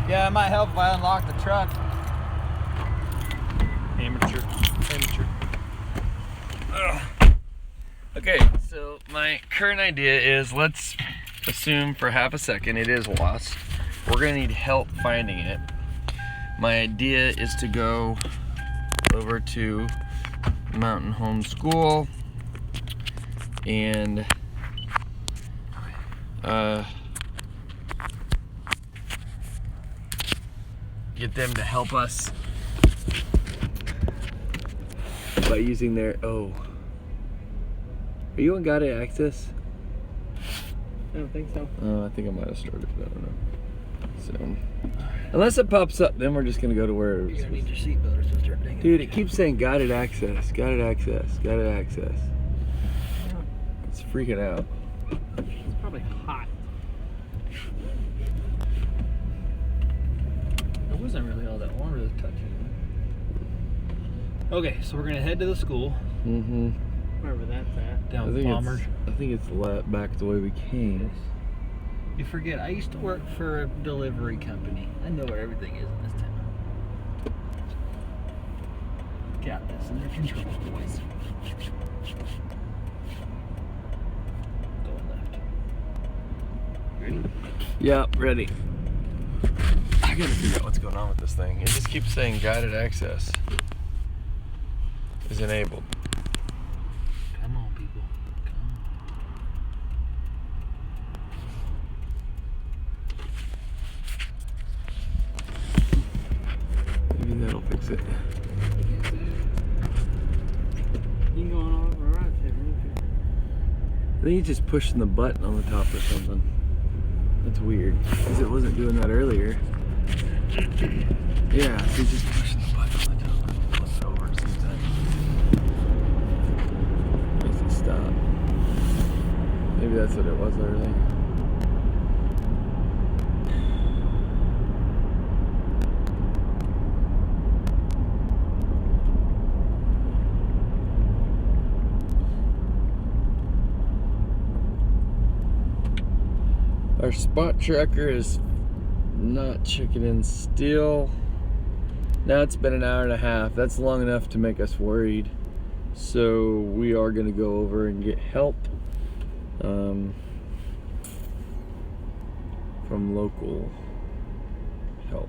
Yeah, it might help if I unlock the truck. Amateur. Okay, so my current idea is, let's assume for half a second it is lost. We're gonna need help finding it. My idea is to go over to Mountain Home School and get them to help us by using their, are you on guided access? I don't think so. Oh, I think I might have started it, I don't know. So, unless it pops up, then we're just gonna go to where it's You're gonna need your seatbelt or something. Start dinging. Dude, it keeps saying guided access, guided access, guided access. It's freaking out. It's probably hot. It wasn't really all that warm to touch it. Okay, so we're gonna head to the school Mm-hmm. Wherever that's at. down Palmer. I think it's back the way we came. You forget, I used to work for a delivery company. I know where everything is in this town. Got this under control, boys. Going left. Ready? Yeah, ready. I gotta figure out what's going on with this thing. It just keeps saying guided access is enabled. Come on, people. Maybe that'll fix it. You can go on all over our right there. I think he's just pushing the button on the top or something. That's weird, because it wasn't doing that earlier. Yeah, so he's just pushing the button on the top. Flip it over and see if that makes it stop. Maybe that's what it was earlier. Our spot tracker is not checking in still. Now it's been an hour and a half. That's long enough to make us worried. So we are gonna go over and get help from local help.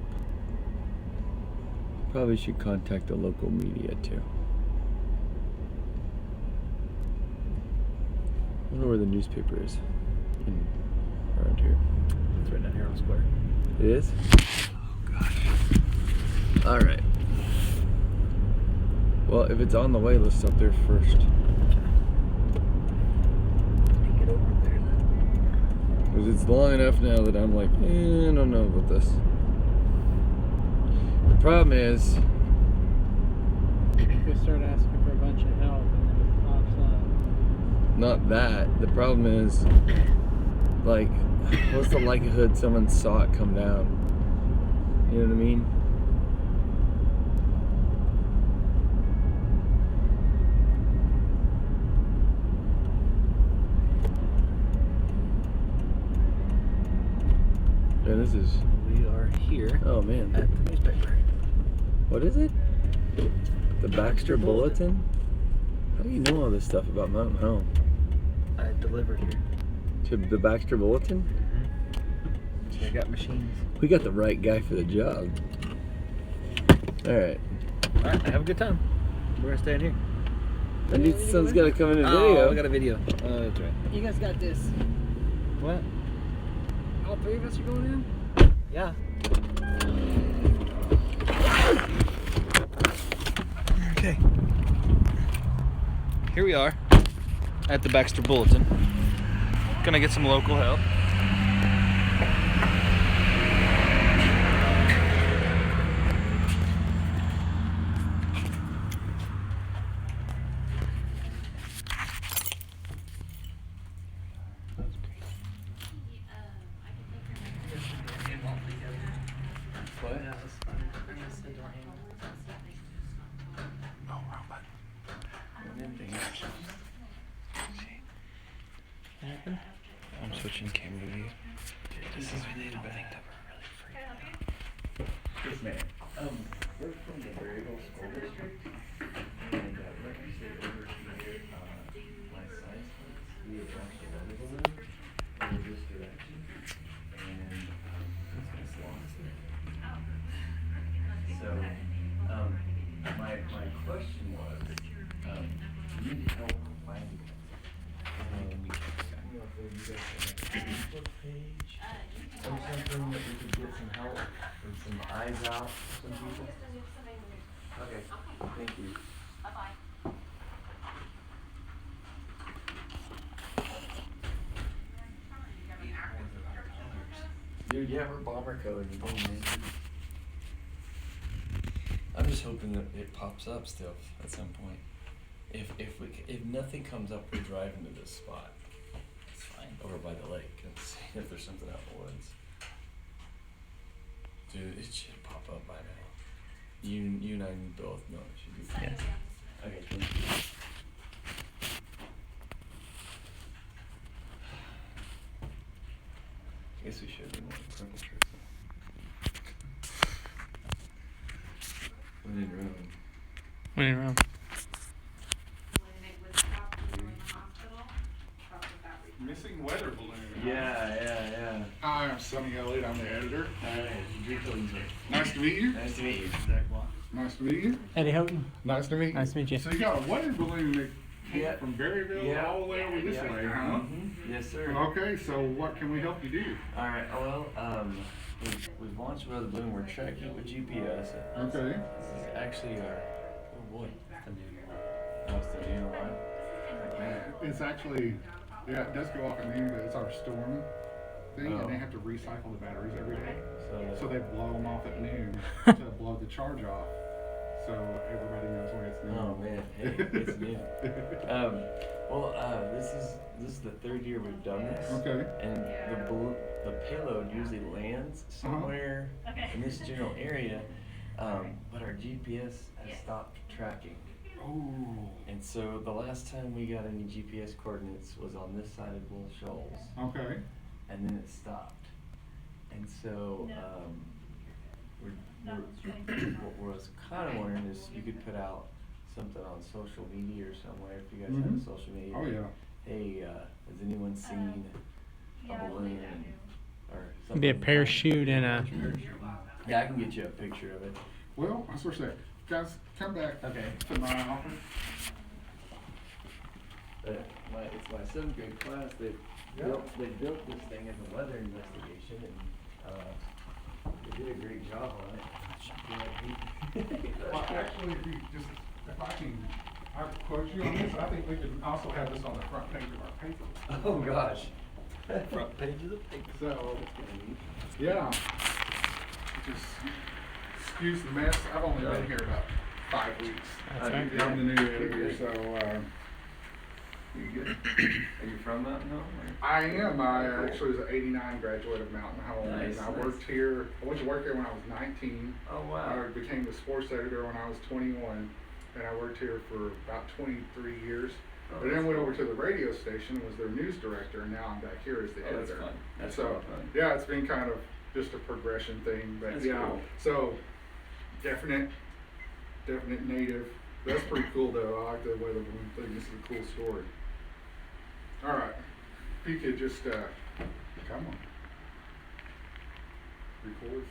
Probably should contact the local media too. I wonder where the newspaper is around here. It's right down here on the square. It is? Oh gosh. Alright. Well, if it's on the way, let's stop there first. Get over there then. Because it's long enough now that I'm like, I don't know about this. The problem is, We start asking for a bunch of help and then it pops up. not that. The problem is, like, what's the likelihood someone saw it come down? You know what I mean? Yeah, this is. We are here Oh man. at the newspaper. What is it? The Baxter Bulletin? How do you know all this stuff about Mountain Home? I delivered here. To the Baxter Bulletin? Mm-hmm. I got machines. We got the right guy for the job. Alright. Alright, have a good time. We're gonna stay in here. I need someone's gotta come in a Oh, video. I got a video. Oh, that's right. You guys got this. What? All three of us are going in? Yeah. Okay. Here we are at the Baxter Bulletin. Gonna get some local help. I'm switching camera views. This is really bad. Yes, ma'am. We're from the Berryville School District, and like you said, over here, my science class, we have launched a weather balloon in this direction, and it's lost it. So, my question was, you need help finding it. You know, if you guys have a Facebook page or something that we could get some help and some eyes out for some people. Okay, thank you. Bye-bye. Dude, yeah, we're bomber code. I'm just hoping that it pops up still at some point. If nothing comes up, we drive into this spot. It's fine. Over by the lake and see if there's something out in the woods. Dude, it should pop up by now. You and I both know it should be fine. Yes. Okay, thank you. I guess we should be more furniture. We didn't run. We didn't run. Missing weather balloon. Yeah. Hi, I'm Sonny Elliott. I'm the editor. Alright, Drew Killingsworth. Nice to meet you. Nice to meet you. Nice to meet you. Eddie Houghton. Nice to meet you. Nice to meet you. So you got a weather balloon that came Yeah. from Berryville all the way over this way, huh? Mm-hmm. Yes, sir. Okay, so what can we help you do? Alright, well, we've launched weather balloon. We're tracking it with GPS. Okay. This is actually our, oh boy, it's the new one. It's actually, yeah, it does go off at noon, but it's our storm thing, Oh. and they have to recycle the batteries every day. So So they blow them off at noon to blow the charge off. So everybody knows when it's noon. oh man, hey, it's new. This is the third year we've done this. Okay. And the payload usually lands somewhere in this general area, but our GPS has stopped tracking. Oh. And so the last time we got any GPS coordinates was on this side of Bull Shoals. Okay. and then it stopped. And so, what I was kind of wondering is you could put out something on social media or somewhere if you guys have a social media. Oh, yeah. Hey, has anyone seen a balloon or something? Be a parachute and a. Yeah, I can get you a picture of it. Well, I was supposed to say, guys, come back Okay. to my office. It's my 7th grade class. They built this thing as a weather investigation, and they did a great job on it. Well, actually, if I can, I quote you on this, I think we could also have this on the front page of our paper. Oh gosh. Front page of the paper. So, yeah. Just excuse the mess. I've only been here about 5 weeks. That's right. I'm the new editor, so You good? Are you from Mountain Home? I am. I actually was an '89 graduate of Mountain Home, Nice, and I nice. worked here. I went to work here when I was 19. Oh wow. I became the sports editor when I was 21, and I worked here for about 23 years. Oh, But then that's went cool. over to the radio station and was their news director, and now I'm back here as the Oh, that's editor. fun. That's so, real fun. yeah, it's been kind of just a progression thing, but That's yeah. cool. So, definite native. That's pretty cool though. I like the weather balloon thing. This is a cool story. All right, if you could just come on, record,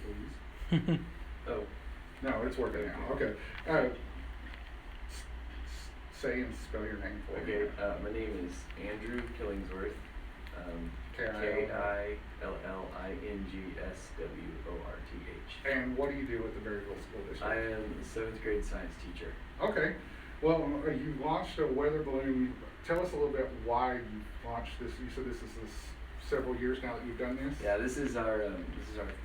please. Oh. No, it's working now. Okay. Say and spell your name for me. Okay, my name is Andrew Killingsworth. Killingsworth. And what do you do with the Berryville School District? I am the 7th grade science teacher. Okay. Well, you launched a weather balloon. Tell us a little bit why you launched this. You said this is several years now that you've done this? Yeah, this is our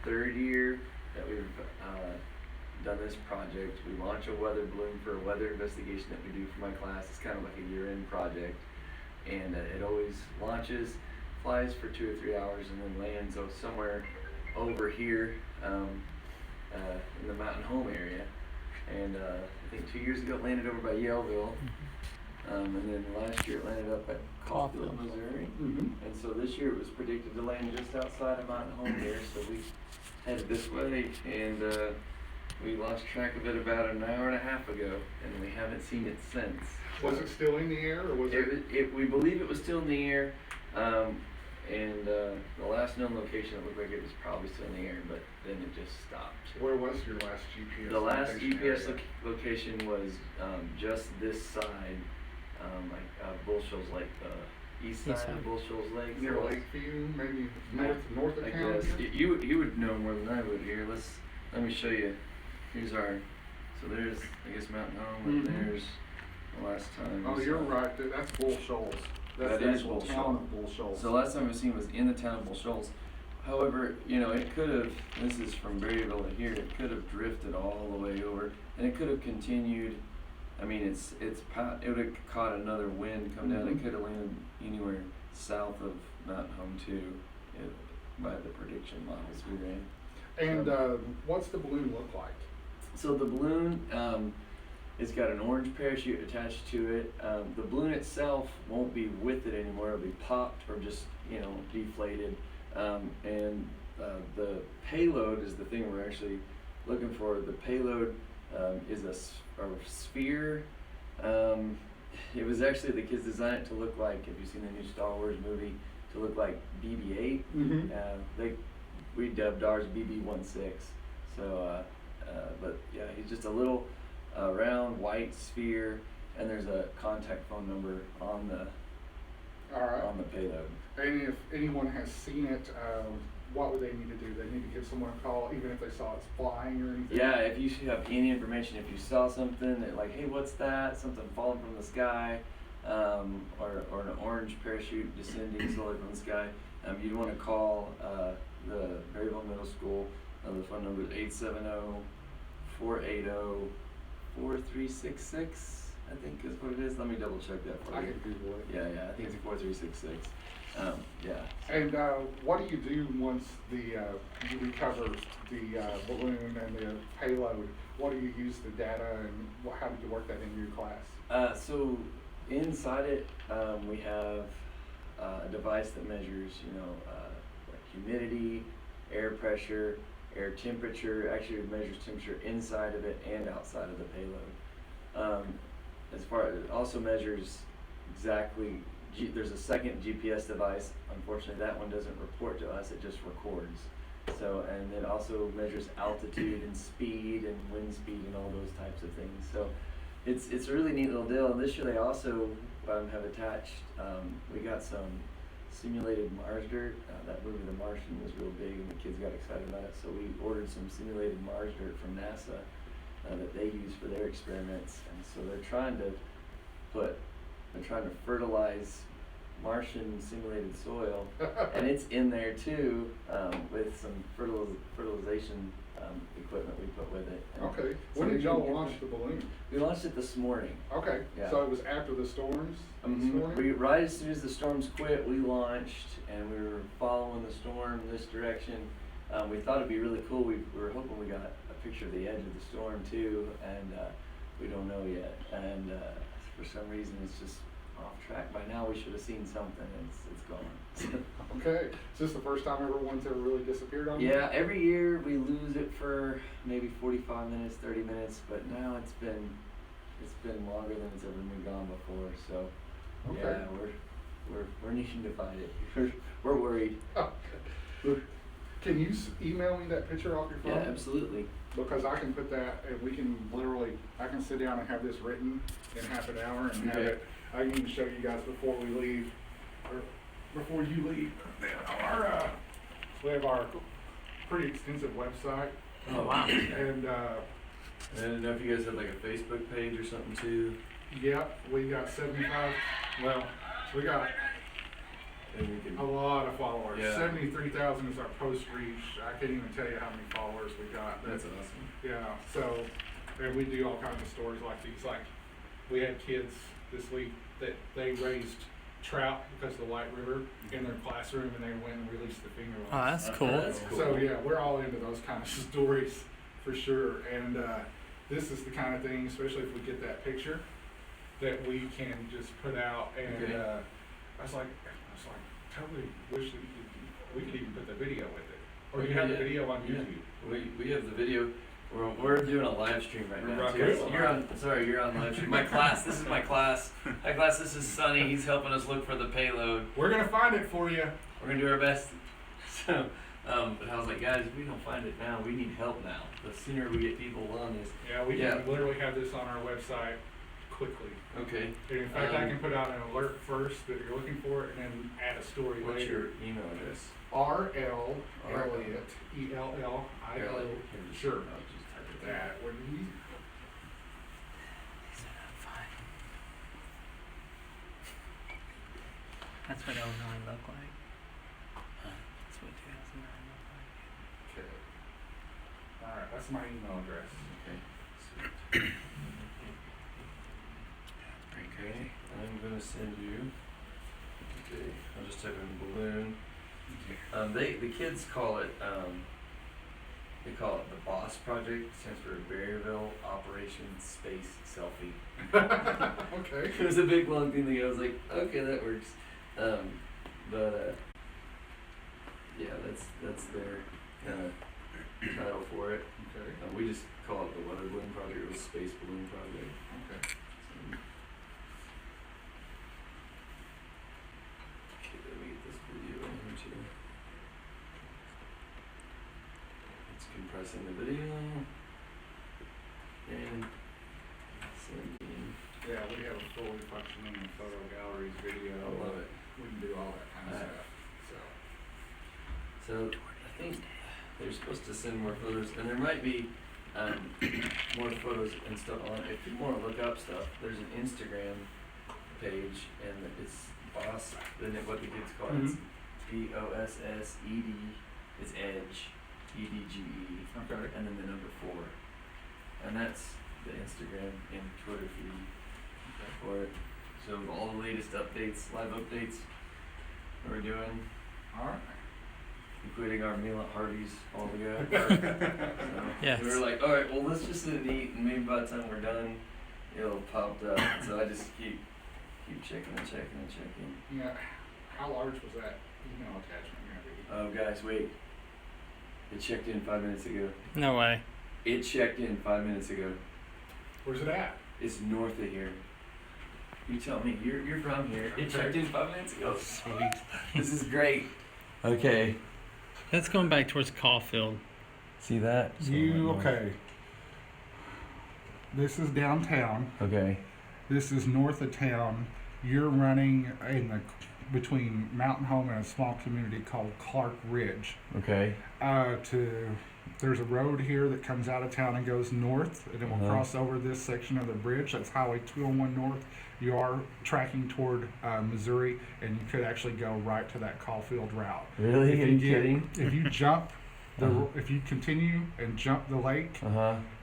3rd year that we've done this project. We launch a weather balloon for a weather investigation that we do for my class. It's kind of like a year-end project, and it always launches, flies for 2 or 3 hours, and then lands somewhere over here in the Mountain Home area. And I think 2 years ago it landed over by Yaleville. And then last year it landed up at Caulfield, Missouri. Mm-hmm. And so this year it was predicted to land just outside of Mountain Home here, so we headed this way, and we lost track of it about an hour and a half ago, and we haven't seen it since. Was it still in the air, or was it? We believe it was still in the air, and the last known location, it looked like it was probably still in the air, but then it just stopped. Where was your last GPS? The last location GPS area? location was just this side, like Bull Shoals Lake, the east side of Bull Shoals Lake. Near So Lakeview, maybe north of I town? guess you would know more than I would here. Let me show you. Here's our. So there's Mountain Home, and Mhm. there's the last time. Oh, we you're saw- right. That's Bull Shoals. That's That the is actual Bull town Shoals. of Bull Shoals. So last time we seen was in the town of Bull Shoals. However, it could have. This is from Berryville to here. It could have drifted all the way over, and it could have continued. I mean, it would have caught another wind come down. It Mhm. could have landed anywhere south of Mountain Home too, by the prediction models we ran. And what's the balloon look like? So the balloon, it's got an orange parachute attached to it. The balloon itself won't be with it anymore. It'll be popped or just deflated. And the payload is the thing we're actually looking for. The payload is a sphere. It was actually the kids designed it to look like, if you've seen the new Star Wars movie, to look like BB-8. Mhm. We dubbed ours BB-16. So, but yeah, he's just a little round white sphere, and there's a contact phone number on the All right. on the payload. And if anyone has seen it, what would they need to do? They need to give someone a call, even if they saw it's flying or anything? Yeah, if you have any information, if you saw something that like, hey, what's that? Something falling from the sky, or an orange parachute descending slowly from the sky, you'd want to call the Berryville Middle School. The phone number is 870-480-4366. I think is what it is. Let me double check that for I you. can Google it. Yeah, I think it's 4366. Yeah. And what do you do once you recover the balloon and the payload? What do you use the data, and how did you work that into your class? So inside it, we have a device that measures, humidity, air pressure, air temperature. Actually, it measures temperature inside of it and outside of the payload. As far as it also measures exactly, there's a second GPS device. Unfortunately, that one doesn't report to us; it just records. So, and it also measures altitude and speed and wind speed and all those types of things. So, it's a really neat little deal. And this year they also have attached. We got some simulated Mars dirt. That movie, The Martian, was real big, and the kids got excited about it. So we ordered some simulated Mars dirt from NASA that they use for their experiments. And so they're trying to fertilize Martian simulated soil, and it's in there too, with some fertilization equipment we put with it. And Okay, so when we're did y'all gonna get launch the balloon? We launched it this morning. Okay, Yeah. so it was after the storms this morning? We, right as soon as the storms quit, we launched, and we were following the storm this direction. We thought it'd be really cool. We were hoping we got a picture of the edge of the storm too, and we don't know yet. And for some reason, it's just off track. By now, we should have seen something. It's gone. Okay, is this the first time one's ever really disappeared on you? Yeah, every year we lose it for maybe 45 minutes, 30 minutes, but now it's been longer than it's ever been gone before. So Okay. yeah, we're needing to find it. We're worried. Can you email me that picture off your phone? Yeah, absolutely. Because I can put that, and we can literally, I can sit down and have this written in half an hour and have Okay. it, I can even show you guys before we leave, or before you leave. We have our pretty extensive website. Oh wow. And, I didn't know if you guys had like a Facebook page or something too. yep, we got 75, well, we got And we can. a lot of followers. Yeah. 73,000 is our post reach. I can't even tell you how many followers we got. That's awesome. Yeah, so, and we do all kinds of stories like these. Like, we had kids this week that they raised trout because of the White River in their classroom, and they went and released the fingerlings. Oh, that's cool. That's cool. So yeah, we're all into those kind of stories for sure. And this is the kind of thing, especially if we get that picture, that we can just put out. And Okay. I was like, totally wish that we could even put the video with it. Or you have the video on Yeah. YouTube. We have the video. We're doing a live stream right now. Right. Too. You're on live stream. My class. This is my class. Hi class. This is Sonny. He's helping us look for the payload. We're gonna find it for you. We're gonna do our best. So, but I was like, guys, if we don't find it now, we need help now. The sooner we get people on this. Yeah, we Yeah. can literally have this on our website quickly. Okay. And in fact, I can put out an alert first that you're looking for it, and then add a story What's later. your email address? R.L. Elliott, E-L-L-I-O. Sure. I'll just type it there. That would be. That's what 09 looked like. That's what 2009 looked like. Okay. Alright, that's my email address. Okay. Sweet. Okay. I'm gonna send you. Okay. I'll just type in balloon. The kids call it they call it the BOSS project. It stands for Berryville Operation Space Selfie. Okay. It was a big long thing. I was like, okay, that works. Yeah, that's their kind of title for it. Okay. We just call it the weather balloon project or the space balloon project. Okay. So, okay, let me get this video in here too. It's compressing the video and sending. Yeah, we have a fully functioning photo galleries, video. I love it. We can do all that kind of Alright. stuff. So I think they're supposed to send more photos, and there might be more photos and stuff on it. If you want to look up stuff, there's an Instagram page, and it's Boss. Then what the kids call it, it's BOSSED. It's Edge, EDGE, Okay. and then the number 4, and that's the Instagram and Twitter feed for it. So all the latest updates, live updates, we're doing. Alright. Including our meal at Harvey's all together. So Yes. we were like, all right, well, let's just sit and eat, and maybe by the time we're done, it'll pop up. So I just keep checking and checking and checking. Yeah. How large was that email attachment gonna be? Oh, guys, wait. It checked in 5 minutes ago. No way. It checked in 5 minutes ago. Where's it at? It's north of here. You tell me. You're from here. It checked in 5 minutes ago. Sweet. This is great. Okay. That's going back towards Caulfield. See that? Okay. This is downtown. Okay. This is north of town. You're running between Mountain Home and a small community called Clark Ridge. Okay. There's a road here that comes out of town and goes north, and it will cross over this section of the bridge. That's Highway 201 north. You are tracking toward Missouri, and you could actually go right to that Caulfield route. Really? Are you kidding? If you jump, if you continue and jump the lake,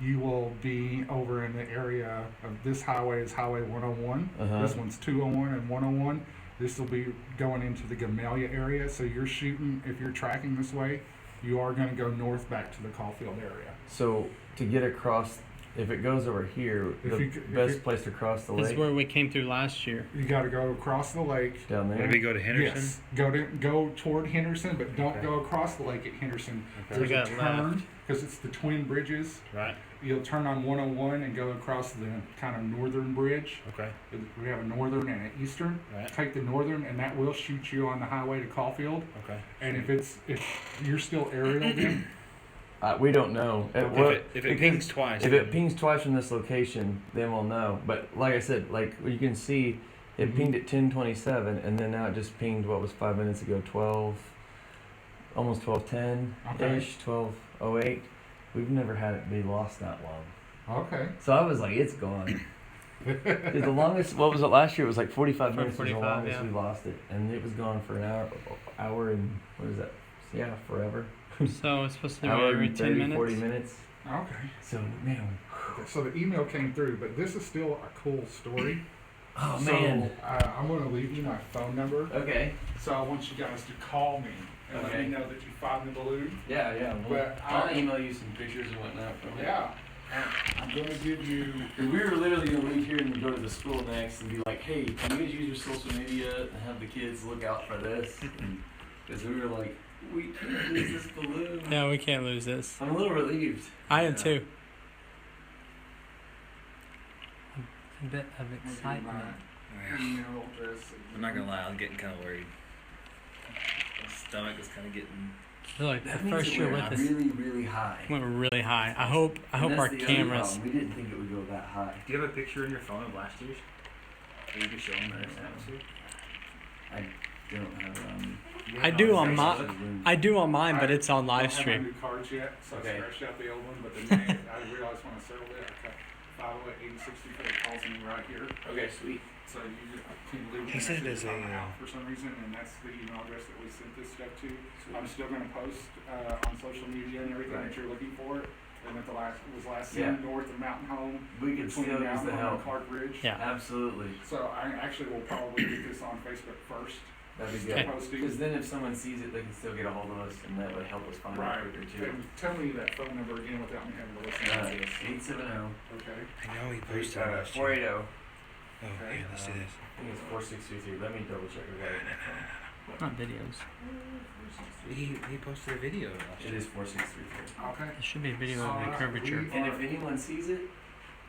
you will be over in the area of this highway is Highway 101. This one's 201 and 101. This will be going into the Gamelia area. So you're shooting, if you're tracking this way, you are going to go north back to the Caulfield area. So to get across, if it goes over here, the best place to cross the lake. This is where we came through last year. You got to go across the lake. Down there. Maybe go to Henderson. Yes, go toward Henderson, but don't go across the lake at Henderson. Okay. There's a turn because it's the twin bridges. Right. You'll turn on 101 and go across the kind of northern bridge. Okay. We have a northern and an eastern. Right. Take the northern, and that will shoot you on the highway to Caulfield. Okay. And if you're still aerial, then We don't know. If it pings twice. If it pings twice from this location, then we'll know. But like I said, like you can see, it pinged at 10:27, and then now it just pinged what was 5 minutes ago, 12, almost 12:10-ish, 12:08. We've never had it be lost that long. Okay. So I was like, it's gone. The longest, what was it last year? It was like 45 minutes was the longest we lost it, and it was gone for an hour and what is that? Yeah, forever. So it's supposed to be Hour every and 10 30, minutes? 40 minutes. Okay. So man. So the email came through, but this is still a cool story. Oh so, man. I'm going to leave you my phone number. Okay. So I want you guys to call me and let me know that you found the balloon. Yeah. But I'll email you some pictures and whatnot from it. Yeah. I'm going to give you... Because we were literally going to leave here and go to the school next and be like, hey, can you guys use your social media and have the kids look out for this? Because we were like, we can't lose this balloon. No, we can't lose this. I'm a little relieved. I am too. A bit of excitement. Email address. I'm not gonna lie, I'm getting kind of worried. My stomach is kind of getting. Look, the That means first it year went with us really, really high. went really high. I hope And our that's the other cameras. problem. We didn't think it would go that high. Do you have a picture in your phone of last year's? That you can show them I don't have I do on I do on mine, but it's on live I don't have stream. my new cards yet, so Okay. I scratched out the old one, but the name, I realized when I settled it, I cut 508-860, but it calls me right here. Okay, sweet. So you can leave He it said there's a, for some reason, and that's the email address that we sent this stuff to. I'm still going to post on social media and everything that you're looking for. And at was last seen north of Mountain Home. We can still use the help. Clark Ridge. Yeah. Absolutely. So I actually will probably get this on Facebook first. That'd be Okay. good. Posting. Because then if someone sees it, they can still get a hold of us, and that would help us find Right. it quicker too. And tell me that phone number again without me having to listen to this. 870. Okay. I know he posted it last year. 480. Oh, yeah, let's see this. I think it's 4623. Let me double check it. Not videos. He posted a video last It year. is 4623. Okay. There should be a video of the Alright, curvature. we- And if anyone sees it,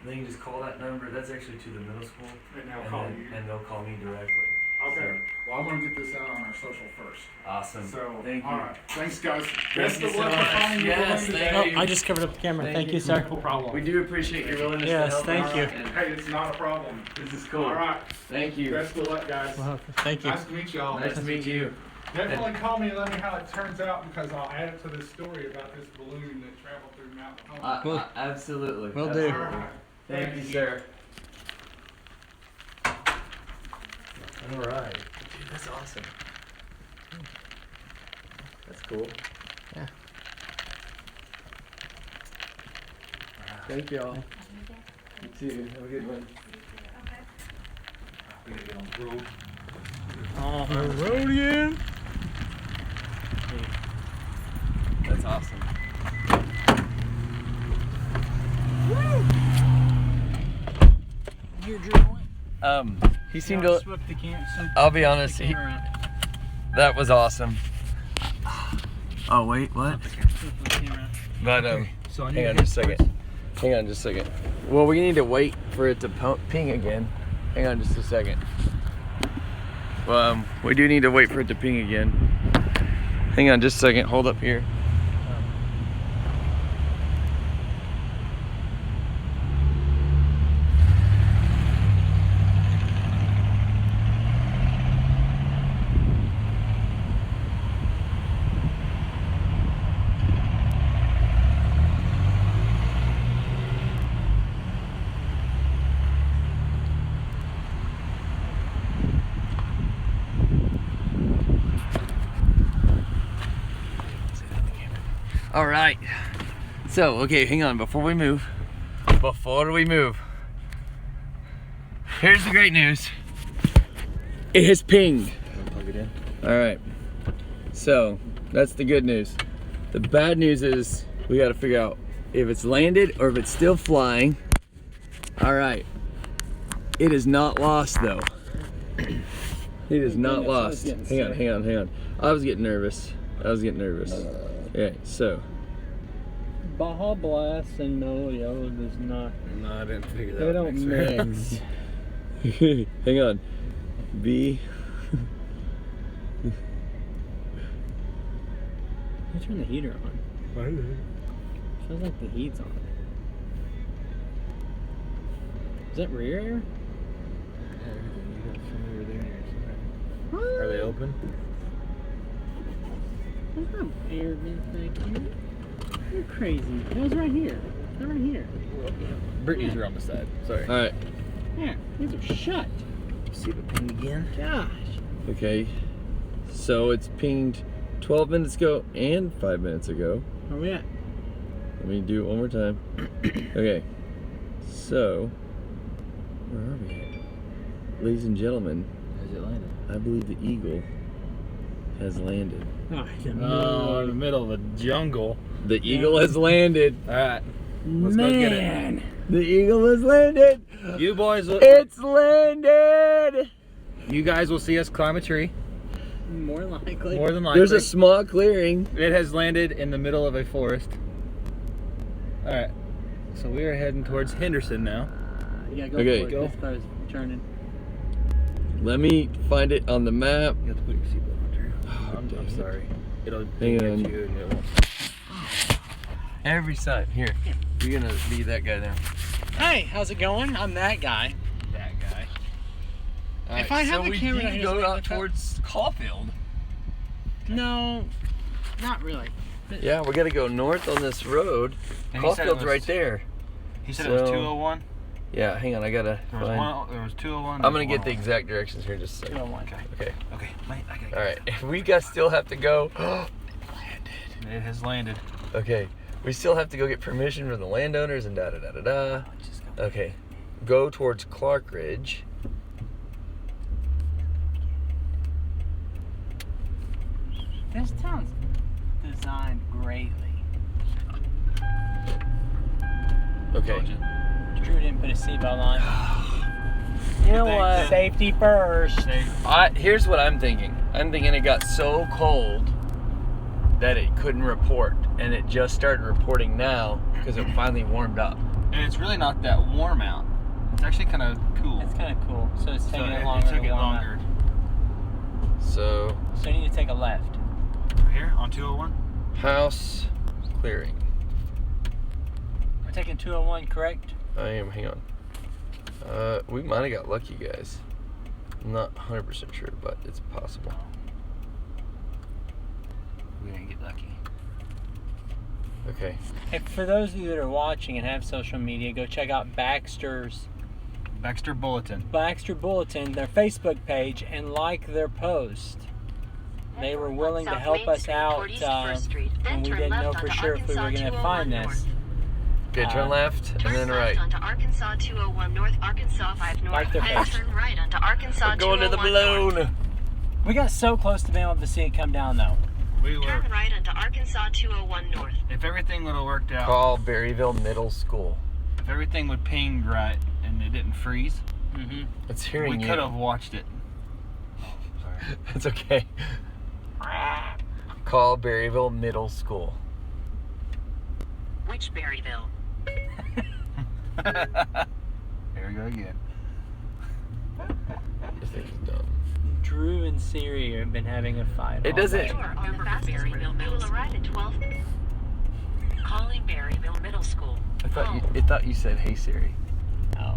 they can just call that number. That's actually to the middle school. And they'll call you. And they'll call me directly. Okay. Well, I'm going to get this out on our social first. Awesome. So, Thank you. all right. Thanks, guys. Thank Best you of so luck much. for finding your Yes, balloon thank today. Oh, I just covered up the camera. Thank you, sir. No problem. We do appreciate your willingness Yes, to help thank us, you. and Hey, it's not a problem. this is cool. All right. Thank you. Best of luck, guys. Well, thank you. Nice to meet y'all. Nice to meet you. Definitely call me and let me know how it turns out, because I'll add it to this story about this balloon that traveled through Mountain Home. Well, Absolutely. will do. All right. Thank you, sir. All right. Dude, that's awesome. That's cool. Yeah. Thank y'all. You too. Have a good one. We gotta get on the road. On the road again. That's awesome. You're drawing. He seemed to. Swept the camp. I'll be honest. Camera. That was awesome. Oh wait, what? But So I hang on just a second. Hang on just a second. Well, we need to wait for it to ping again. Hang on just a second. We do need to wait for it to ping again. Hang on just a second. Hold up here. All right. So, okay, hang on. Before we move, here's the great news. It has pinged. Plug it in. All right. So, that's the good news. The bad news is we got to figure out if it's landed or if it's still flying. All right. It is not lost though. It is not lost. Hang on. I was getting nervous. Okay, so. Baja Blast and Nolio does not. No, I didn't figure that They out. don't mix. Hang on. B. Let's turn the heater on. Feels like the heat's on. Is that rear air? Are they open? There's no air vents back here. You're crazy. It was right here. They're right here. Brittany's are on the side. Sorry. All right. Yeah, these are shut. See if it pinged again. Gosh. Okay. So it's pinged 12 minutes ago and 5 minutes ago. Where we at? Let me do it one more time. Okay. So, where are we at? Ladies and gentlemen, Has it landed? I believe the Eagle has landed. Oh, Oh, in the middle of the jungle. The Eagle has landed. All right. Let's go get it. Man. The Eagle has landed. You boys, It's landed. you guys will see us climb a tree. More likely. More than likely. There's a small clearing. It has landed in the middle of a forest. All right. So we are heading towards Henderson now. Yeah, go Okay. for it. Go. This car's turning. Let me find it on the map. You have to put your seatbelt on, Drew. I'm dang it. sorry. It'll Hang get on. you and it won't. Every side. Here. You're gonna be that guy now. Hey, how's it going? I'm that guy. That guy. All If I have so a we camera need that to has go like out the top- towards Caulfield. No, not really. Yeah, we got to go north on this road. And he said it Caulfield's was- right there. He said it was So- 201. Yeah, hang on, I gotta There was find. there was 201. I'm gonna get the exact directions here in just a second. 201. Okay. Okay. Wait, I gotta All right. We guys still have to go. It has landed. Okay. We still have to go get permission from the landowners and da da da da da. Okay. Go towards Clark Ridge. This town's designed greatly. Okay. Drew didn't put a seatbelt on. You know what? Safety first. Here's what I'm thinking. I'm thinking it got so cold that it couldn't report, and it just started reporting now because it finally warmed up. And it's really not that warm out. It's actually kind of cool. It's kind of cool. So it's taking it it longer. took to it warm longer. So, up. So you need to take a left. Here on 201. house clearing. We're taking 201, correct? I am. Hang on. We might have got lucky, guys. I'm not 100% sure, but it's possible. We didn't get lucky. Okay. Hey, for those of you that are watching and have social media, go check out Baxter Bulletin, their Facebook page, and like their post. They were willing to help us out when we didn't know for sure if we were going to find this. Okay, turn left and then right. onto Arkansas 201 North, Arkansas 5 North, Like their then page. turn right onto Arkansas We're going to the 201 North. balloon. We got so close to being able to see it come down, though. We were. Turn right onto Arkansas 201 North. If everything would have worked out, Call Berryville Middle School. if everything would ping right and it didn't freeze, Mm-hmm. It's hearing we you. could have watched it. It's okay. call Berryville Middle School. Which Berryville? Here we go again. This thing's dumb. Drew and Siri have been having a fight. It all doesn't- day. Sure, on the Berryville Middle School. Arrive at 12. Calling Berryville Middle School. I thought you said, "Hey Siri." Oh.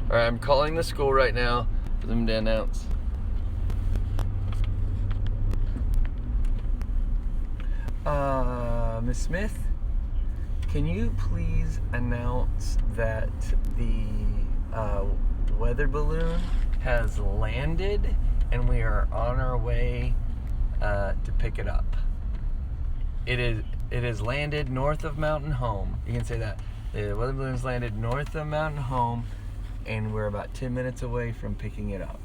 All right, I'm calling the school right now for them to announce. Miss Smith, can you please announce that the weather balloon has landed and we are on our way to pick it up? It is landed north of Mountain Home. You can say that. The weather balloon's landed north of Mountain Home, and we're about 10 minutes away from picking it up.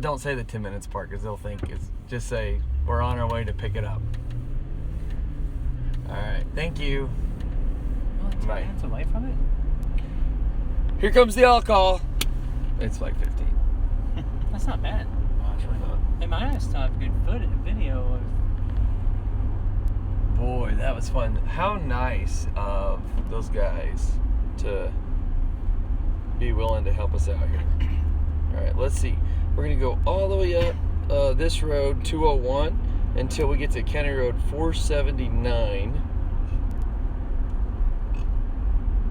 Don't say the 10 minutes part because they'll think it's, just say we're on our way to pick it up. All right, thank you. Well, 10 Bye. minutes away from it? Here comes the alcohol. It's like 15. That's not bad. Oh, it's really not. Hey, my eyes still have good video of. Boy, that was fun. How nice of those guys to be willing to help us out here. All right, let's see. We're gonna go all the way up this road, 201, until we get to County Road 479.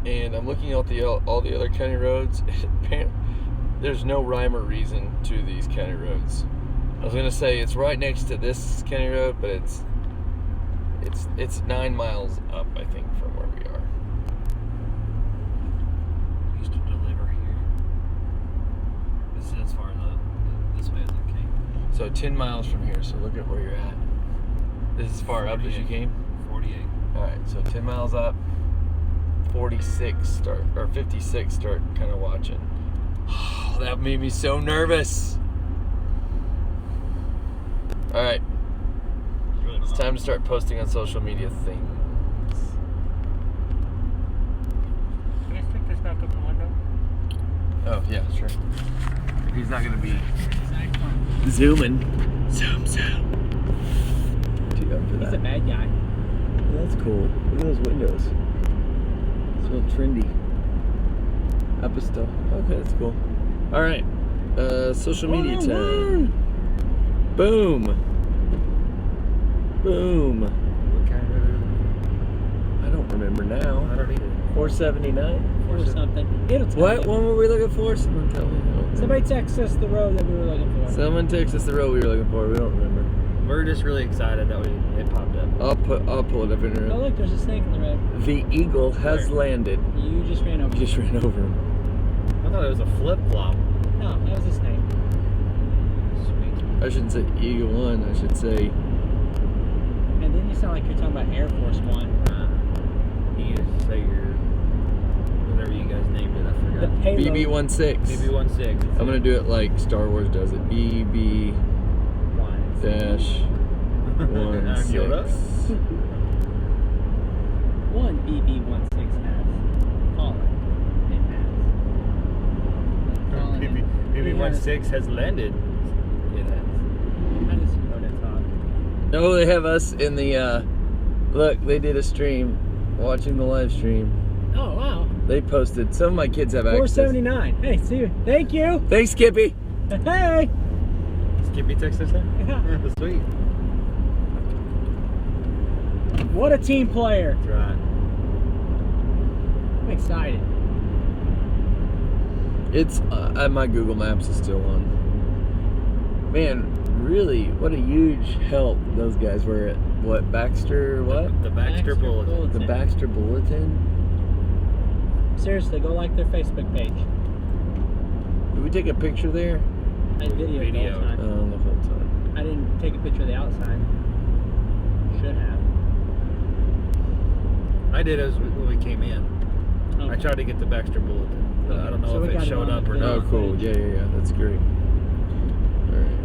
And I'm looking at all the other county roads. There's no rhyme or reason to these county roads. I was gonna say it's right next to this county road, but it's 9 miles up, I think, from where we are. We used to deliver here. This is as far this way as it came. So 10 miles from here, so look at where you're at. This is as far up as you 48. came? 48. Alright, so 10 miles up, 56 or 56 start kind of watching. Oh, that made me so nervous. Alright, It's really it's not. time to start posting on social media things. Can I stick this back up the window? Oh, yeah, sure. He's not going to be zooming. Zoom. Too young for He's a that. bad guy. That's cool. Look at those windows. It's real trendy. Apostol. Okay, that's cool. All right. Social media time. Boom. What kind of I don't remember now. I don't either. 479. Or something. It'll tell What? you. What were we looking for? Someone tell me. I don't remember. Somebody text us the road that we were looking for. Someone text us the road we were looking for. We don't remember. We're just really excited that it popped up. I'll pull it up in a Oh, minute. look, there's a snake in the road. The eagle has landed. You just ran over. Just ran over him. I thought it was a flip flop. No, that was a snake. Sweet. I shouldn't say Eagle One. I should say And then you sound like you're talking about Air Force One. You just say your whatever you guys named it. I The forgot. payload. BB-16. BB-16. I'm gonna do it like Star Wars does it. BB dash Yoda? 16. One BB-16 has fallen. It has. BB-16 has landed. It has. How does Yoda talk? Oh, they have us in the. Look, they did a stream, watching the live stream. Oh, wow. They posted. Some of my kids have access. 479. Hey, see you. Thank you. Thanks, Skippy. Hey. Skippy text us that? Yeah. Sweet. What a team player. That's right. I'm excited. It's my Google Maps is still on. Man, really, what a huge help those guys were at. What, Baxter? What? The Baxter Bulletin. The Baxter Bulletin. Seriously, go like their Facebook page. Did we take a picture there? I videoed the Video. whole time. The whole time. I didn't take a picture of the outside. Should have. I did as when we came in. Oh. I tried to get the Baxter Bulletin, but I don't know So we if got it it showed on up or the not. Oh, cool. Yeah. That's great. All right.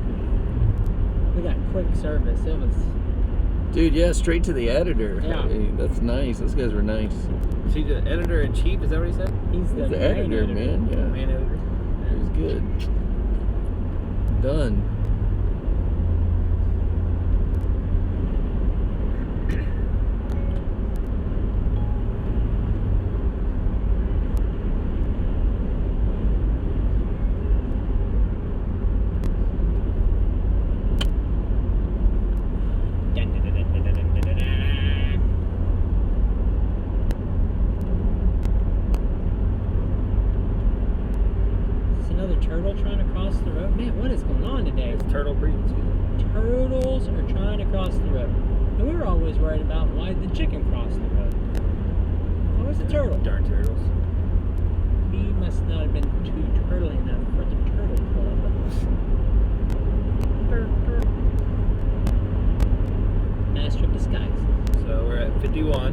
We got quick service. It was. Dude, yeah, straight to the editor. Yeah. Hey, that's nice. Those guys were nice. Is he the editor-in-chief? Is that what he said? He's the, The main editor, man. Yeah. Main editor? It was good. done. Is another turtle trying to cross the road? Man, what is going on today? It's turtle breeding season. Turtles are trying to cross the road. And we were always worried about why the chicken crossed the road. Oh, it's a turtle. Darn turtles. He must not have been too turtly enough for the turtle club. Master of disguise. So we're at 51.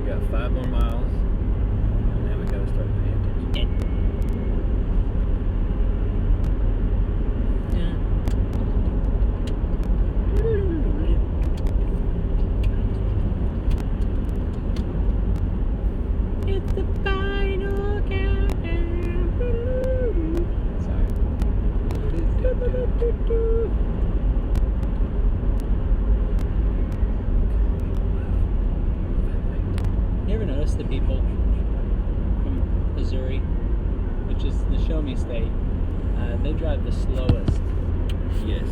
We got 5 more miles. And then we gotta start paying attention. It's the final countdown. Sorry. You ever notice the people from Missouri, which is the show me state, they drive the slowest Yes.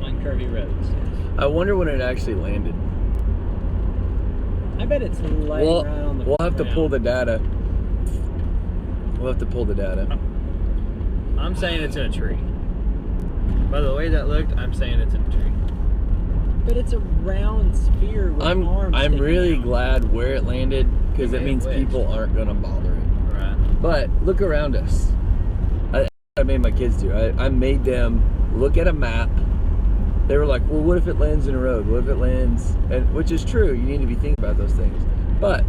on curvy roads. I wonder when it actually landed. I bet it's laying Well, right on the we'll have to ground. pull the data. We'll have to pull the data. I'm saying it's in a tree. By the way that looked, I'm saying it's in a tree. But it's a round sphere with arms I'm sticking really out. glad where it landed because it Yeah, means wedge. people aren't gonna bother it. Right. But look around us. I made my kids do. I made them look at a map. They were like, well, what if it lands in a road? What if it lands? And which is true. You need to be thinking about those things. But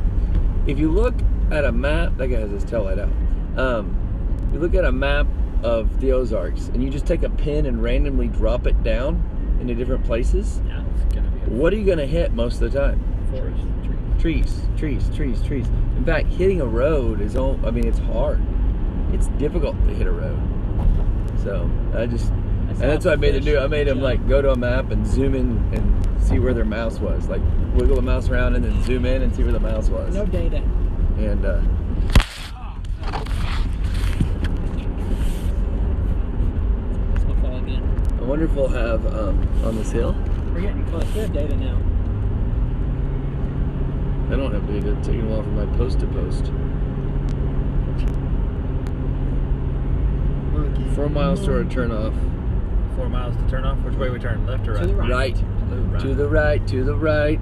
if you look at a map, that guy has his tail light out. You look at a map of the Ozarks and you just take a pin and randomly drop it down into different places. Yeah, it's gonna be a What are you gonna hit most of the time? forest. Trees. In fact, hitting a road is it's hard. It's difficult to hit a road. So and that's what I made them do. I made them like go to a map and zoom in and see where their mouse was. Like wiggle the mouse around and then zoom in and see where the mouse was. No data. And It's gonna fall again. I wonder if we'll have on this hill. We're getting close. We have data now. I don't have data. It's taking a while for my post to post. 4 miles to our turn off. 4 miles to turn off. Which way we turn? Left or right? To the right. Right. To the right. To the right.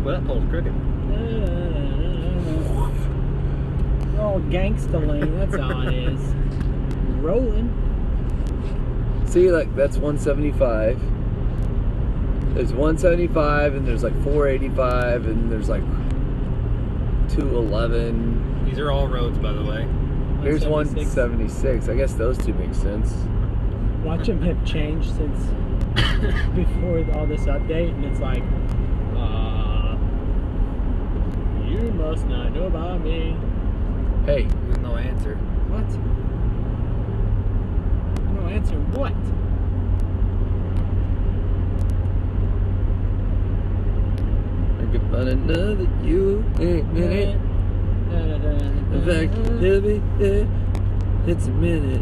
Well, that pole's crooked. We're all gangsta lane, that's all it is. Rolling. See, like that's 175. There's 175, and there's like 485, and there's like 211. These are all roads, by the way. Here's 176. 176. I guess those two make sense. Watch them have changed since before all this update, and it's like, you must not know about me. Hey, With no answer. What? No answer. What? I could find another you in a minute. In fact, it's a minute.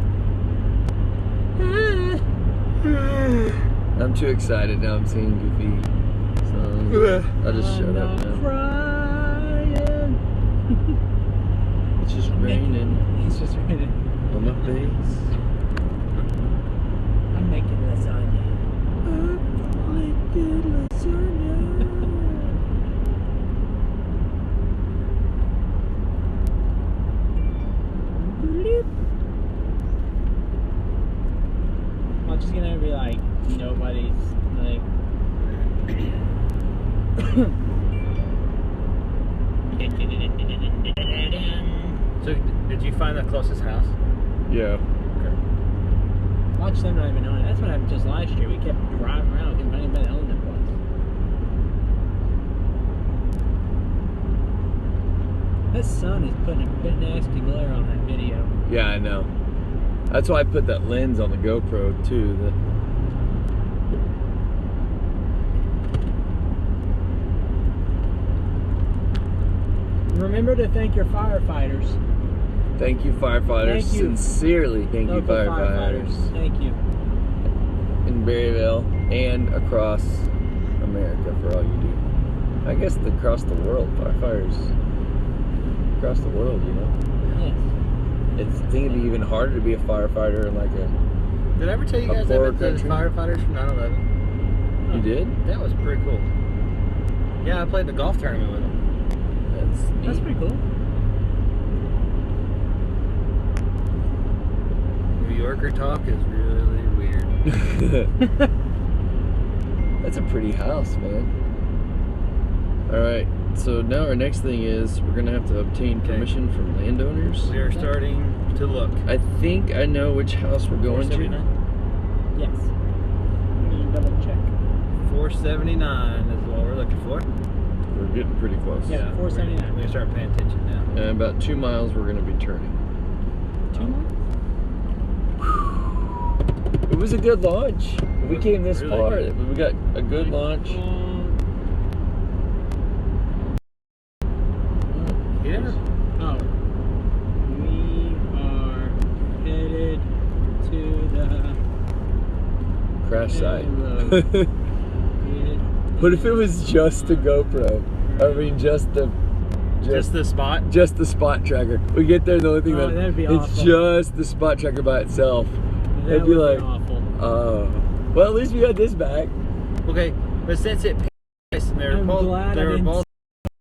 I'm too excited now. I'm singing goofy songs. I'll just shut up now. Crying. It's just raining It's just raining. on my face. I'm making lasagna. I'm just gonna be like, nobody's like. So, did you find the closest house? Yeah. Watch them not even know it. That's what happened just last year. We kept driving around, couldn't find anybody that owned that place. That sun is putting a bit nasty glare on that video. Yeah, I know. That's why I put that lens on the GoPro too. Remember to thank your firefighters. Thank you, firefighters. Thank you. Sincerely, thank you, Local firefighters. Thank you. In Berryville and across America for all you do. I guess across the world, firefighters. Across the world, you know. Yes. I think it'd be even harder to be a firefighter in like a. Did I ever tell you A guys poor about the country? firefighters from 9/11? You did? That was pretty cool. Yeah, I played the golf tournament with them. That's pretty cool. New Yorker talk is really weird. That's a pretty house, man. Alright, so now our next thing is we're gonna have to obtain permission from landowners. We are starting to look. I think I know which house we're going to. 479? Yes. Let me double check. 479 is what we're looking for. We're getting pretty close. Yeah, 479. We're gonna start paying attention now. And about 2 miles we're gonna be turning. 2 miles? It was a good launch. We came this Really far. good. We got a good launch. Yeah. Oh. We are headed to the Crash site. payload. What if it was just a GoPro? I mean, just the spot? just the spot tracker. We get there, the only thing Oh, that'd be it's awful. just the spot tracker by itself. That It'd be would like, be awful. well, at least we got this back. Okay, but since it passed and I'm glad I didn't